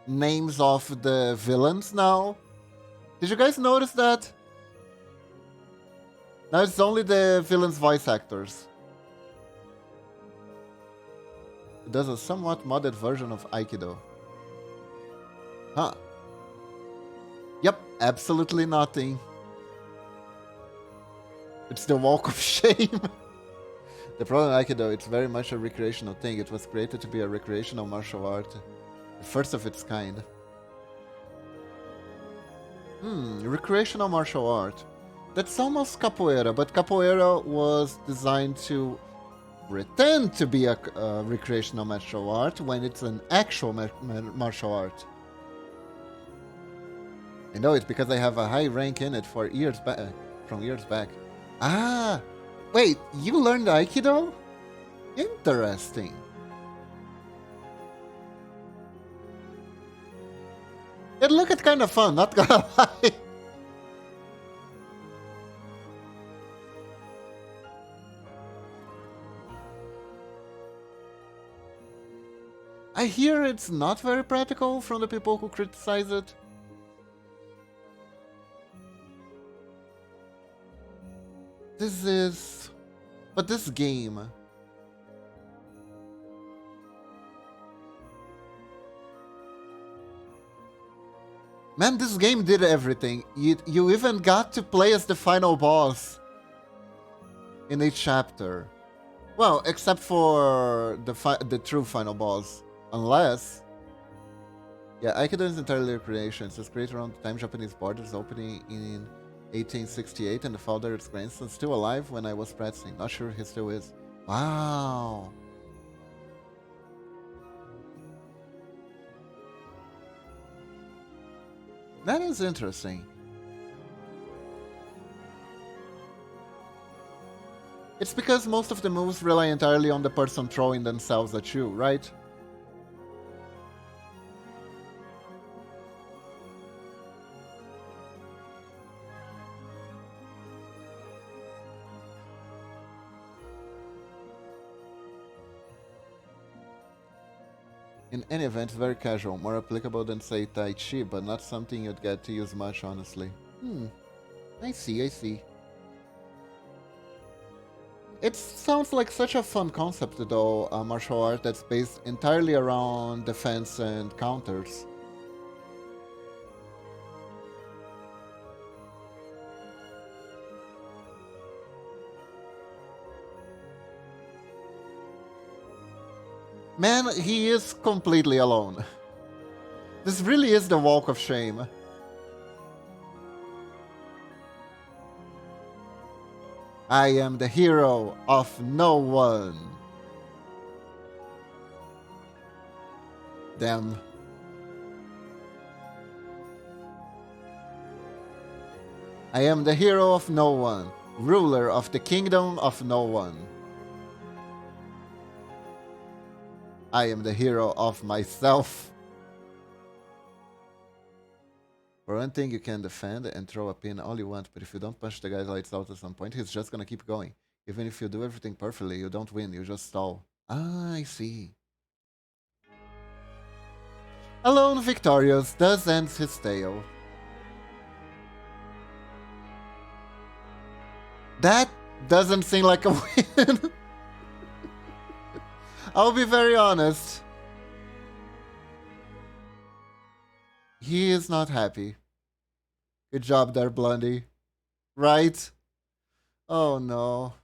names of the villains now. Did you guys notice that? Now it's only the villains' voice actors. It does a somewhat modded version of Aikido. Huh. Yep, absolutely nothing. It's the walk of shame. The problem with Aikido, it's very much a recreational thing. It was created to be a recreational martial art. The first of its kind. Recreational martial art. That's almost capoeira, but capoeira was designed to pretend to be a recreational martial art when it's an actual martial art. I know it because I have a high rank in it for years back, from years back. Ah! Wait, you learned Aikido? Interesting. It looked kind of fun, not gonna lie. I hear it's not very practical from the people who criticize it. But this game. Man, this game did everything. You even got to play as the final boss in each chapter. Well, except for the true final boss. Unless... Yeah, Aikido is entirely a creation. It was created around the time Japanese borders opening in 1868, and the father's grandson still alive when I was practicing. Not sure he still is. Wow. That is interesting. It's because most of the moves rely entirely on the person throwing themselves at you, right? In any event, very casual, more applicable than say Tai Chi, but not something you'd get to use much, honestly. I see. It sounds like such a fun concept, though, a martial art that's based entirely around defense and counters. Man, he is completely alone. This really is the walk of shame. I am the hero of no one. Damn. I am the hero of no one, ruler of the kingdom of no one. I am the hero of myself. For one thing, you can defend and throw a pin all you want, but if you don't punch the guy's lights out at some point, he's just gonna keep going. Even if you do everything perfectly, you don't win, you just stall. Ah, I see. Alone victorious, thus ends his tale. That doesn't seem like a win. I'll be very honest. He is not happy. Good job there, Blondie. Right? Oh no.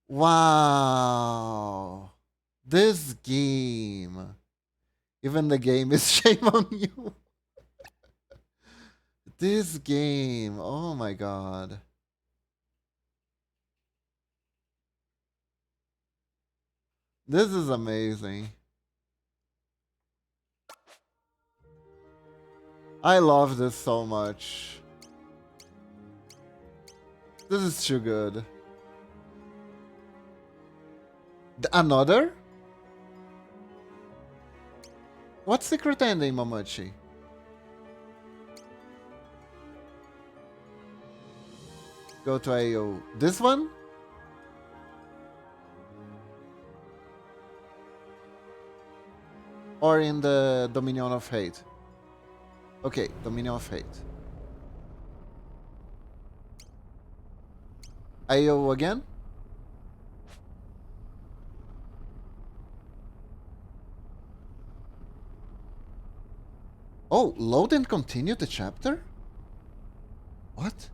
Wow. This game. Even the game is shame on you. This game. Oh my god. This is amazing. I love this so much. This is too good. Another? What secret ending, Momochi? Go to AO. This one? Or in the Dominion of Hate? Okay, Dominion of Hate. AO again? Oh, load and continue the chapter? What?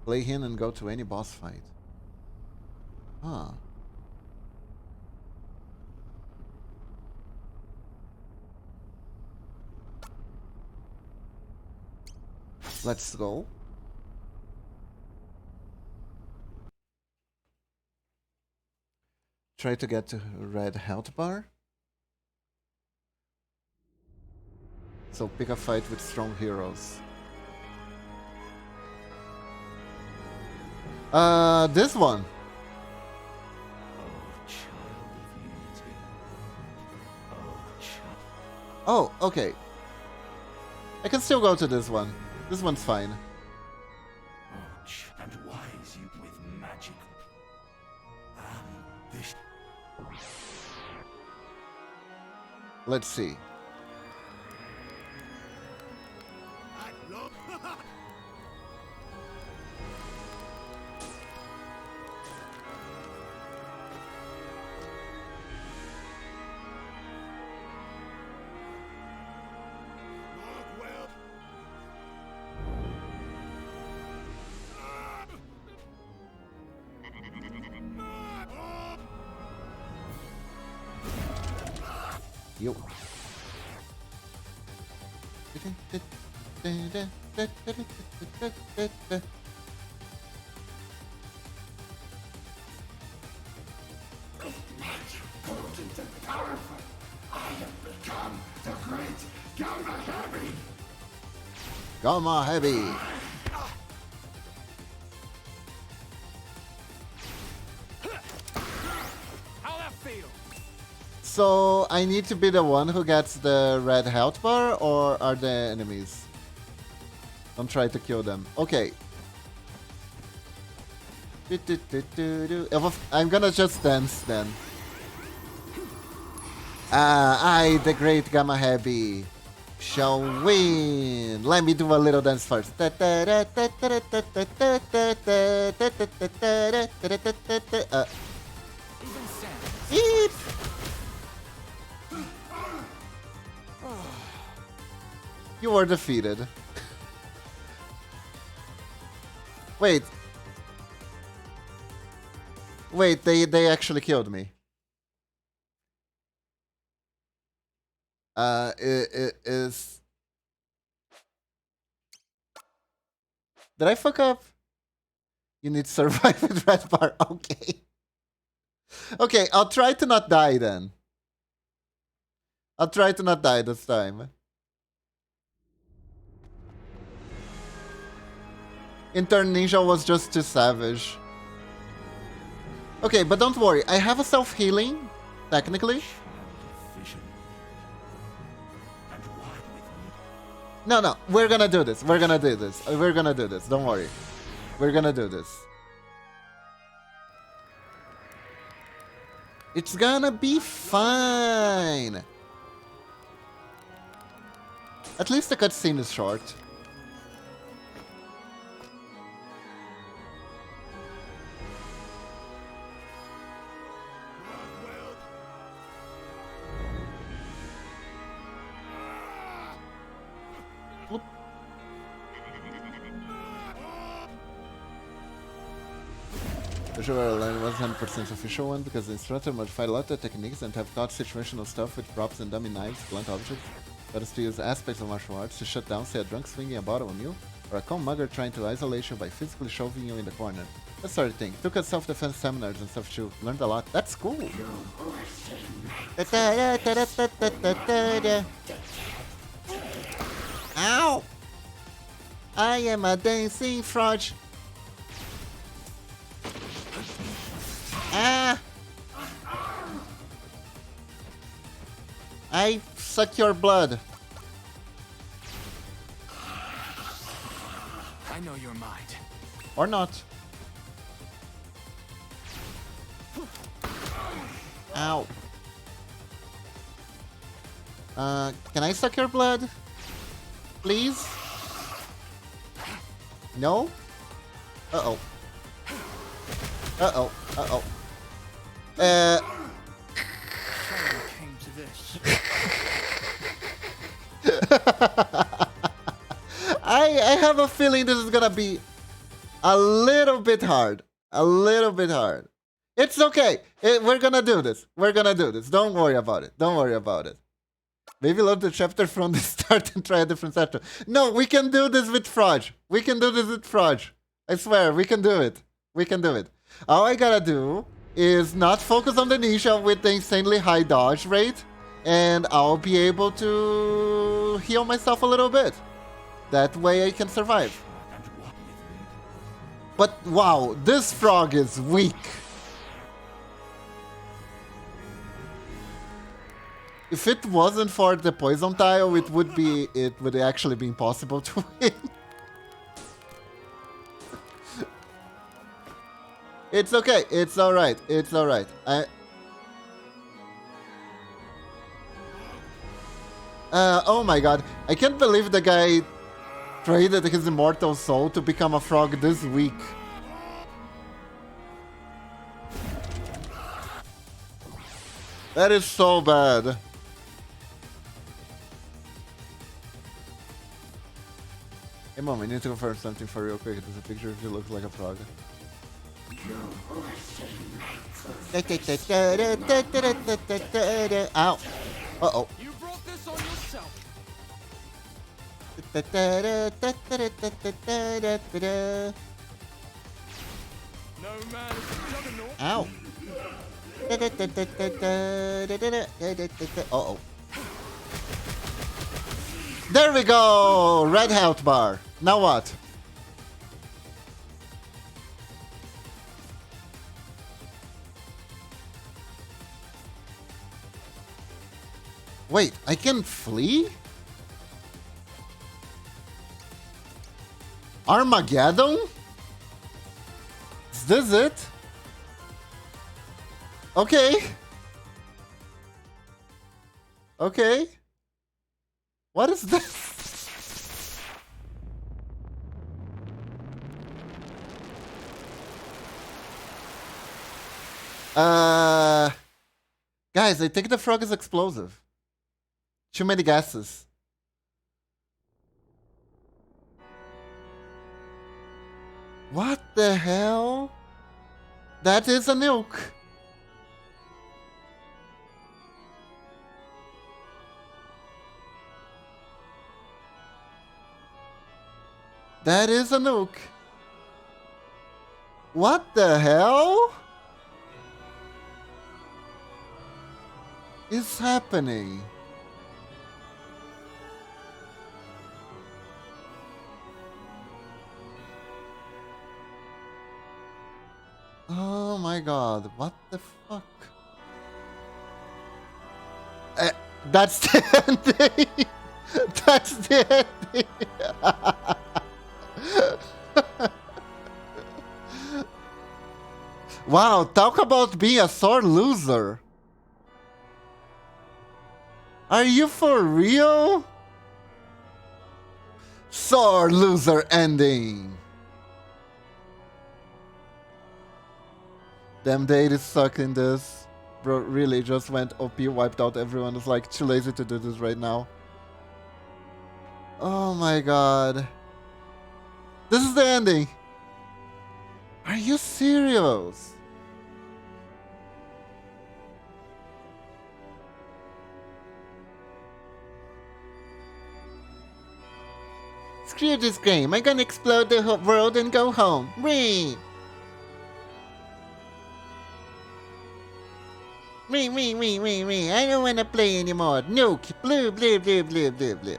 Play him and go to any boss fight. Huh. Let's go. Try to get to red health bar. So pick a fight with strong heroes. This one. Oh, okay. I can still go to this one. This one's fine. And wise you with magic. This Let's see. Yo. potent and powerful. I have become the great Gamma Heavy. Gamma Heavy. How that feel? So I need to be the one who gets the red health bar, or are they enemies? Don't try to kill them. Okay. I'm gonna just dance then. I, the great Gamma Heavy, shall win. Let me do a little dance first. Beep. You were defeated. Wait. Wait, they actually killed me. It is... Did I fuck up? You need to survive with red bar. Okay. Okay, I'll try to not die then. I'll try to not die this time. Intern Ninja was just too savage. Okay, but don't worry. I have a self-healing, technically. No, we're gonna do this. We're gonna do this. We're gonna do this. Don't worry. We're gonna do this. It's gonna be fine. At least the cutscene is short. The Sugar Line was 100% official one because the instructor modified a lot of techniques and have taught situational stuff with props and dummy knives, blunt objects, but is to use aspects of martial arts to shut down, say, a drunk swinging a bottle on you, or a calm mugger trying to isolate you by physically shoving you in the corner. That sort of thing. Took us self-defense seminars and stuff too. Learned a lot. That's cool. Ow! I am a dancing frog. Ah! I suck your blood. I know your mind. Or not. Ow. Can I suck your blood? Please? No? Uh-oh. Uh-oh. Uh-oh. Came to this. I have a feeling this is gonna be a little bit hard. A little bit hard. It's okay. We're gonna do this. We're gonna do this. Don't worry about it. Don't worry about it. Maybe load the chapter from the start and try a different chapter. No, we can do this with Frog. We can do this with Frog. I swear, we can do it. We can do it. All I gotta do is not focus on the ninja with the insanely high dodge rate, and I'll be able to heal myself a little bit. That way I can survive. But wow, this frog is weak. If it wasn't for the poison tile, it would actually be impossible to win. It's okay. It's all right. It's all right. Oh my god. I can't believe the guy traded his immortal soul to become a frog this week. That is so bad. Hey mom, I need to confirm something for real quick. There's a picture of you looks like a frog. Ow. Uh-oh. You brought this on yourself. No man is a juggernaut. Ow. Uh-oh. There we go! Red health bar. Now what? Wait, I can flee? Armageddon? Is this it? Okay. Okay. What is this? Guys, I think the frog is explosive. Too many gases. What the hell? That is a nuke. That is a nuke. What the hell is happening? Oh my god, what the fuck? That's the ending! That's the ending! Wow, talk about being a sore loser. Are you for real? Sore loser ending. Damn, they is suck in this. Bro, really just went OP, wiped out everyone. It's like too lazy to do this right now. Oh my god. This is the ending. Are you serious? Screw this game. I'm gonna explode the world and go home. Wee! Wee. I don't wanna play anymore. Nuke. Blue, blue, blue, blue, blue, blue.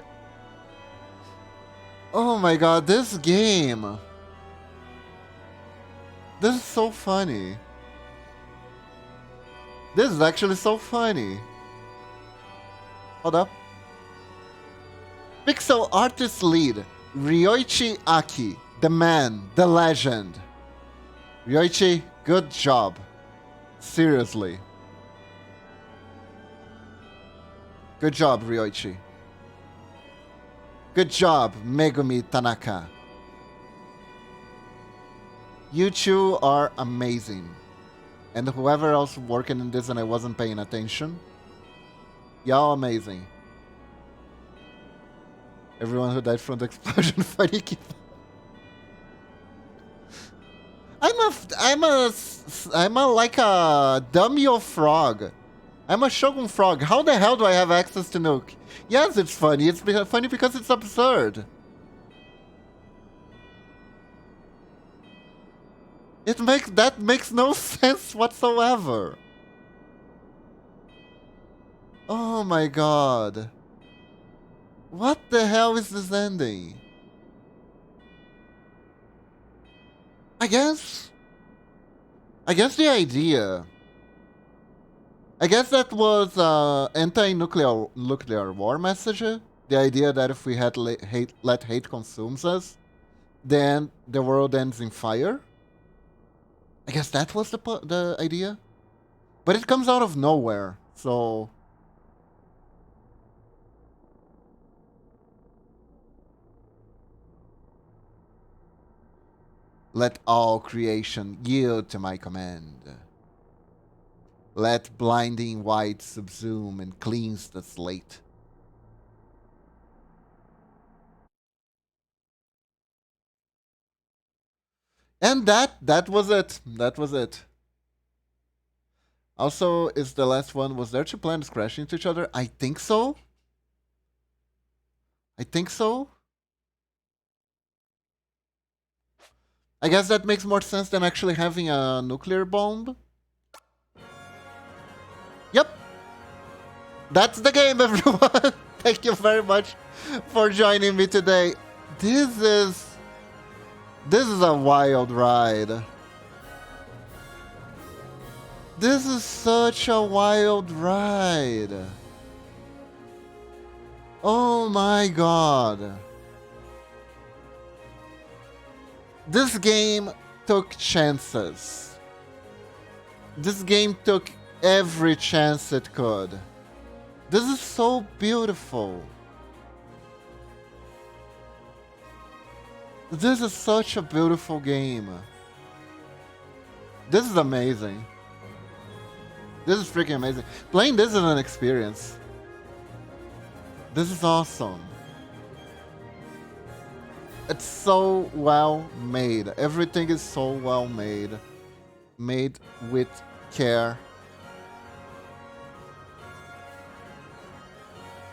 Oh my god, this game. This is so funny. This is actually so funny. Hold up. Pixel artist lead, Ryoichi Aki. The man, the legend. Ryoichi, good job. Seriously. Good job, Ryoichi. Good job, Megumi Tanaka. You two are amazing. And whoever else working in this and I wasn't paying attention, y'all amazing. Everyone who died from the explosion funny keep. I'm a like a dummy frog. I'm a Shogun frog. How the hell do I have access to nuke? Yes, it's funny. It's funny because it's absurd. That makes no sense whatsoever. Oh my god. What the hell is this ending? I guess the idea I guess that was anti-nuclear war message. The idea that if we had let hate consumes us, then the world ends in fire. I guess that was the idea. But it comes out of nowhere, so... Let all creation yield to my command. Let blinding white subsume and cleanse the slate. And that was it. That was it. Also, is the last one, was there two planets crashing into each other? I think so. I think so. I guess that makes more sense than actually having a nuclear bomb. Yep. That's the game, everyone. Thank you very much for joining me today. This is a wild ride. This is such a wild ride. Oh my god. This game took chances. This game took every chance it could. This is so beautiful. This is such a beautiful game. This is amazing. This is freaking amazing. Playing this is an experience. This is awesome. It's so well made. Everything is so well made. Made with care.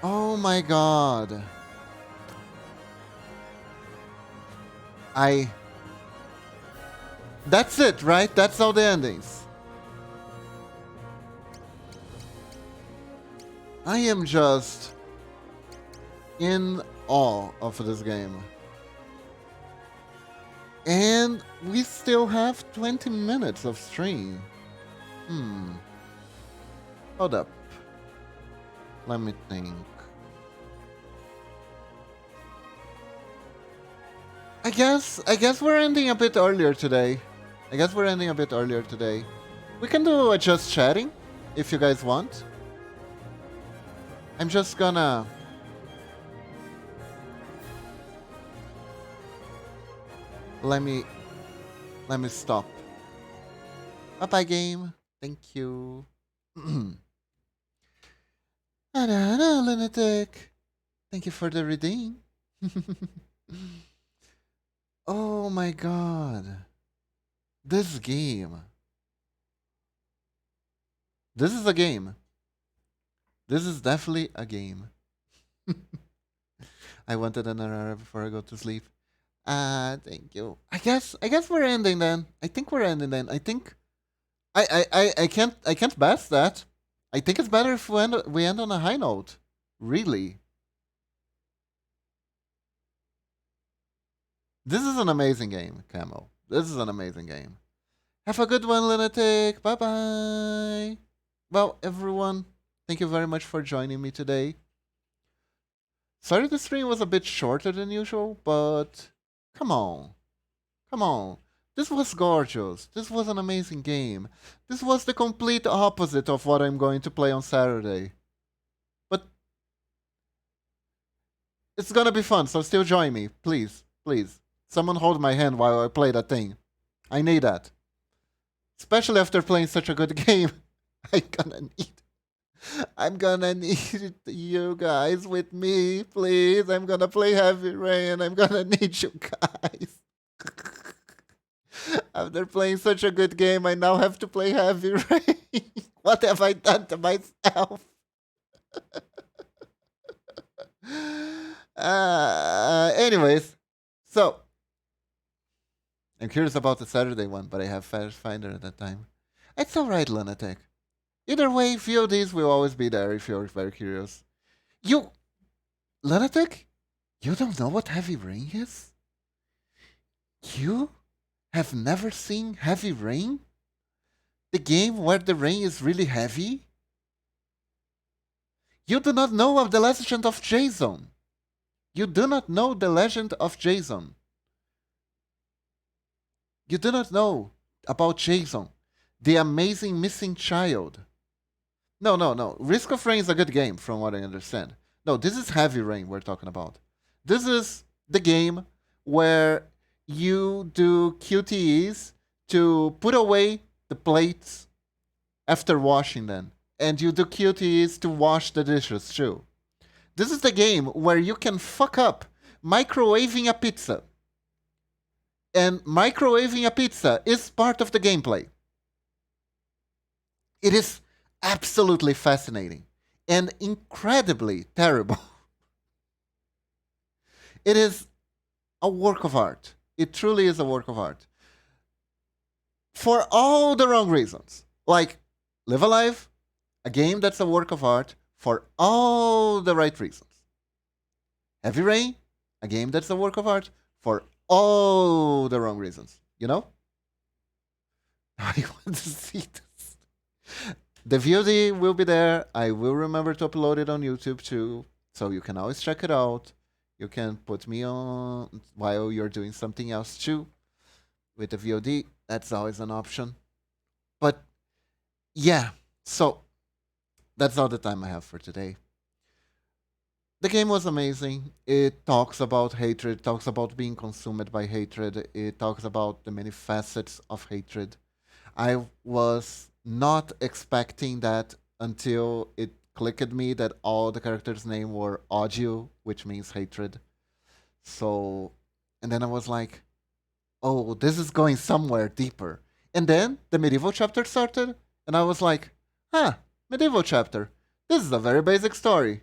Oh my god. That's it, right? That's all the endings. I am just in awe of this game. And we still have 20 minutes of stream. Hold up. Let me think. I guess we're ending a bit earlier today. We can do a just chatting if you guys want. I'm just gonna... Let me stop. Bye-bye, game. Thank you. Lunatic. Thank you for the redeem. Oh my god. This game. This is a game. This is definitely a game. I wanted another hour before I go to sleep. Thank you. I guess we're ending then. I think we're ending then. I think I can't bash that. I think it's better if we end on a high note. Really. This is an amazing game, Camo. This is an amazing game. Have a good one, Lunatic. Bye bye. Well, everyone, thank you very much for joining me today. Sorry the stream was a bit shorter than usual, but come on. Come on. This was gorgeous. This was an amazing game. This was the complete opposite of what I'm going to play on Saturday. But it's gonna be fun, so still join me. Please, please. Someone hold my hand while I play that thing. I need that. Especially after playing such a good game. I'm gonna need you guys with me, please. I'm gonna play Heavy Rain. I'm gonna need you guys. After playing such a good game, I now have to play Heavy Rain. What have I done to myself? Anyways, so I'm curious about the Saturday one, but I have Finder at that time. It's alright, Lunatic. Either way, VODs will always be there if you're very curious. Lunatic? You don't know what Heavy Rain is? You have never seen Heavy Rain? The game where the rain is really heavy? You do not know of the legend of Jason. You do not know the legend of Jason. You do not know about Jason, the amazing missing child. No, no, no. Risk of Rain is a good game, from what I understand. No, this is Heavy Rain we're talking about. This is the game where you do QTEs to put away the plates after washing them. And you do QTEs to wash the dishes too. This is the game where you can fuck up microwaving a pizza. And microwaving a pizza is part of the gameplay. It is absolutely fascinating and incredibly terrible. It is a work of art. It truly is a work of art. For all the wrong reasons. Like Live Alive, a game that's a work of art for all the right reasons. Heavy Rain, a game that's a work of art for all the wrong reasons. You know? I want to see this. The VOD will be there. I will remember to upload it on YouTube too. So you can always check it out. You can put me on while you're doing something else too. With the VOD, that's always an option. But yeah, so that's all the time I have for today. The game was amazing. It talks about hatred, talks about being consumed by hatred, it talks about the many facets of hatred. I was not expecting that until it clicked me that all the characters' name were audio, which means hatred. So, and then I was like, oh, this is going somewhere deeper. And then the medieval chapter started, and I was like, huh, medieval chapter. This is a very basic story.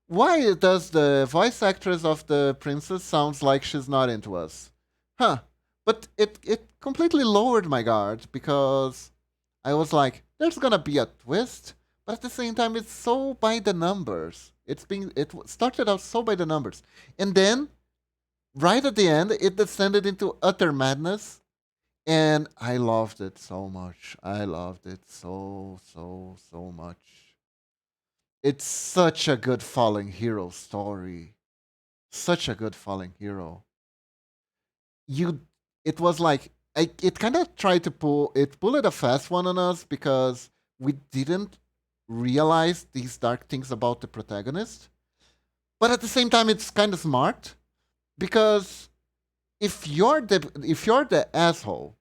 Why does the voice actress of the princess sounds like she's not into us? Huh. But it completely lowered my guard because I was like, there's gonna be a twist, but at the same time it's so by the numbers. It started out so by the numbers. And then right at the end it descended into utter madness. And I loved it so much. I loved it so much. It's such a good fallen hero story. Such a good fallen hero. You, it was like it kind of tried to pull it a fast one on us because we didn't realize these dark things about the protagonist. But at the same time, it's kind of smart because if you're the asshole,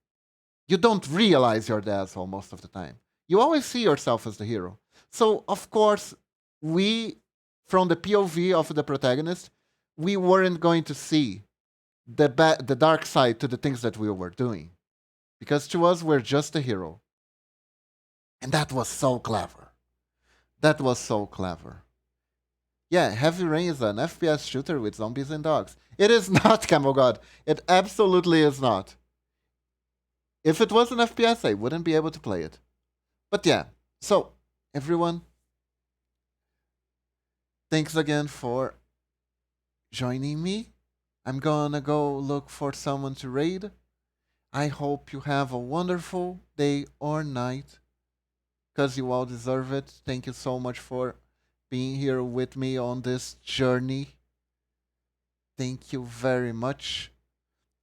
you don't realize you're the asshole most of the time. You always see yourself as the hero. So of course, we, from the POV of the protagonist, we weren't going to see the dark side to the things that we were doing, because to us we're just a hero, and that was so clever. That was so clever. Yeah, Heavy Rain is an FPS shooter with zombies and dogs. It is not, Camel God. It absolutely is not. If it was an FPS, I wouldn't be able to play it. But yeah, so everyone, thanks again for joining me. I'm gonna go look for someone to raid. I hope you have a wonderful day or night, because you all deserve it. Thank you so much for being here with me on this journey. Thank you very much.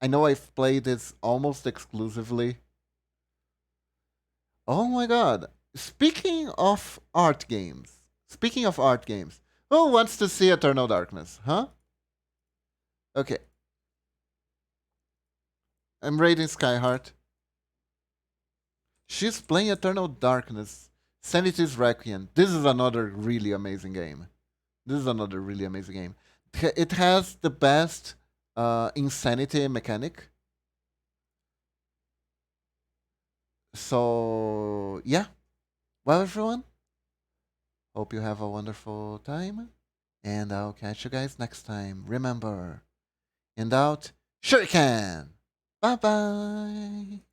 I know I've played this almost exclusively. Oh my god. Speaking of art games. Who wants to see Eternal Darkness, huh? Okay. I'm raiding Skyheart. She's playing Eternal Darkness. Sanity's Requiem. This is another really amazing game. It has the best insanity mechanic. So, yeah. Well, everyone, hope you have a wonderful time. And I'll catch you guys next time. Remember, in doubt, sure you can. Bye bye.